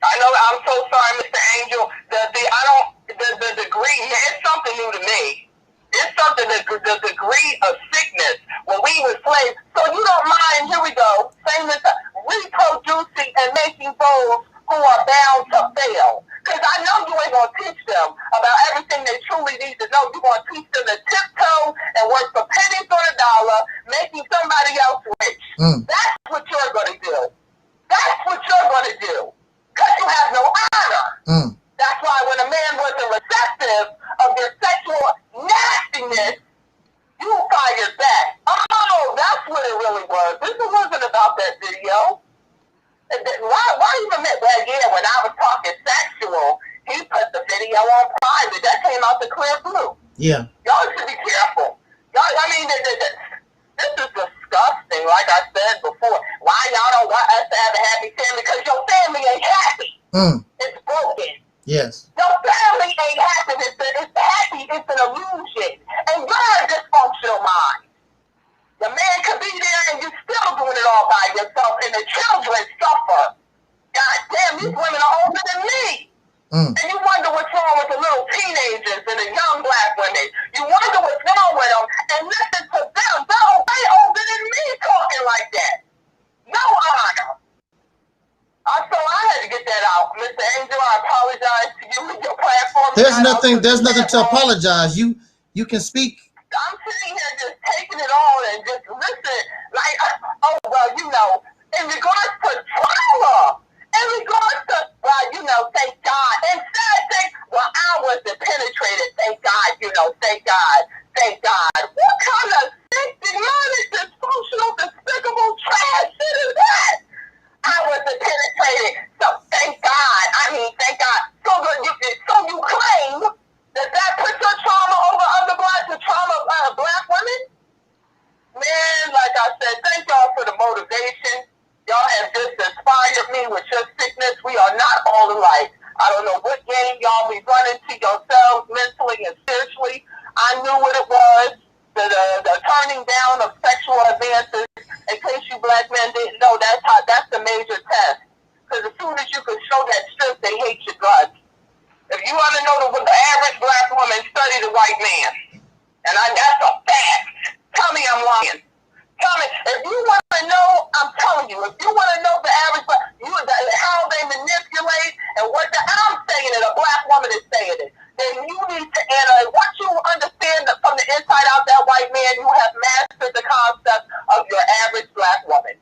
I know. I'm so sorry, Mr. Angel. The degree. It's something new to me. It's something the degree of sickness when we were slaves. So you don't mind? Here we go. Same as reproducing and making those who are bound to fail. Because I know you ain't gonna teach them about everything they truly need to know. You're gonna teach them to tiptoe and work for pennies on a dollar, making somebody else rich. That's what you're gonna do. That's what you're gonna do. Because you have no honor. That's why when a man wasn't receptive of your sexual nastiness, you fired back. Oh, that's what it really was. This wasn't about that video. Why even admit that? Yeah, when I was talking sexual, he put the video on private. That came out the clear blue. Yeah. Y'all should be careful. Y'all, I mean, this is disgusting. Like I said before, why y'all don't want us to have a happy family? Because your family ain't happy. It's broken. Yes. Your family ain't happy. It's happy. It's an illusion. And you're a dysfunctional mind. The man could be there and you're still doing it all by yourself, and the children suffer. God damn, these women are older than me. And you wonder what's wrong with the little teenagers and the young black women. You wonder what's wrong with them, and listen to them. They're way older than me talking like that. No honor. So I had to get that out. Mr. Angel, I apologize to you and your platform. There's nothing to apologize. You can speak. I'm sitting here just taking it all and just listen. Like, oh, well, you know, in regards to trauma, in regards to, well, you know, thank God. Instead, well, I wasn't penetrated, thank God, you know, thank God, thank God. What kind of sick, demonic, dysfunctional, despicable trash shit is that? I wasn't penetrated, so thank God. I mean, thank God. So you claim that puts your trauma over the trauma of black women? Man, like I said, thank y'all for the motivation. Y'all have just inspired me with your sickness. We are not all alike. I don't know what game y'all be running to yourselves mentally and spiritually. I knew what it was, the turning down of sexual advances. In case you black men didn't know, that's the major test. Because as soon as you can show that strength, they hate your guts. If you want to know the average black woman, study the white man. And that's a fact. Tell me I'm lying. Tell me, if you want to know, I'm telling you, if you want to know the average black, how they manipulate and I'm saying it, a black woman is saying it, then you need to analyze. Once you understand that from the inside out that white man, you have mastered the concept of your average black woman.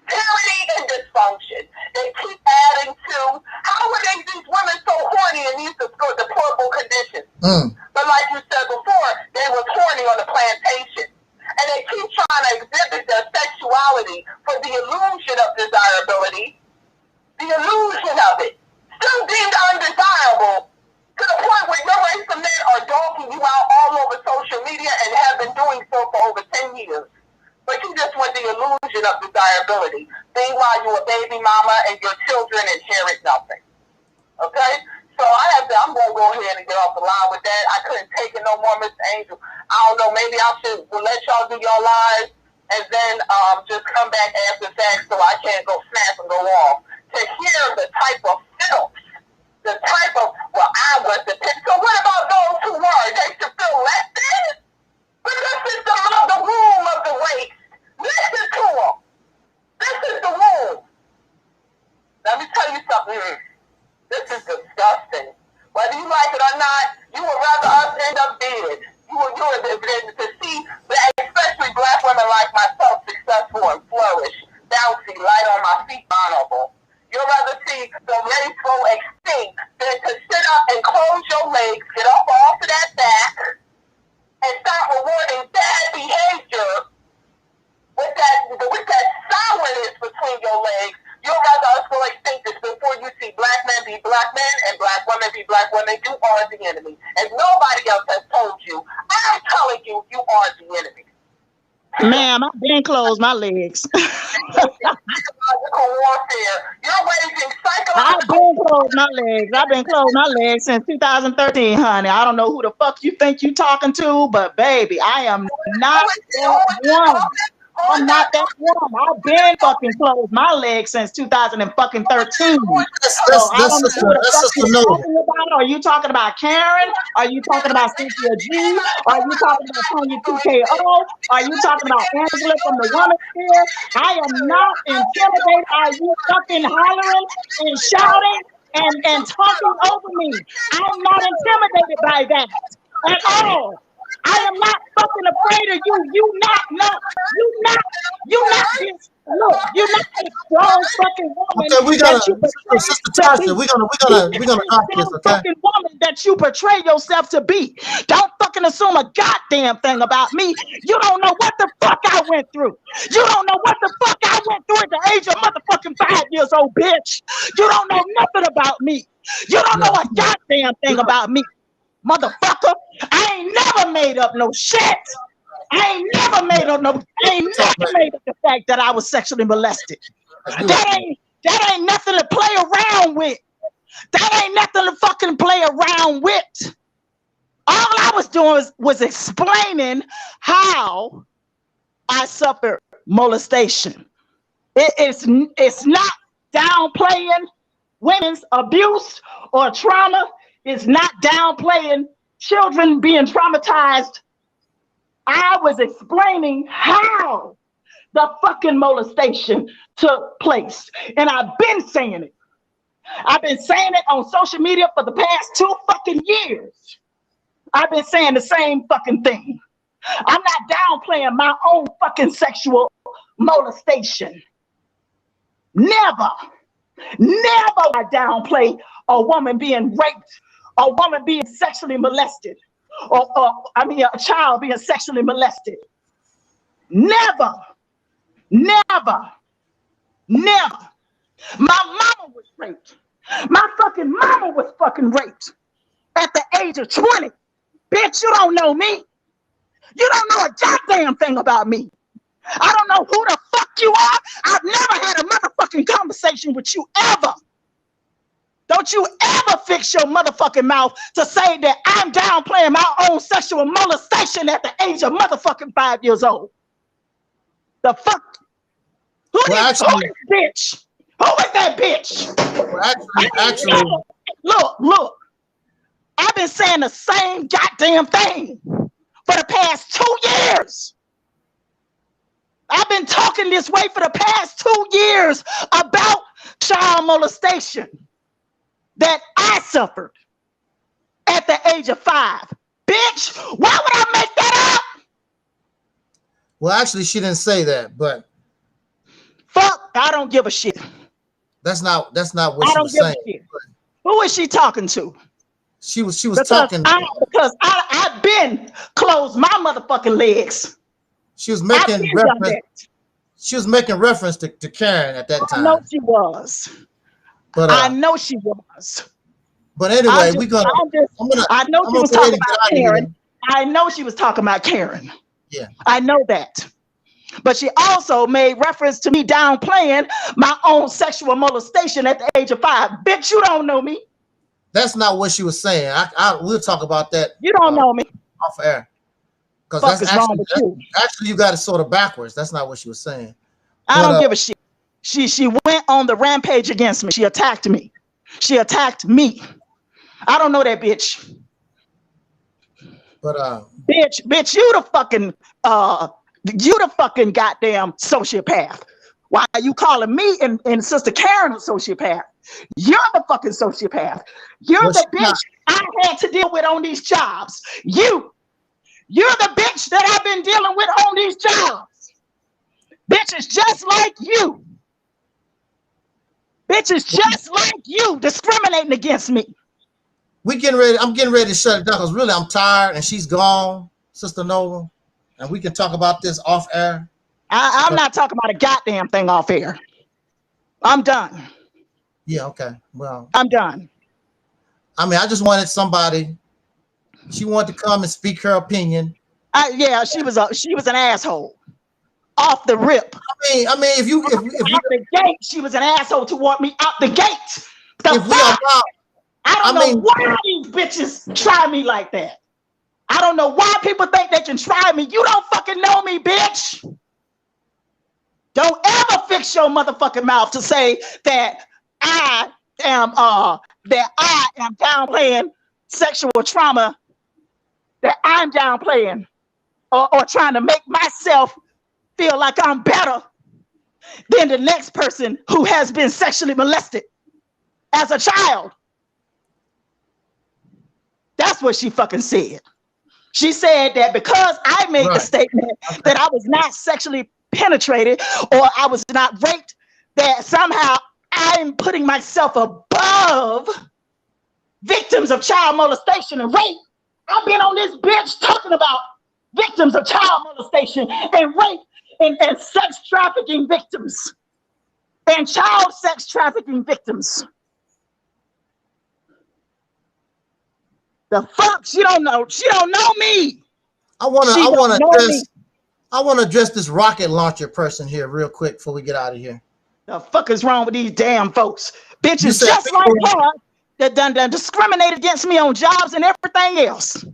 Tyranny and dysfunction. They keep adding to. How are these women so horny in these deplorable conditions? But like you said before, they were horny on the plantation. And they keep trying to exhibit their sexuality for the illusion of desirability. The illusion of it. Still deemed undesirable to the point where your race of men are dogging you out all over social media and have been doing so for over 10 years. But you just want the illusion of desirability. Meanwhile, you're a baby mama and your children inherit nothing. Okay? So I'm going to go ahead and get off the line with that. I couldn't take it no more, Mr. Angel. I don't know, maybe I should let y'all do your lives and then just come back after that so I can't go snap and go off. To hear the type of filth, the type of, well, I was the pit. So what about those who were? They should feel less than? But this is the womb of the race. Listen to them. This is the womb. Let me tell you something. This is disgusting. Whether you like it or not, you would rather us end up dead. You would to see, especially black women like myself, successful and flourish, bouncy, light on my feet, honorable. You'd rather see the race go extinct than to sit up and close your legs, get up off of that back, and start rewarding bad behavior with that sourness between your legs. You'd rather us go extinct before you see black men be black men and black women be black women. You are the enemy. And nobody else has told you. I'm telling you, you are the enemy. Ma'am, I've been closed my legs. Psychological warfare. You're waging psychological I've been closed my legs since 2013, honey. I don't know who the fuck you think you talking to, but baby, I am not that one. I'm not that one. I've been fucking closed my legs since 2013. So I don't know who the fuck you're talking about. Are you talking about Karen? Are you talking about Cynthia G? Are you talking about Tony 2KO? Are you talking about Angela from the Woman Sphere? I am not intimidated. Are you fucking hollering and shouting and talking over me? I'm not intimidated by that at all. I am not fucking afraid of you. You not this. Look, you're not a strong fucking woman. Okay, we gotta, Sister Tasha, we're gonna knock this, okay? Fucking woman that you portray yourself to be. Don't fucking assume a goddamn thing about me. You don't know what the fuck I went through. You don't know what the fuck I went through at the age of motherfucking 5 years old, bitch. You don't know nothing about me. You don't know a goddamn thing about me. Motherfucker, I ain't never made up no shit. I ain't never made up the fact that I was sexually molested. That ain't nothing to play around with. That ain't nothing to fucking play around with. All I was doing was explaining how I suffered molestation. It's not downplaying women's abuse or trauma. It's not downplaying children being traumatized. I was explaining how the fucking molestation took place. And I've been saying it. I've been saying it on social media for the past 2 fucking years. I've been saying the same fucking thing. I'm not downplaying my own fucking sexual molestation. Never I downplay a woman being raped, a woman being sexually molested, or a child being sexually molested. Never. My mama was raped. My fucking mama was fucking raped at the age of 20. Bitch, you don't know me. You don't know a goddamn thing about me. I don't know who the fuck you are. I've never had a motherfucking conversation with you ever. Don't you ever fix your motherfucking mouth to say that I'm downplaying my own sexual molestation at the age of motherfucking 5 years old. The fuck? Who is this bitch? Who is that bitch? Actually, look. I've been saying the same goddamn thing for the past 2 years. I've been talking this way for the past 2 years about child molestation that I suffered at the age of 5. Bitch, why would I make that up? well, actually, she didn't say that, but fuck, I don't give a shit. That's not what she was saying. Who is she talking to? She was talking because I've been closed my motherfucking legs. She was making reference. She was making reference to Karen at that time. I know she was. But I know she was. But anyway, I know she was talking about Karen. I know she was talking about Karen. Yeah. I know that. But she also made reference to me downplaying my own sexual molestation at the age of 5. Bitch, you don't know me. That's not what she was saying. We'll talk about that. You don't know me. Off air. Because that's actually you got it sort of backwards. That's not what she was saying. I don't give a shit. She went on the rampage against me. She attacked me. She attacked me. I don't know that bitch. But bitch, you the fucking goddamn sociopath. Why are you calling me and Sister Karen a sociopath? You're the fucking sociopath. You're the bitch I had to deal with on these jobs. You're the bitch that I've been dealing with on these jobs. Bitches just like you. Bitches just like you discriminating against me. I'm getting ready to shut it down because really I'm tired and she's gone, Sister Nova. And we can talk about this off air. I'm not talking about a goddamn thing off air. I'm done. Yeah, okay. Well, I'm done. I mean, I just wanted somebody. She wanted to come and speak her opinion. Yeah, she was an asshole. Off the rip. I mean, if you out the gate, she was an asshole toward me out the gate. I don't know why these bitches try me like that. I don't know why people think they can try me. You don't fucking know me, bitch. Don't ever fix your motherfucking mouth to say that I am downplaying sexual trauma, that I'm downplaying or trying to make myself feel like I'm better than the next person who has been sexually molested as a child. That's what she fucking said. She said that because I made the statement that I was not sexually penetrated or I was not raped, that somehow I'm putting myself above victims of child molestation and rape. I've been on this bitch talking about victims of child molestation and rape and sex trafficking victims and child sex trafficking victims. The fuck? She don't know me. I want to address this rocket launcher person here real quick before we get out of here. The fuck is wrong with these damn folks? Bitches just like her that done discriminated against me on jobs and everything else.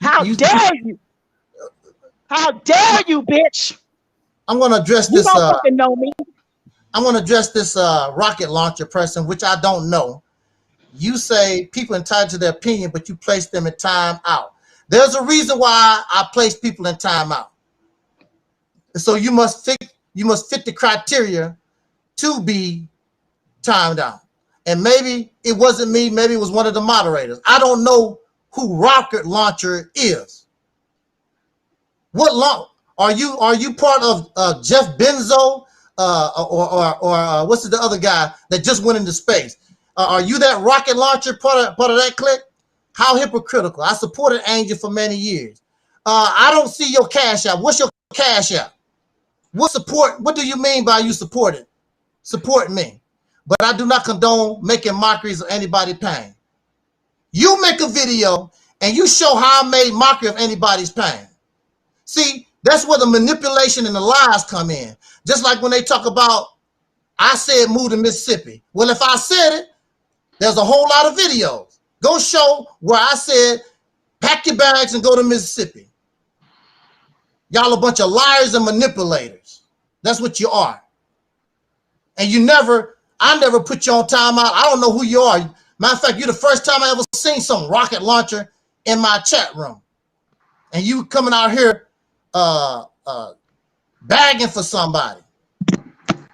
How dare you? How dare you, bitch? I'm gonna address this. You don't fucking know me. I'm gonna address this rocket launcher person, which I don't know. You say people entitled to their opinion, but you place them in time out. There's a reason why I place people in time out. So you must fit the criteria to be timed out. And maybe it wasn't me, maybe it was one of the moderators. I don't know who rocket launcher is. What are you part of Jeff Bezos or what's the other guy that just went into space? Are you that rocket launcher part of that clique? How hypocritical. I supported Angel for many years. I don't see your cash out. What's your cash out? What do you mean by you support me? But I do not condone making mockeries of anybody's pain. You make a video and you show how I made mockery of anybody's pain. See, that's where the manipulation and the lies come in. Just like when they talk about, I said move to Mississippi. Well, if I said it, there's a whole lot of videos. Go show where I said, pack your bags and go to Mississippi. Y'all a bunch of liars and manipulators. That's what you are. And I never put you on timeout. I don't know who you are. Matter of fact, you're the first time I ever seen some rocket launcher in my chat room. And you coming out here bagging for somebody.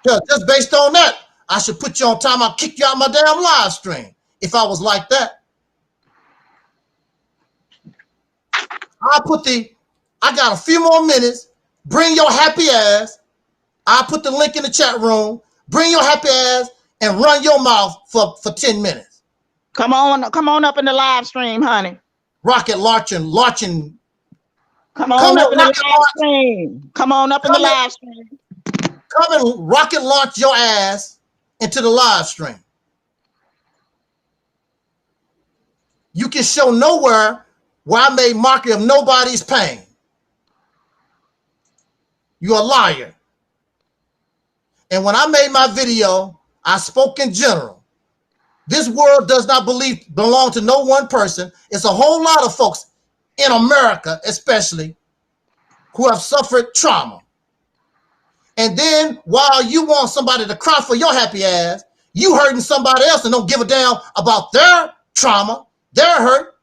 Yeah, just based on that, I should put you on timeout, kick you out my damn live stream. If I was like that. I got a few more minutes. Bring your happy ass. I'll put the link in the chat room. Bring your happy ass and run your mouth for 10 minutes. Come on up in the live stream, honey. Rocket launching. Come on up in the live stream. Come on up in the live stream. Come and rocket launch your ass into the live stream. You can show nowhere where I made mockery of nobody's pain. You're a liar. And when I made my video, I spoke in general. This world does not belong to no one person. It's a whole lot of folks in America, especially, who have suffered trauma. And then while you want somebody to cry for your happy ass, you hurting somebody else and don't give a damn about their trauma, their hurt.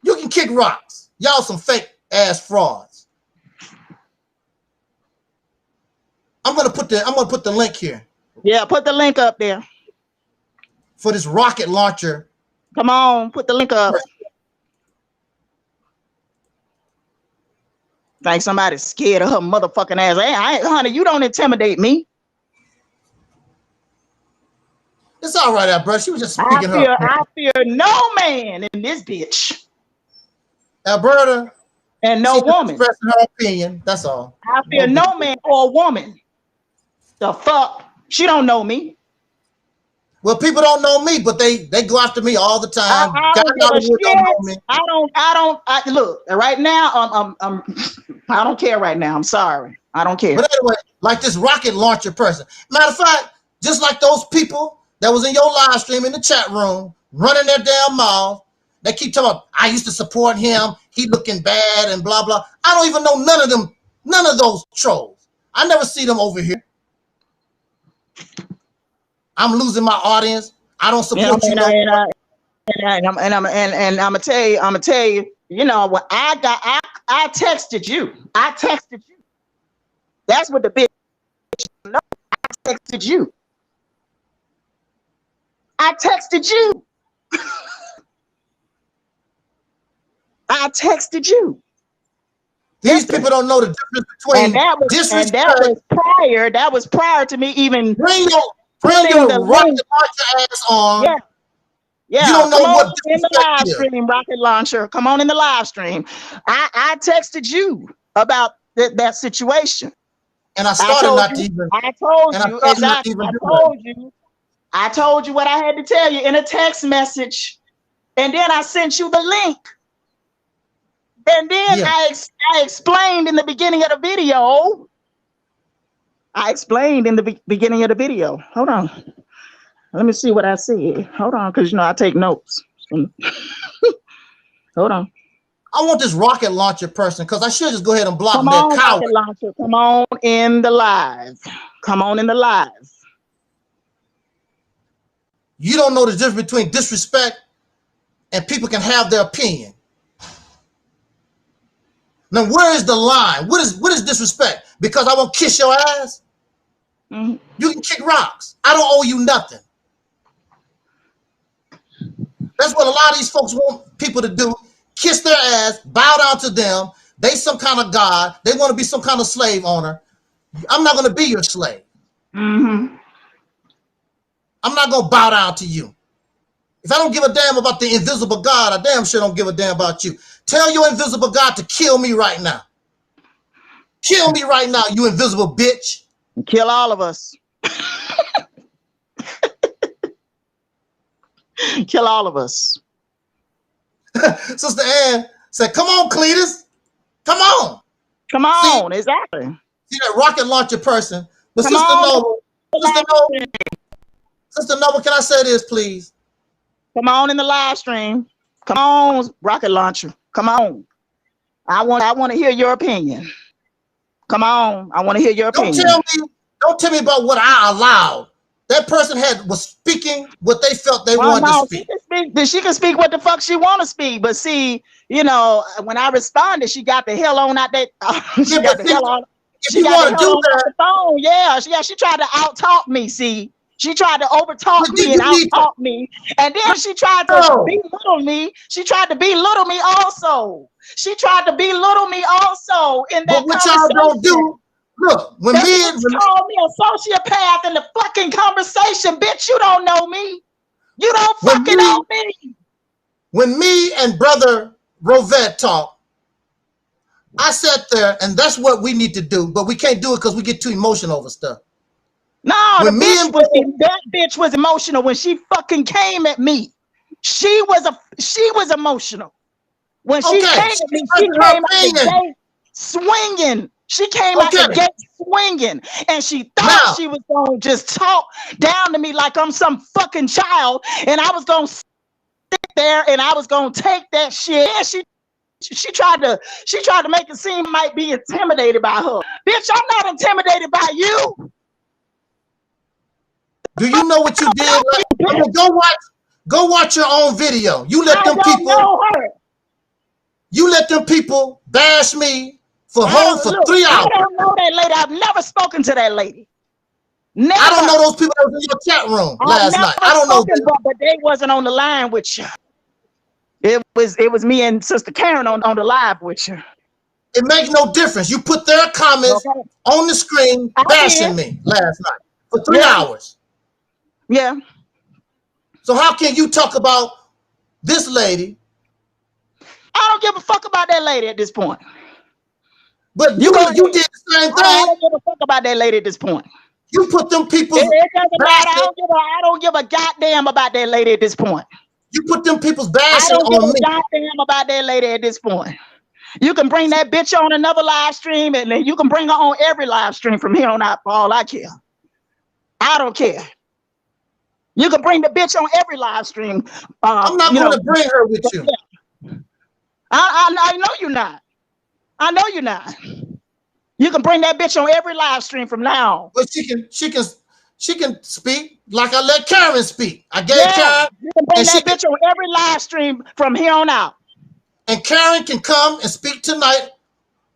You can kick rocks. Y'all some fake ass frauds. I'm gonna put the link here. Yeah, put the link up there. For this rocket launcher. Come on, put the link up. Think somebody's scared of her motherfucking ass. Hey, honey, you don't intimidate me. It's all right, bro. She was just speaking her. I fear no man in this bitch. Alberta. And no woman. Expressing her opinion. That's all. I fear no man or woman. The fuck? She don't know me. Well, people don't know me, but they go after me all the time. Look, right now, I don't care right now. I'm sorry. I don't care. But anyway, like this rocket launcher person. Matter of fact, just like those people that was in your live stream in the chat room, running their damn mouth, they keep talking about, I used to support him. He looking bad and blah, blah. I don't even know none of them, none of those trolls. I never see them over here. I'm losing my audience. I don't support you. And I'm gonna tell you, you know, what I texted you. I texted you. That's what the bitch know. I texted you. I texted you. I texted you. These people don't know the difference between disrespect. That was prior to me even bring your rocket launcher ass on. Yeah. Yeah. You don't know what in the live stream, rocket launcher. Come on in the live stream. I texted you about that situation. And I started not to even. I told you exactly. I told you what I had to tell you in a text message, and then I sent you the link. And then I explained in the beginning of the video. Hold on. Let me see what I said. Hold on, because you know I take notes. Hold on. I want this rocket launcher person because I should just go ahead and block them. Rocket launcher. Come on in the live. Come on in the live. You don't know the difference between disrespect and people can have their opinion. Now, where is the line? What is disrespect? Because I won't kiss your ass? Mm-hmm. You can kick rocks. I don't owe you nothing. That's what a lot of these folks want people to do. Kiss their ass, bow down to them. They some kind of god. They want to be some kind of slave owner. I'm not going to be your slave. Mm-hmm. I'm not going to bow down to you. If I don't give a damn about the invisible God, I damn sure don't give a damn about you. Tell your invisible God to kill me right now. Kill me right now, you invisible bitch. Kill all of us. Kill all of us. Sister Ann said, come on, Cletus. Come on. Come on, exactly. See that rocket launcher person. But Sister Noble, can I say this, please? Come on in the live stream. Come on, rocket launcher. Come on. I want to hear your opinion. Come on. I want to hear your opinion. Don't tell me about what I allowed. That person was speaking what they felt they wanted to speak. She can speak what the fuck she want to speak. But see, you know, when I responded, she got the hell on out that. She got the hell on. She got the hell on the phone. Yeah, she tried to out-talk me, see. She tried to overtalk me and out-talk me. And then she tried to belittle me. She tried to belittle me also. She tried to belittle me also in that conversation. But what y'all don't do, look, when you call me a sociopath in the fucking conversation, bitch, you don't know me. You don't fucking know me. When me and Brother Rovette talk, I sat there, and that's what we need to do, but we can't do it because we get too emotional over stuff. No, that bitch was emotional when she fucking came at me. She was emotional. When she came at me, she came at me swinging She came out the gate swinging, and she thought she was going to just talk down to me like I'm some fucking child, and I was going to sit there and I was going to take that shit. And she tried to make it seem I might be intimidated by her. Bitch, I'm not intimidated by you. Do you know what you did? I mean, go watch your own video. You let them people. You let them people bash me for 3 hours. I don't know that lady. I've never spoken to that lady. Never. I don't know those people that was in your chat room last night. I don't know them. But they wasn't on the line with you. It was me and Sister Karen on the live with you. It makes no difference. You put their comments on the screen bashing me last night for 3 hours. Yeah. So how can you talk about this lady? I don't give a fuck about that lady at this point. But you did the same thing. I don't give a fuck about that lady at this point. You put them people. It doesn't matter. I don't give a goddamn about that lady at this point. You put them people's bashing on me. I don't give a goddamn about that lady at this point. You can bring that bitch on another live stream, and then you can bring her on every live stream from here on out for all I care. I don't care. You can bring the bitch on every live stream. I'm not going to bring her with you. I know you're not. I know you're not. You can bring that bitch on every live stream from now on. But she can speak like I let Karen speak. I gave Karen. You can bring that bitch on every live stream from here on out. And Karen can come and speak tonight,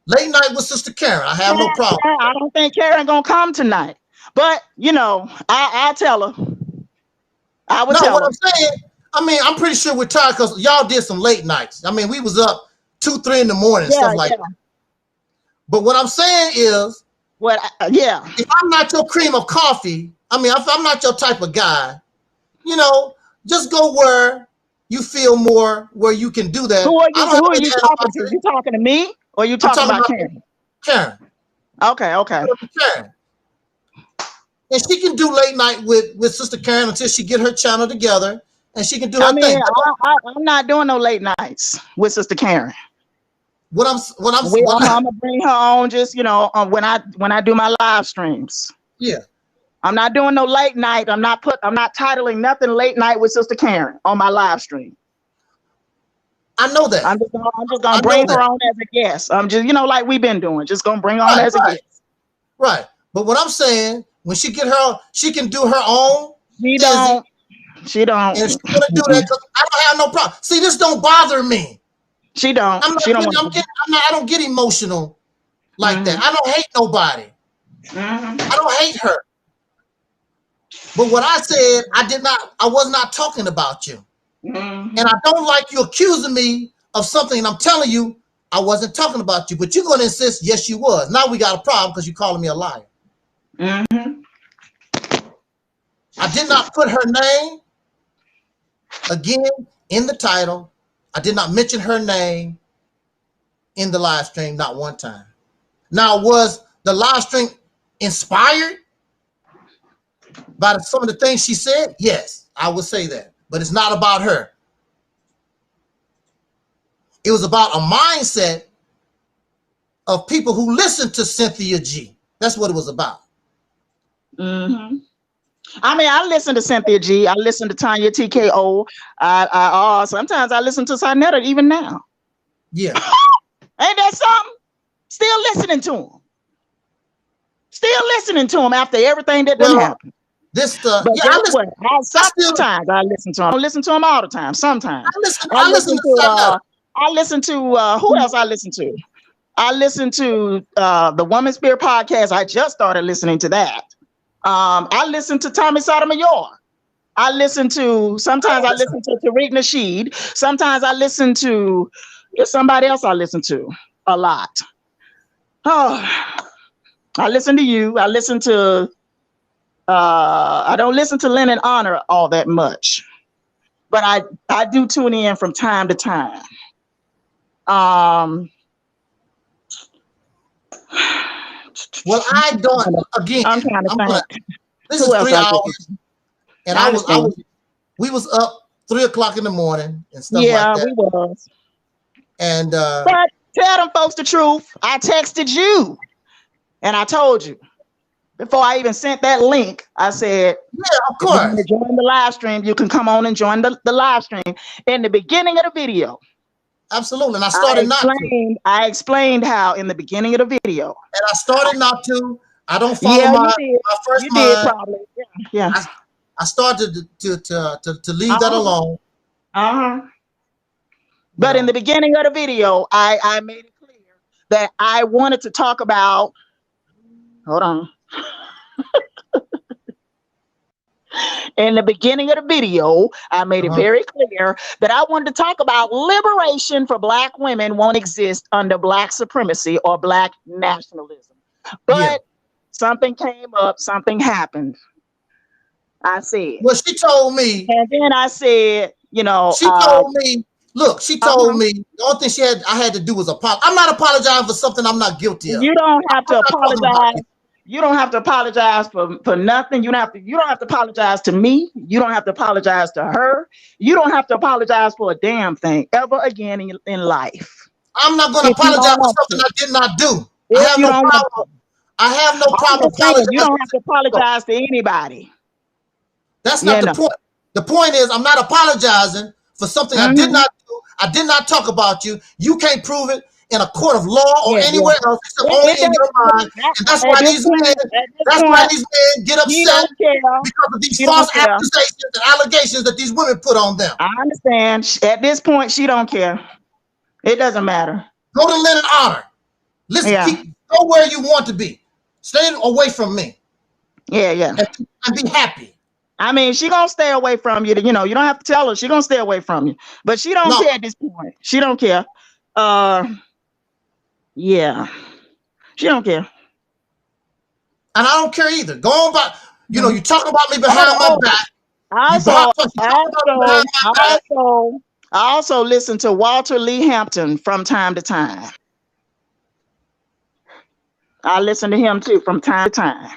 late night with Sister Karen. I have no problem. I don't think Karen gonna come tonight. But you know, I'll tell her. I would tell her. I'm saying, I mean, I'm pretty sure we're tired because y'all did some late nights. I mean, we was up 2, 3 in the morning, stuff like that. But what I'm saying is, if I'm not your cream of coffee, I mean, if I'm not your type of guy, you know, just go where you feel more, where you can do that. Who are you talking to? You talking to me or you talking about Karen? Karen. Okay. Karen. And she can do late night with Sister Karen until she get her channel together, and she can do her thing. I'm not doing no late nights with Sister Karen. I'm gonna bring her on just when I do my live streams. Yeah. I'm not doing no late night. I'm not titling nothing late night with Sister Karen on my live stream. I know that. I'm just gonna bring her on as a guest. I'm just like we've been doing. Just gonna bring her on as a guest. Right. But what I'm saying, when she get her, she can do her own. She don't. And she's gonna do that because I don't have no problem. See, this don't bother me. She don't. I don't get emotional like that. I don't hate nobody. I don't hate her. But what I said, I was not talking about you. And I don't like you accusing me of something, and I'm telling you, I wasn't talking about you. But you're going to insist, yes, you was. Now we got a problem because you're calling me a liar. I did not put her name, again, in the title. I did not mention her name in the live stream, not one time. Now, was the live stream inspired by some of the things she said? Yes, I would say that. But it's not about her. It was about a mindset of people who listen to Cynthia G. That's what it was about. I mean, I listen to Cynthia G. I listen to Tanya TKO. Sometimes I listen to Sinetta even now. Yeah. Ain't that something? Still listening to him. Still listening to him after everything that done happened. Sometimes I listen to him. I don't listen to him all the time. Sometimes I listen to who else I listen to? I listen to the Woman Spirit podcast. I just started listening to that. I listen to Tommy Sotomayor. Sometimes I listen to Tariq Nasheed. Sometimes I listen to somebody else I listen to a lot. I listen to you. I listen to I don't listen to Lynn and Honor all that much, but I do tune in from time to time. Well, I don't. Again, I'm trying to think. This is 3 hours, and we was up 3 o'clock in the morning and stuff like that. Yeah, we was. And but tell them folks the truth. I texted you. And I told you before I even sent that link, I said, yeah, of course. If you want to join the live stream, you can come on and join the live stream. In the beginning of the video, absolutely. And I started not to. I explained how in the beginning of the video. And I started not to. I don't follow my first mind. Did probably. Yeah. I started to leave that alone. But in the beginning of the video, I made it clear that I wanted to talk about, hold on. In the beginning of the video, I made it very clear that I wanted to talk about liberation for Black women won't exist under Black supremacy or Black nationalism. But something came up, something happened. I said. Well, she told me. And then I said, you know. She told me, look, she told me the only thing I had to do was apologize. I'm not apologizing for something I'm not guilty of. You don't have to apologize. You don't have to apologize for nothing. You don't have to apologize to me. You don't have to apologize to her. You don't have to apologize for a damn thing ever again in life. I'm not going to apologize for something I did not do. I have no problem. I have no problem apologizing. You don't have to apologize to anybody. That's not the point. The point is I'm not apologizing for something I did not do. I did not talk about you. You can't prove it in a court of law or anywhere else except only in your mind. And that's why these men get upset because of these false accusations and allegations that these women put on them. I understand. At this point, she don't care. It doesn't matter. Go to Lynn and Honor. Listen, go where you want to be. Stay away from me. Yeah. And be happy. I mean, she gonna stay away from you. You know, you don't have to tell her. She gonna stay away from you. But she don't care at this point. She don't care. Yeah. She don't care. And I don't care either. Go on by, you know, you talk about me behind my back. I also listen to Walter Lee Hampton from time to time. I listen to him too from time to time.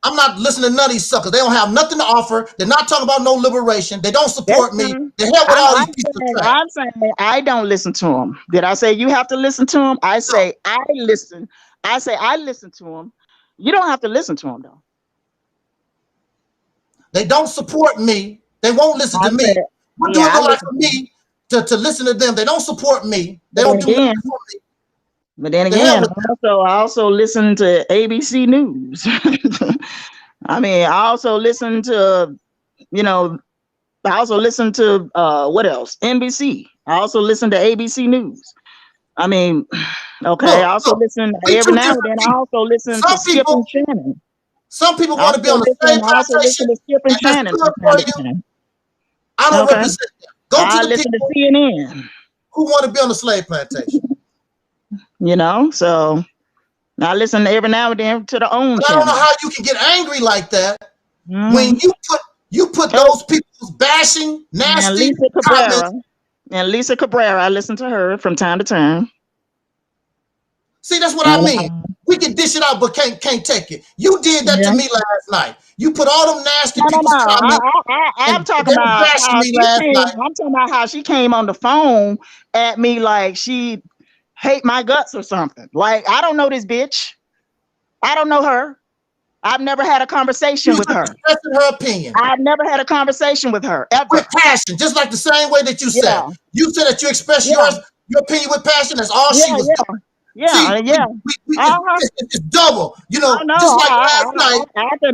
I'm not listening to none of these suckers. They don't have nothing to offer. They're not talking about no liberation. They don't support me. They help with all these pieces of crap. I'm saying I don't listen to them. Did I say you have to listen to them? I say I listen. I say I listen to them. You don't have to listen to them though. They don't support me. They won't listen to me. What do it like for me to listen to them? They don't support me. They don't do nothing for me. But then again, I also listen to ABC News. I mean, I also listen to, you know, I also listen to what else? NBC. I also listen to ABC News. I mean, okay. I also listen every now and then. I also listen to Skip and Shannon. Some people want to be on the same plantation. I don't represent them. Go to the people to CNN who want to be on the slave plantation. You know, so I listen every now and then to the own. I don't know how you can get angry like that when you put those people's bashing, nasty comments. And Lisa Cabrera, I listen to her from time to time. See, that's what I mean. We can dish it out, but can't take it. You did that to me last night. You put all them nasty people's comments. I'm talking about how she came on the phone at me like she hate my guts or something. Like, I don't know this bitch. I don't know her. I've never had a conversation with her. Expressing her opinion. I've never had a conversation with her ever. With passion, just like the same way that you said. You said that you expressed your opinion with passion. That's all she was doing. It's double. You know, just like last night.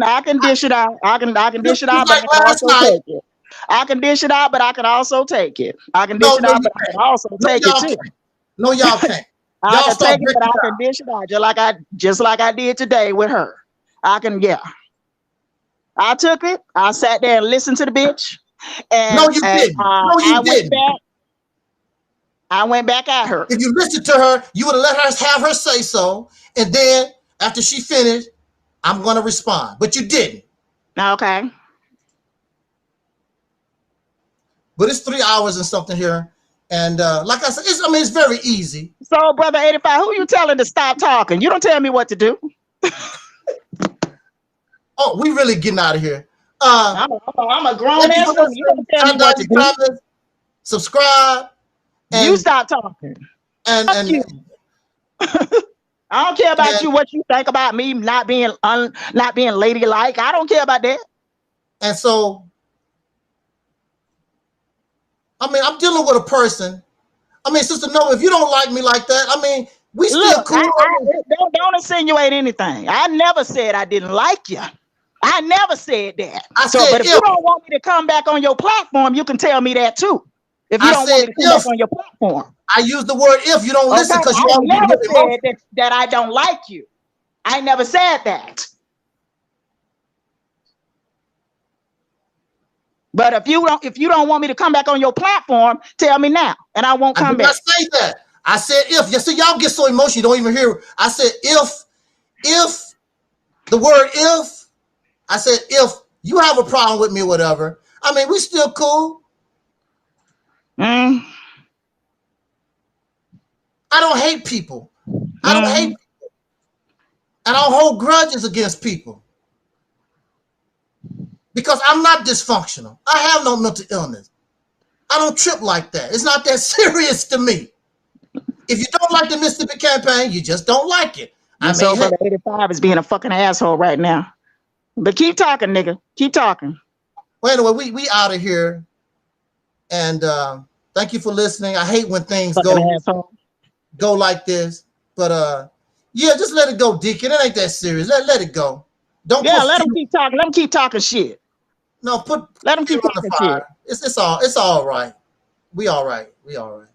I can dish it out. I can dish it out, but I can also take it. I can dish it out, but I can also take it. I can dish it out, but I can also take it too. No, y'all can't. I can take it, but I can dish it out just like I did today with her. I can, I took it. I sat there and listened to the bitch. And, no, you didn't. No, you didn't. I went back at her. If you listened to her, you would have let her have her say so. And then after she finished, I'm going to respond. But you didn't. Okay. But it's 3 hours and something here. And like I said, it's very easy. So, Brother 85, who you telling to stop talking? You don't tell me what to do. Oh, we really getting out of here. I'm a grown ass woman. You don't tell me what to do. Subscribe. And you stop talking. And I don't care about you, what you think about me not being ladylike. I don't care about that. And so, I mean, I'm dealing with a person. I mean, Sister Nova, if you don't like me like that, I mean, we still cool. Don't insinuate anything. I never said I didn't like you. I never said that. But if you don't want me to come back on your platform, you can tell me that too. If you don't want me to come back on your platform. I use the word if. You don't listen because you I never said that I don't like you. I never said that. But if you don't want me to come back on your platform, tell me now, and I won't come back. I did not say that. I said if. You see, y'all get so emotional, you don't even hear. I said if the word if. I said if you have a problem with me or whatever. I mean, we still cool. I don't hate people. I don't hate people. And I don't hold grudges against people. Because I'm not dysfunctional. I have no mental illness. I don't trip like that. It's not that serious to me. If you don't like the Mississippi campaign, you just don't like it. I mean, so Brother 85 is being a fucking asshole right now. But keep talking, nigga. Keep talking. Well, anyway, we out of here. And thank you for listening. I hate when things go like this. But yeah, just let it go, Deacon. It ain't that serious. Let it go. Don't let them keep talking. Let them keep talking shit. No, let them keep talking shit. It's all right. We all right. We all right.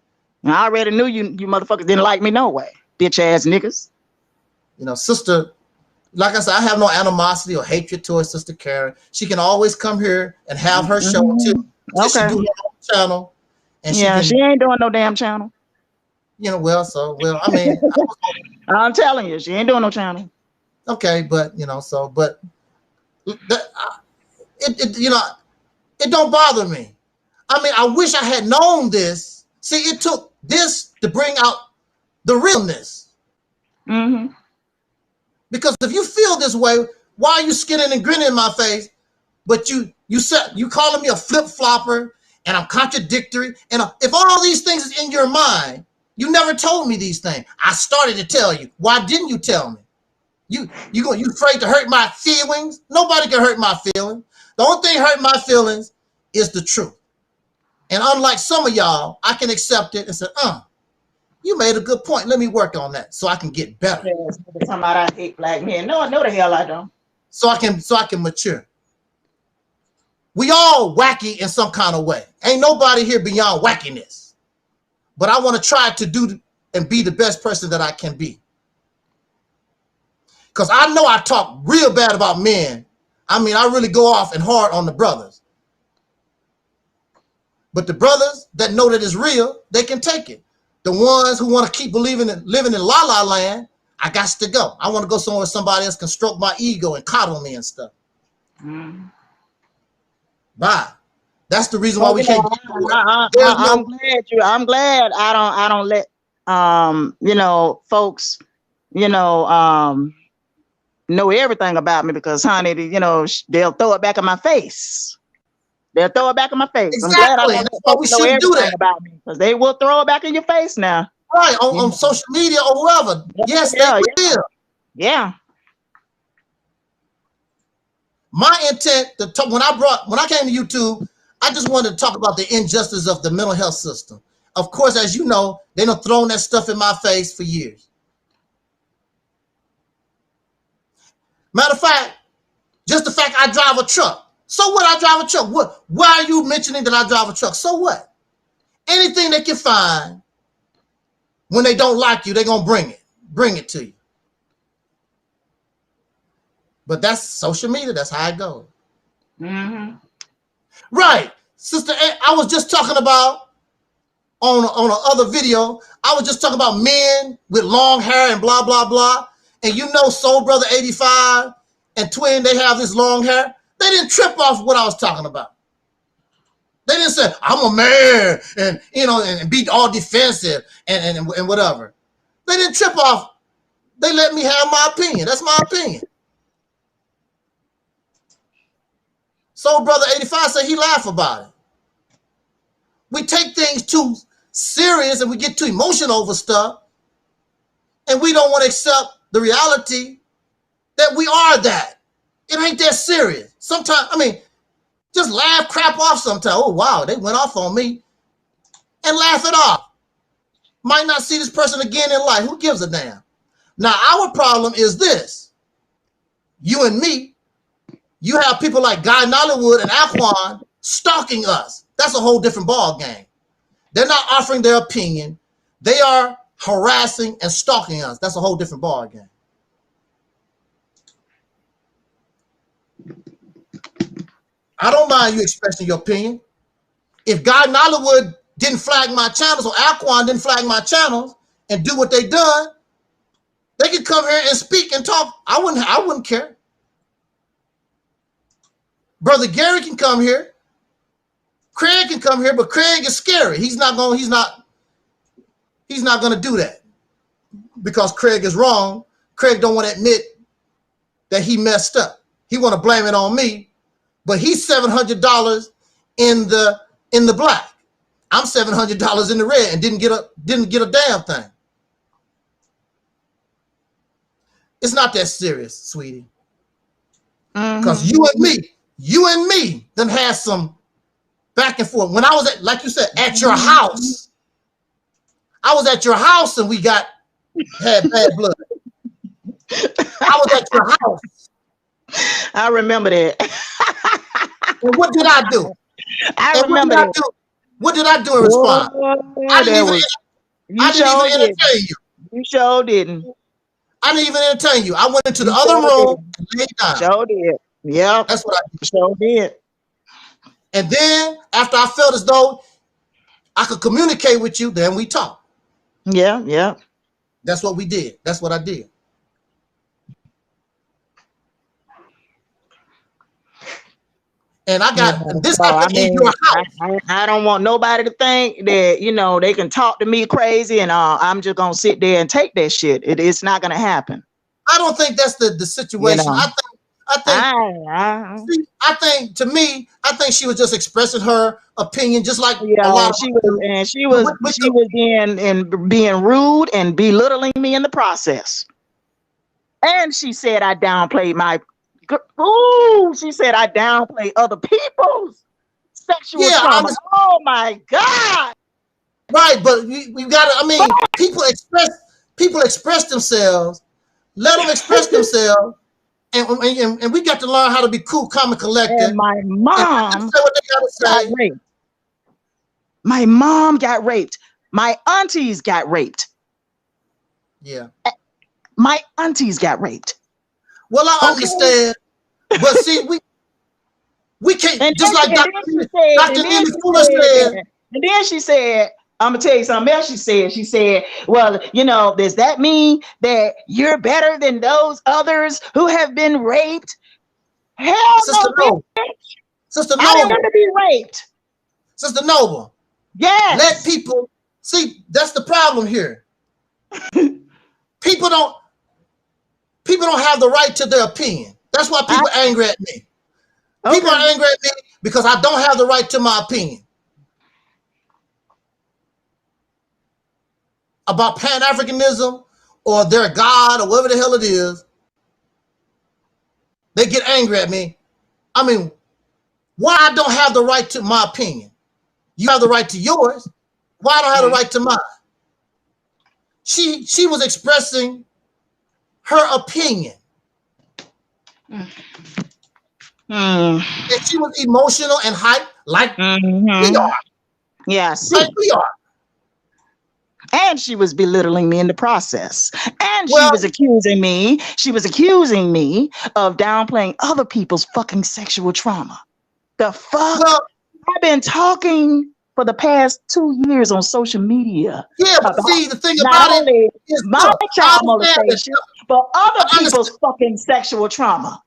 I already knew you motherfuckers didn't like me no way, bitch ass niggas. You know, sister, like I said, I have no animosity or hatred towards Sister Karen. She can always come here and have her show too. Okay. She do her own channel. And she ain't doing no damn channel. You know, I mean, I'm telling you, she ain't doing no channel. Okay, but you know, it don't bother me. I mean, I wish I had known this. See, it took this to bring out the realness. Because if you feel this way, why are you skinning and grinning in my face? But you calling me a flip-flopper and I'm contradictory. And if all these things is in your mind, you never told me these things. I started to tell you. Why didn't you tell me? You afraid to hurt my feelings? Nobody can hurt my feelings. The only thing hurt my feelings is the truth. And unlike some of y'all, I can accept it and say, you made a good point. Let me work on that so I can get better. Somebody I hate black men. No, the hell I don't. So I can mature. We all wacky in some kind of way. Ain't nobody here beyond wackiness. But I want to try to do and be the best person that I can be. Because I know I talk real bad about men. I mean, I really go off and hard on the brothers. But the brothers that know that it's real, they can take it. The ones who want to keep living in la-la land, I got to go. I want to go somewhere somebody else can stroke my ego and coddle me and stuff. Bye. That's the reason why we can't. I'm glad I don't let folks know everything about me, because honey, they'll throw it back in my face. They'll throw it back in my face. Exactly. I'm glad I don't let folks know everything about me, because they will throw it back in your face now. Right, on social media or wherever. Yes, they will. Yeah. My intent when I came to YouTube, I just wanted to talk about the injustice of the mental health system. Of course, as you know, they done thrown that stuff in my face for years. Matter of fact, just the fact I drive a truck. So what? I drive a truck. What? Why are you mentioning that I drive a truck? So what? Anything they can find, when they don't like you, they're going to bring it to you. But that's social media. That's how it goes. Right. Sister, I was just talking about on a other video, I was just talking about men with long hair and blah, blah, blah. And Soul Brother 85 and Twin, they have this long hair. They didn't trip off what I was talking about. They didn't say, I'm a man and be all defensive and whatever. They didn't trip off. They let me have my opinion. That's my opinion. Soul Brother 85 said he laughed about it. We take things too serious and we get too emotional over stuff. and we don't want to accept the reality that we are that. It ain't that serious. Sometimes, I mean, just laugh crap off sometimes. Oh, wow, they went off on me. And laugh it off. Might not see this person again in life. Who gives a damn? Now, our problem is this. You and me, you have people like Guy Nollywood and Aquan stalking us. That's a whole different ball game. They're not offering their opinion. They are harassing and stalking us. That's a whole different ball game. I don't mind you expressing your opinion. If Guy Nollywood didn't flag my channels or Aquan didn't flag my channels and do what they done, they could come here and speak and talk. I wouldn't care. Brother Gary can come here. Craig can come here, but Craig is scary. He's not gonna do that because Craig is wrong. Craig don't want to admit that he messed up. He want to blame it on me. But he's $700 in the black. I'm $700 in the red and didn't get a damn thing. It's not that serious, sweetie. Because you and me done had some back and forth. When I was at, like you said, at your house. I was at your house and we had bad blood. I was at your house. I remember that. And what did I do? I remember that. What did I do in response? I didn't even entertain you. You sure didn't. I didn't even entertain you. I went into the other room and laid down. Sure did. Yeah. That's what I did. Sure did. And then after I felt as though I could communicate with you, then we talked. Yeah, yeah. That's what we did. That's what I did. And I got this happened in your house. I don't want nobody to think that, you know, they can talk to me crazy and I'm just going to sit there and take that shit. It's not going to happen. I don't think that's the situation. You know, I think to me, I think she was just expressing her opinion, just like a lot of people. And she was being rude and belittling me in the process. And she said I downplayed my. Ooh, she said I downplay other people's sexual trauma. Oh my God! Right, but we gotta. I mean, people express themselves. Let them express themselves, and we got to learn how to be cool, calm, and collected. And my mom got raped. My mom got raped. My aunties got raped. Yeah, my aunties got raped. Well, I understand, but see, we can't, and just like Dr. Neely Fuller said. And then she said, I'm gonna tell you something else she said. She said, well, you know, does that mean that you're better than those others who have been raped? Hell Sister no, Noble. Sister Noble. I didn't want to be raped. Sister Noble. Yes. Let people, see, that's the problem here. People don't have the right to their opinion. That's why people are angry at me. People are angry at me because I don't have the right to my opinion about Pan-Africanism or their God or whatever the hell it is. They get angry at me. I mean, why I don't have the right to my opinion? You have the right to yours. Why I don't have the right to mine? She was expressing her opinion. And she was emotional and hyped like we are. Yes. Like we are. And she was belittling me in the process. And she was accusing me. She was accusing me of downplaying other people's fucking sexual trauma. The fuck? Well, I've been talking for the past 2 years on social media. Yeah, but see, the thing about it is my child molestation, but other people's fucking sexual trauma.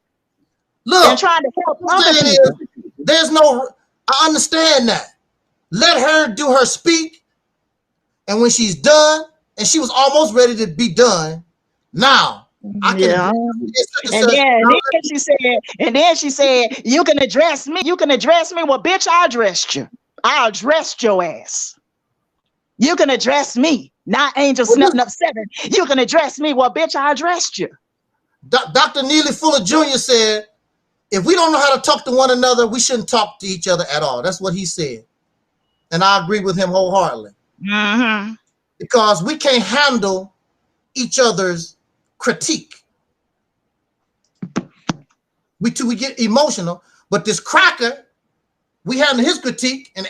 Look, and trying to help other people. There's no, I understand that. Let her do her speak. And when she's done, and she was almost ready to be done, now I can. Yeah. And then she said, you can address me. You can address me. Well, bitch, I addressed you. I addressed your ass. You can address me, not Angelsnupnup7. You can address me. Well, bitch, I addressed you. Dr. Neely Fuller Jr. said, if we don't know how to talk to one another, we shouldn't talk to each other at all. That's what he said. And I agree with him wholeheartedly. Mm-hmm. Because we can't handle each other's critique. We get emotional, but this cracker, we handle his critique and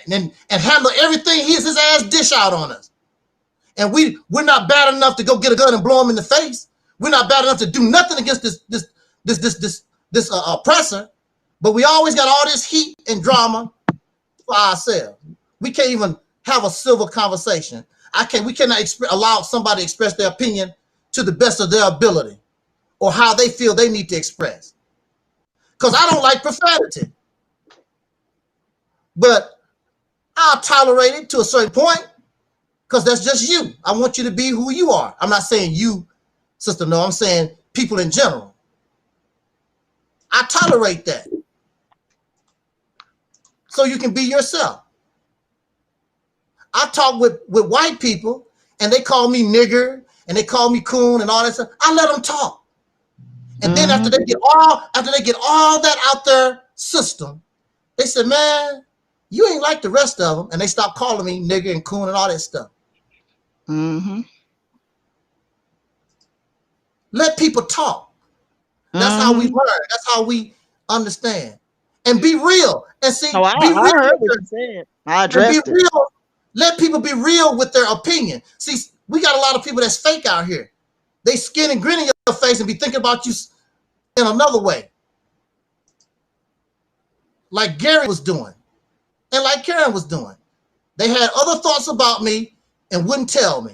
handle everything his ass dish out on us. And we're not bad enough to go get a gun and blow him in the face. We're not bad enough to do nothing against this oppressor, but we always got all this heat and drama for ourselves. We can't even have a civil conversation. We cannot allow somebody to express their opinion to the best of their ability or how they feel they need to express. Because I don't like profanity. But I'll tolerate it to a certain point because that's just you. I want you to be who you are. I'm not saying you, Sister No, I'm saying people in general. I tolerate that. So you can be yourself. I talk with white people and they call me nigger and they call me coon and all that stuff. I let them talk. And then after they get all that out their system, they said, man, you ain't like the rest of them. And they stop calling me nigger and coon and all that stuff. Mm-hmm. Let people talk. That's how we learn. That's how we understand. And be real. And see, I heard what you said. I addressed it. Real. Let people be real with their opinion. See, we got a lot of people that's fake out here. They skin and grin in your face and be thinking about you in another way. Like Gary was doing. And like Karen was doing. They had other thoughts about me and wouldn't tell me.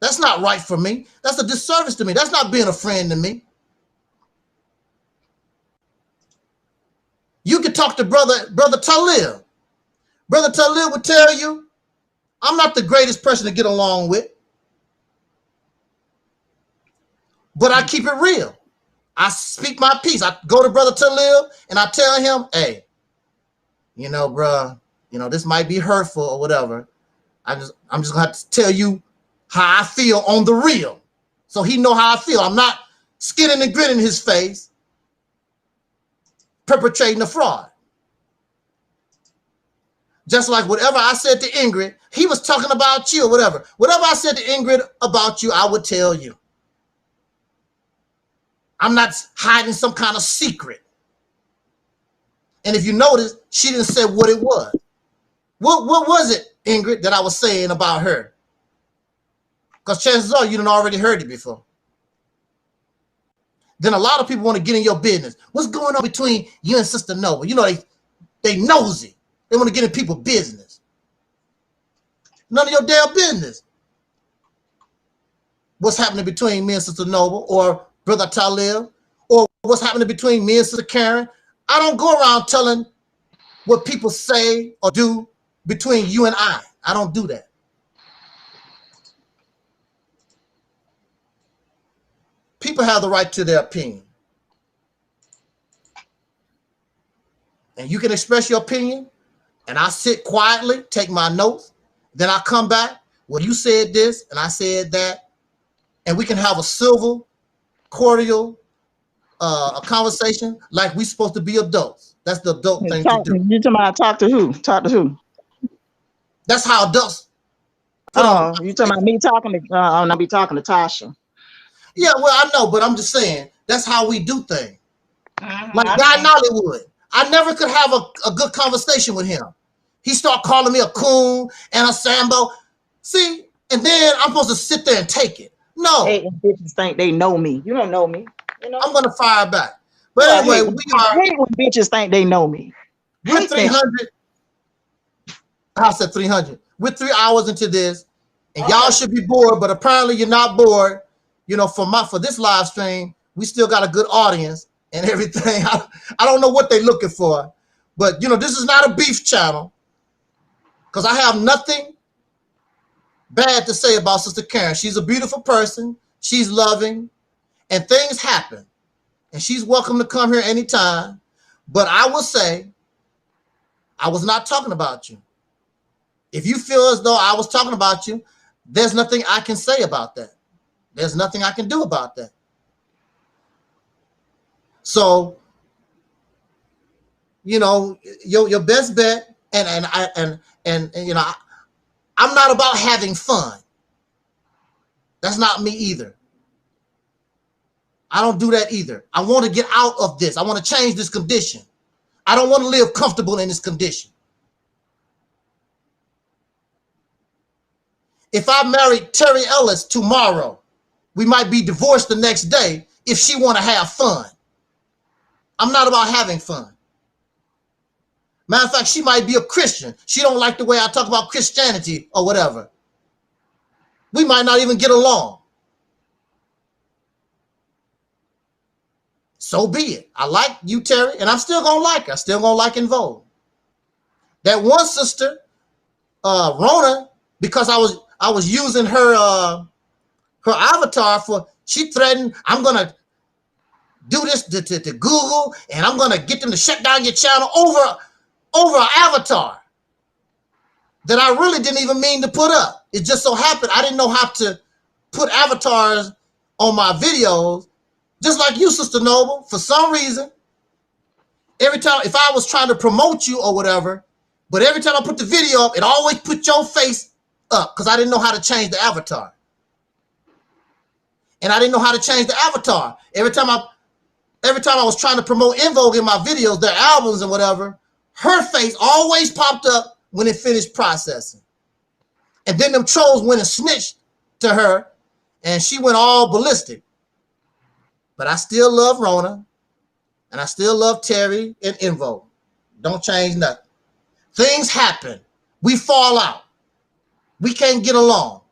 That's not right for me. That's a disservice to me. That's not being a friend to me. You could talk to Brother Taalik. Brother Taalik would tell you, I'm not the greatest person to get along with. But I keep it real. I speak my piece. I go to Brother Taalik and I tell him, hey, you know, bruh, you know, this might be hurtful or whatever. I'm just gonna have to tell you how I feel on the real. So he know how I feel. I'm not skinning and grinning his face, perpetrating a fraud. Just like whatever I said to Ingrid, he was talking about you or whatever. Whatever I said to Ingrid about you, I would tell you. I'm not hiding some kind of secret. And if you notice, she didn't say what it was. What was it, Ingrid, that I was saying about her? Because chances are you done already heard it before. Then a lot of people want to get in your business. What's going on between you and Sister Nova? You know, they nosy. They want to get in people's business. None of your damn business. What's happening between me and Sister Nova or Brother Taalik, or what's happening between me and Sister Karen? I don't go around telling what people say or do between you and I. I don't do that. People have the right to their opinion. And you can express your opinion, and I sit quietly, take my notes, then I come back, well, you said this, and I said that, and we can have a civil, cordial a conversation like we're supposed to be adults. That's the adult thing to do. You talking about talk to who? Talk to who? That's how adults. Oh, you talking about me talking to? I'm not be talking to Tasha. Yeah, well, I know, but I'm just saying that's how we do things. Like Guy Nollywood, I never could have a good conversation with him. He start calling me a coon and a Sambo. See, and then I'm supposed to sit there and take it. No, hey, bitches think they know me. You don't know me. You know? I'm gonna fire back. But anyway, I hate when bitches think they know me. We're 300. I said 300. We're 3 hours into this, and y'all should be bored, but apparently you're not bored. You know, for this live stream, we still got a good audience and everything. I don't know what they're looking for, but you know, this is not a beef channel because I have nothing bad to say about Sister Karen. She's a beautiful person. She's loving, and things happen, and she's welcome to come here anytime. But I will say, I was not talking about you. If you feel as though I was talking about you, there's nothing I can say about that. There's nothing I can do about that. So, you know, your best bet, and you know, I'm not about having fun. That's not me either. I don't do that either. I want to get out of this. I want to change this condition. I don't want to live comfortable in this condition. If I married Terry Ellis tomorrow, we might be divorced the next day if she want to have fun. I'm not about having fun. Matter of fact, she might be a Christian. She don't like the way I talk about Christianity or whatever. We might not even get along. So be it. I like you, Terry, and I'm still going to like her. I'm still going to like Involve. That one sister, Rona, because I was using her avatar for, she threatened, I'm going to do this to Google, and I'm going to get them to shut down your channel over an avatar that I really didn't even mean to put up. It just so happened I didn't know how to put avatars on my videos, just like you, Sister Noble. For some reason, every time, if I was trying to promote you or whatever, but every time I put the video up, it always put your face up because I didn't know how to change the avatar. And I didn't know how to change the avatar. Every time I was trying to promote Invoke in my videos, their albums and whatever, her face always popped up when it finished processing. And then them trolls went and snitched to her, and she went all ballistic. But I still love Rona, and I still love Terry and Invoke. Don't change nothing. Things happen. We fall out. We can't get along.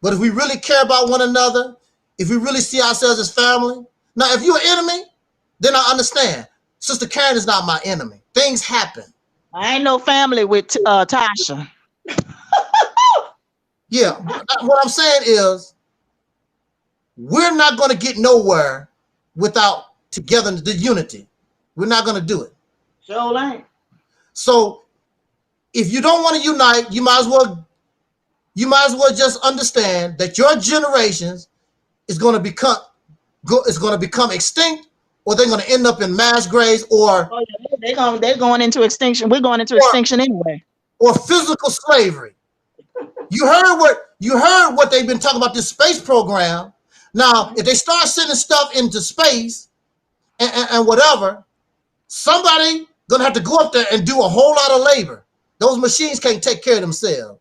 But if we really care about one another, if we really see ourselves as family, now if you're an enemy, then I understand. Sister Karen is not my enemy. Things happen. I ain't no family with Tasha. Yeah, what I'm saying is we're not going to get nowhere without togetherness, the unity. We're not going to do it. Sure ain't. So if you don't want to unite, you might as well just understand that your generations is going to become extinct, or they're going to end up in mass graves, or they're going into extinction. We're going into extinction anyway. Or physical slavery. You heard what they've been talking about, this space program. Now, if they start sending stuff into space and whatever, somebody gonna have to go up there and do a whole lot of labor. Those machines can't take care of themselves.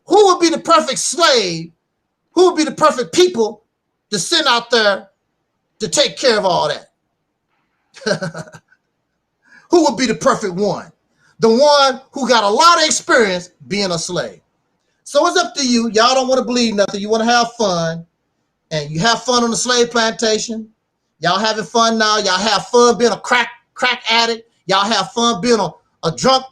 Who would be the perfect slave? Who would be the perfect people to send out there to take care of all that? Who would be the perfect one? The one who got a lot of experience being a slave. So it's up to you. Y'all don't want to believe nothing. You want to have fun. And you have fun on the slave plantation. Y'all having fun now. Y'all have fun being a crack addict. Y'all have fun being a drunk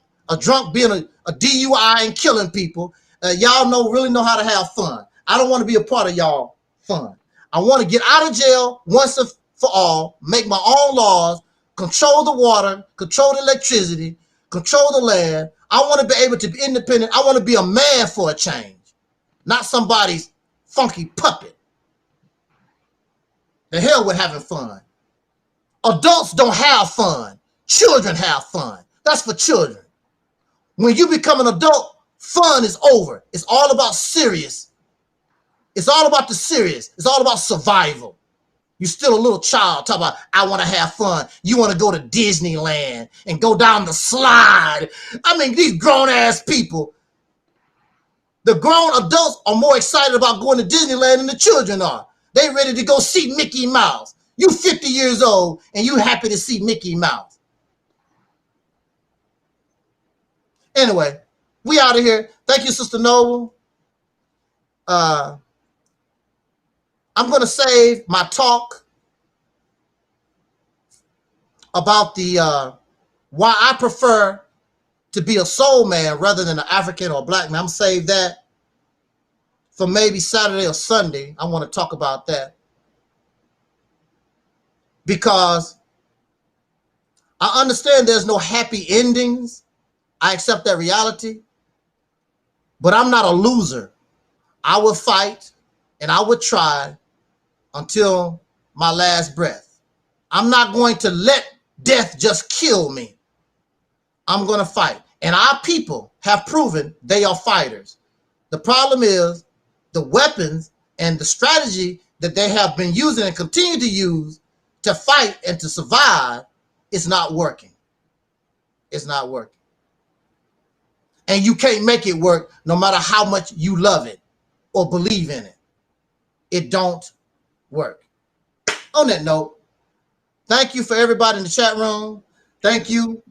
being a DUI and killing people. Y'all really know how to have fun. I don't want to be a part of y'all fun. I want to get out of jail once and for all, make my own laws, control the water, control the electricity, control the land. I want to be able to be independent. I want to be a man for a change, not somebody's funky puppet. The hell with having fun. Adults don't have fun. Children have fun. That's for children. When you become an adult, fun is over. It's all about serious. It's all about the serious. It's all about survival. You're still a little child talking about, I want to have fun. You want to go to Disneyland and go down the slide. I mean, these grown-ass people, the grown adults are more excited about going to Disneyland than the children are. They ready to go see Mickey Mouse. You 50 years old and you happy to see Mickey Mouse. Anyway, we out of here. Thank you, Sister Noble. I'm going to save my talk about the why I prefer to be a soul man rather than an African or black man. I'm going to save that for maybe Saturday or Sunday. I want to talk about that because I understand there's no happy endings. I accept that reality. but I'm not a loser. I will fight and I would try until my last breath. I'm not going to let death just kill me. I'm going to fight. And our people have proven they are fighters. The problem is the weapons and the strategy that they have been using and continue to use to fight and to survive is not working. It's not working. And you can't make it work no matter how much you love it or believe in it. It don't work. On that note, thank you for everybody in the chat room. Thank you,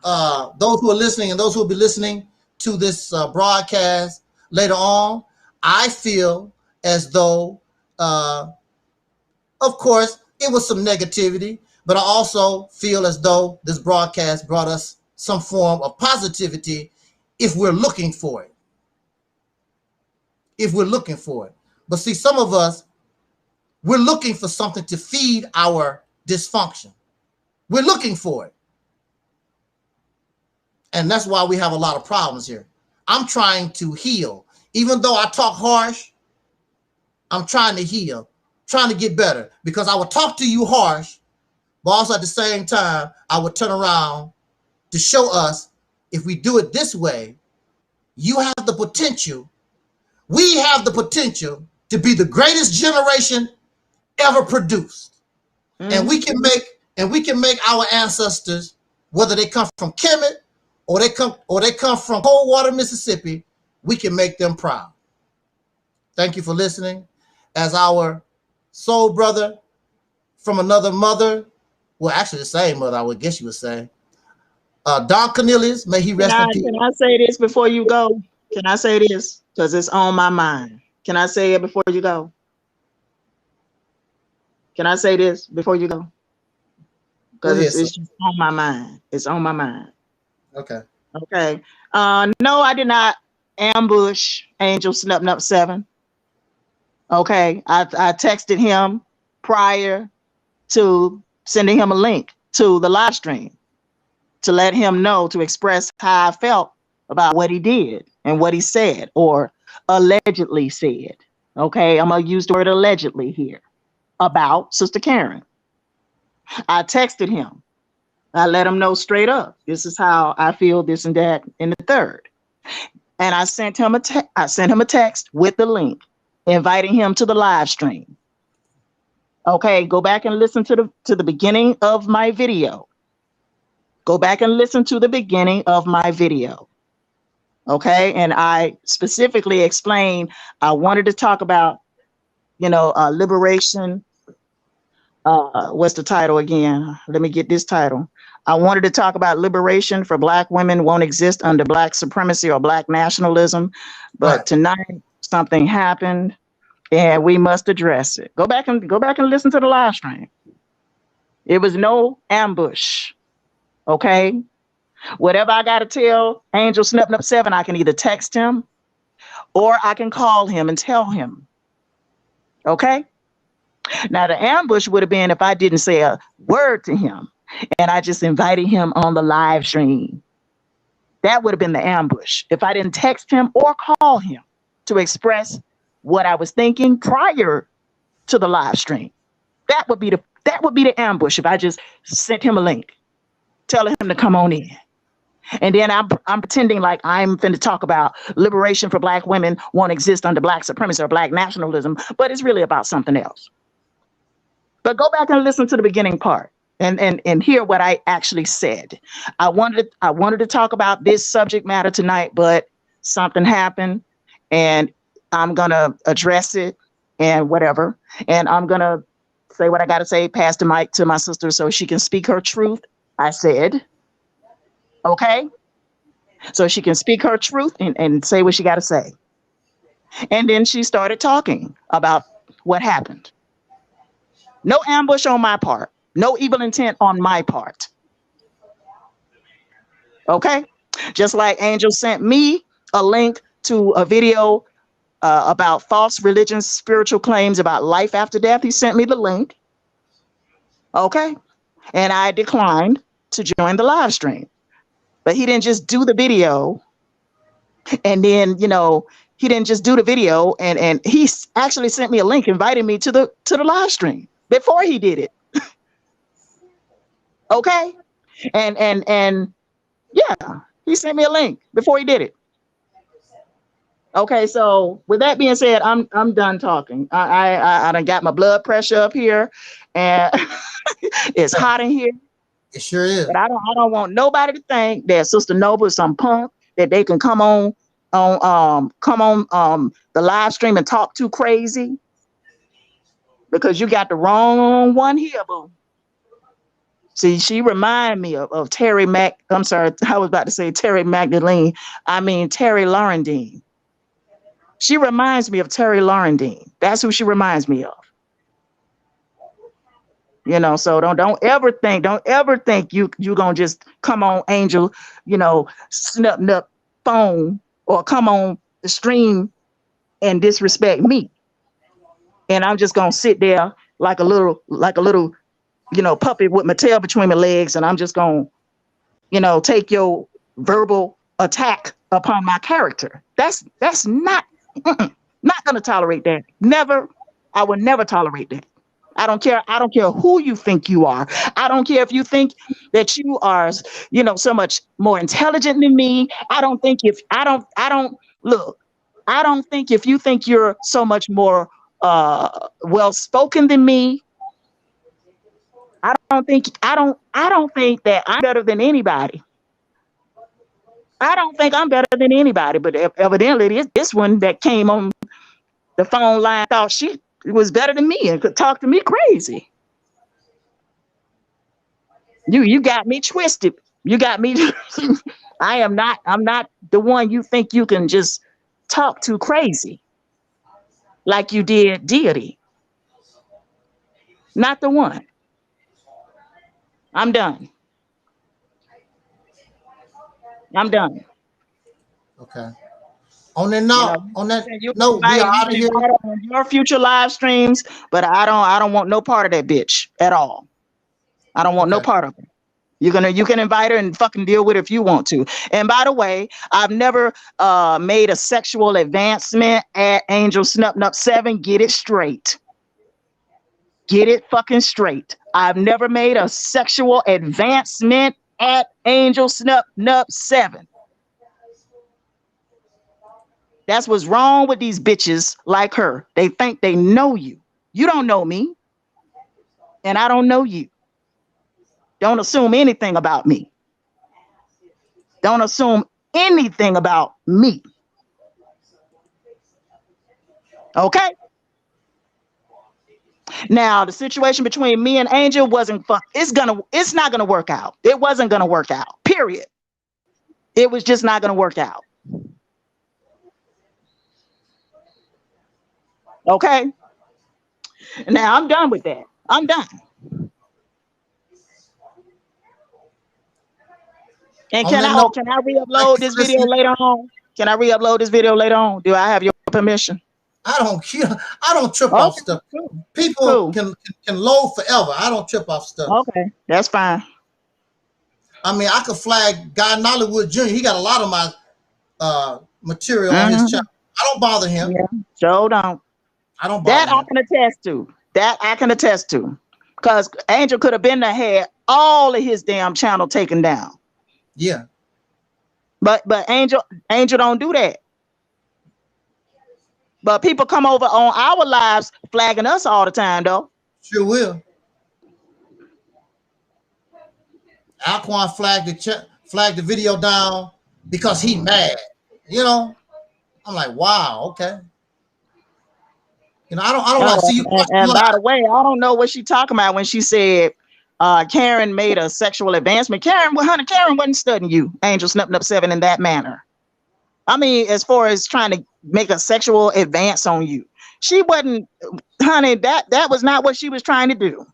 those who are listening and those who will be listening to this broadcast later on. I feel as though, of course, it was some negativity, but I also feel as though this broadcast brought us some form of positivity if we're looking for it. If we're looking for it. But see, some of us, we're looking for something to feed our dysfunction. We're looking for it. And that's why we have a lot of problems here. I'm trying to heal. Even though I talk harsh, I'm trying to heal, trying to get better, because I would talk to you harsh, but also at the same time, I would turn around to show us if we do it this way, you have the potential, we have the potential to be the greatest generation ever produced. And we can make our ancestors, whether they come from Kemet or they come from Coldwater, Mississippi, we can make them proud. Thank you for listening. As our soul brother from another mother, well, actually the same mother, I would guess you would say, Don Cornelius, may he rest in peace. Can I say this before you go? Can I say this? Because it's on my mind. Can I say it before you go? Can I say this before you go? Because it's just on my mind. It's on my mind. Okay. Okay. No, I did not ambush Angelsnupnup7. Okay. I texted him prior to sending him a link to the live stream to let him know, to express how I felt about what he did and what he said or allegedly said. Okay. I'm going to use the word allegedly here about Sister Karen. I texted him. I let him know straight up, this is how I feel, this and that, and the third. And I sent him a text with the link, inviting him to the live stream. Okay, go back and listen to the beginning of my video. Go back and listen to the beginning of my video. Okay, and I specifically explained I wanted to talk about, liberation. What's the title again? Let me get this title. I wanted to talk about liberation for Black women won't exist under Black supremacy or Black nationalism. But tonight something happened and we must address it. Go back and listen to the live stream. It was no ambush. Okay. Whatever I got to tell Angelsnupnup7, I can either text him or I can call him and tell him. Okay. Now, the ambush would have been if I didn't say a word to him and I just invited him on the live stream. That would have been the ambush if I didn't text him or call him to express what I was thinking prior to the live stream. That would be the ambush if I just sent him a link, telling him to come on in. And then I'm pretending like I'm going to talk about liberation for Black women won't exist under Black supremacy or Black nationalism, but it's really about something else. But go back and listen to the beginning part and hear what I actually said. I wanted to talk about this subject matter tonight, but something happened and I'm going to address it and whatever. And I'm going to say what I got to say, pass the mic to my sister so she can speak her truth. I said, okay, so she can speak her truth and say what she got to say. And then she started talking about what happened. No ambush on my part. No evil intent on my part. Okay? Just like Angel sent me a link to a video about false religions, spiritual claims about life after death. He sent me the link. Okay? And I declined to join the live stream. But he didn't just do the video And then, you know, he didn't just do the video, and he actually sent me a link, inviting me to the live stream before he did it. Okay. And yeah, he sent me a link before he did it. Okay, so with that being said, I'm done talking. I done got my blood pressure up here, and it's hot in here. It sure is. But I don't want nobody to think that Sister Noble is some punk that they can come on the live stream and talk too crazy, because you got the wrong one here, boo. See, she remind me of Terry I'm sorry, I was about to say Terry Magdalene. I mean Terry Laurendine. She reminds me of Terry Laurendine. That's who she reminds me of. You know, so don't ever think you gonna just come on Angel, you know, Snupnup phone, or come on the stream and disrespect me. And I'm just gonna sit there like a little, you know, puppet with my tail between my legs, and I'm just gonna, you know, take your verbal attack upon my character. That's not gonna tolerate that. Never. I will never tolerate that. I don't care who you think you are. I don't care if you think that you are, you know, so much more intelligent than me. I don't think if you think you're so much more well-spoken than me. I don't think that I'm better than anybody. I don't think I'm better than anybody, but evidently this one that came on the phone line thought she was better than me and could talk to me crazy. You got me twisted. You got me. I'm not the one you think you can just talk to crazy like you did Deity. Not the one. I'm done. I'm done. Okay. On that note, we are out of here. On your future live streams, but I don't want no part of that bitch at all. I don't want no part of it. You can invite her and fucking deal with it if you want to. And by the way, I've never made a sexual advancement at Angelsnupnup7. Get it straight. Get it fucking straight. I've never made a sexual advancement at Angelsnupnup7. That's what's wrong with these bitches like her. They think they know you. You don't know me. And I don't know you. Don't assume anything about me. Don't assume anything about me. Okay? Now, the situation between me and Angel wasn't fun. It's not gonna work out. It wasn't gonna work out. Period. It was just not gonna work out. Okay? Now I'm done with that. I'm done. And can I re-upload this video later on? Can I re-upload this video later on? Do I have your permission? I don't trip off stuff. People can load forever. I don't trip off stuff. Okay, that's fine. I mean, I could flag Guy Nollywood Jr. He got a lot of my material on his channel. I don't bother him. Yeah, Joe don't. I don't bother him. I can attest to. That I can attest to. Because Angel could have been there, had all of his damn channel taken down. Yeah. But Angel don't do that. But people come over on our lives flagging us all the time, though. Sure will. Alquan flagged the video down because he mad. You know, I'm like, wow, okay. You know, I don't like to see you. And by the way, I don't know what she talking about when she said Karen made a sexual advancement. Karen wasn't studying you, Angelsnupnup7, in that manner. I mean, as far as trying to make a sexual advance on you, she wasn't, honey. That was not what she was trying to do.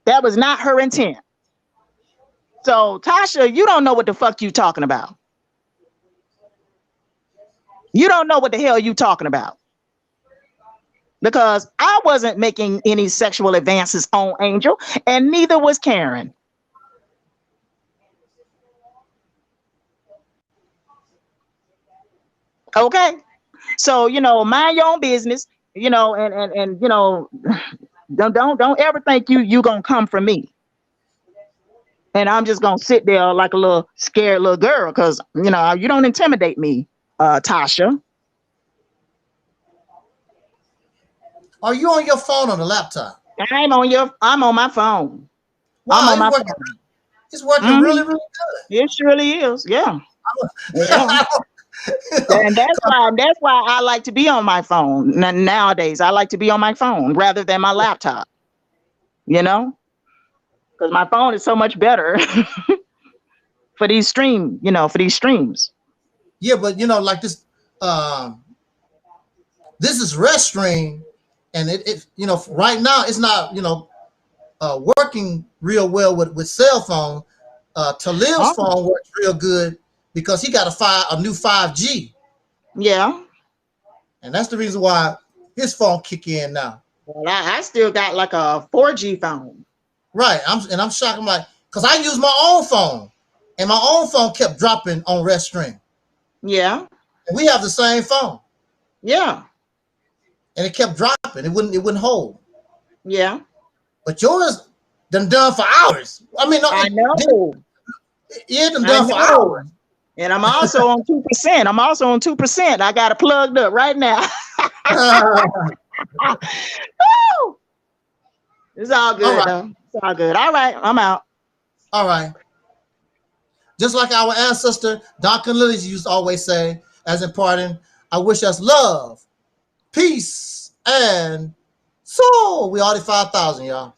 That was not her intent. So, Tasha, you don't know what the fuck you talking about. You don't know what the hell you talking about. Because I wasn't making any sexual advances on Angel, and neither was Karen. Okay. So, you know, mind your own business, you know, and you know, don't ever think you gonna come from me. And I'm just gonna sit there like a little scared little girl, because you know, you don't intimidate me, Tasha. Are you on your phone or the laptop? I'm on my phone. Wow, I'm on my working, phone. it's working really, really good. It surely is, yeah. Yeah. And that's why I like to be on my phone. Nowadays, I like to be on my phone rather than my laptop. You know? Because my phone is so much better for these streams. Yeah, but you know, like this this is Restream, and it you know, right now it's not, you know, working real well with cell phone. Talik's phone works real good because he got a new 5G. Yeah. And that's the reason why his phone kick in now. Well, I still got like a 4G phone. Right. I'm shocked. I'm like, because I use my own phone, and my own phone kept dropping on Restream. Yeah. And we have the same phone. Yeah. And it kept dropping. It wouldn't hold. Yeah. But yours done for hours. I mean, I know. It done for hours. And I'm also on 2%. I'm also on 2%. I got it plugged up right now. It's all good. All right. Though. It's all good. All right, I'm out. All right. Just like our ancestor, Dr. Lilies used to always say, as in pardon, I wish us love, peace, and soul. We already 5,000, y'all.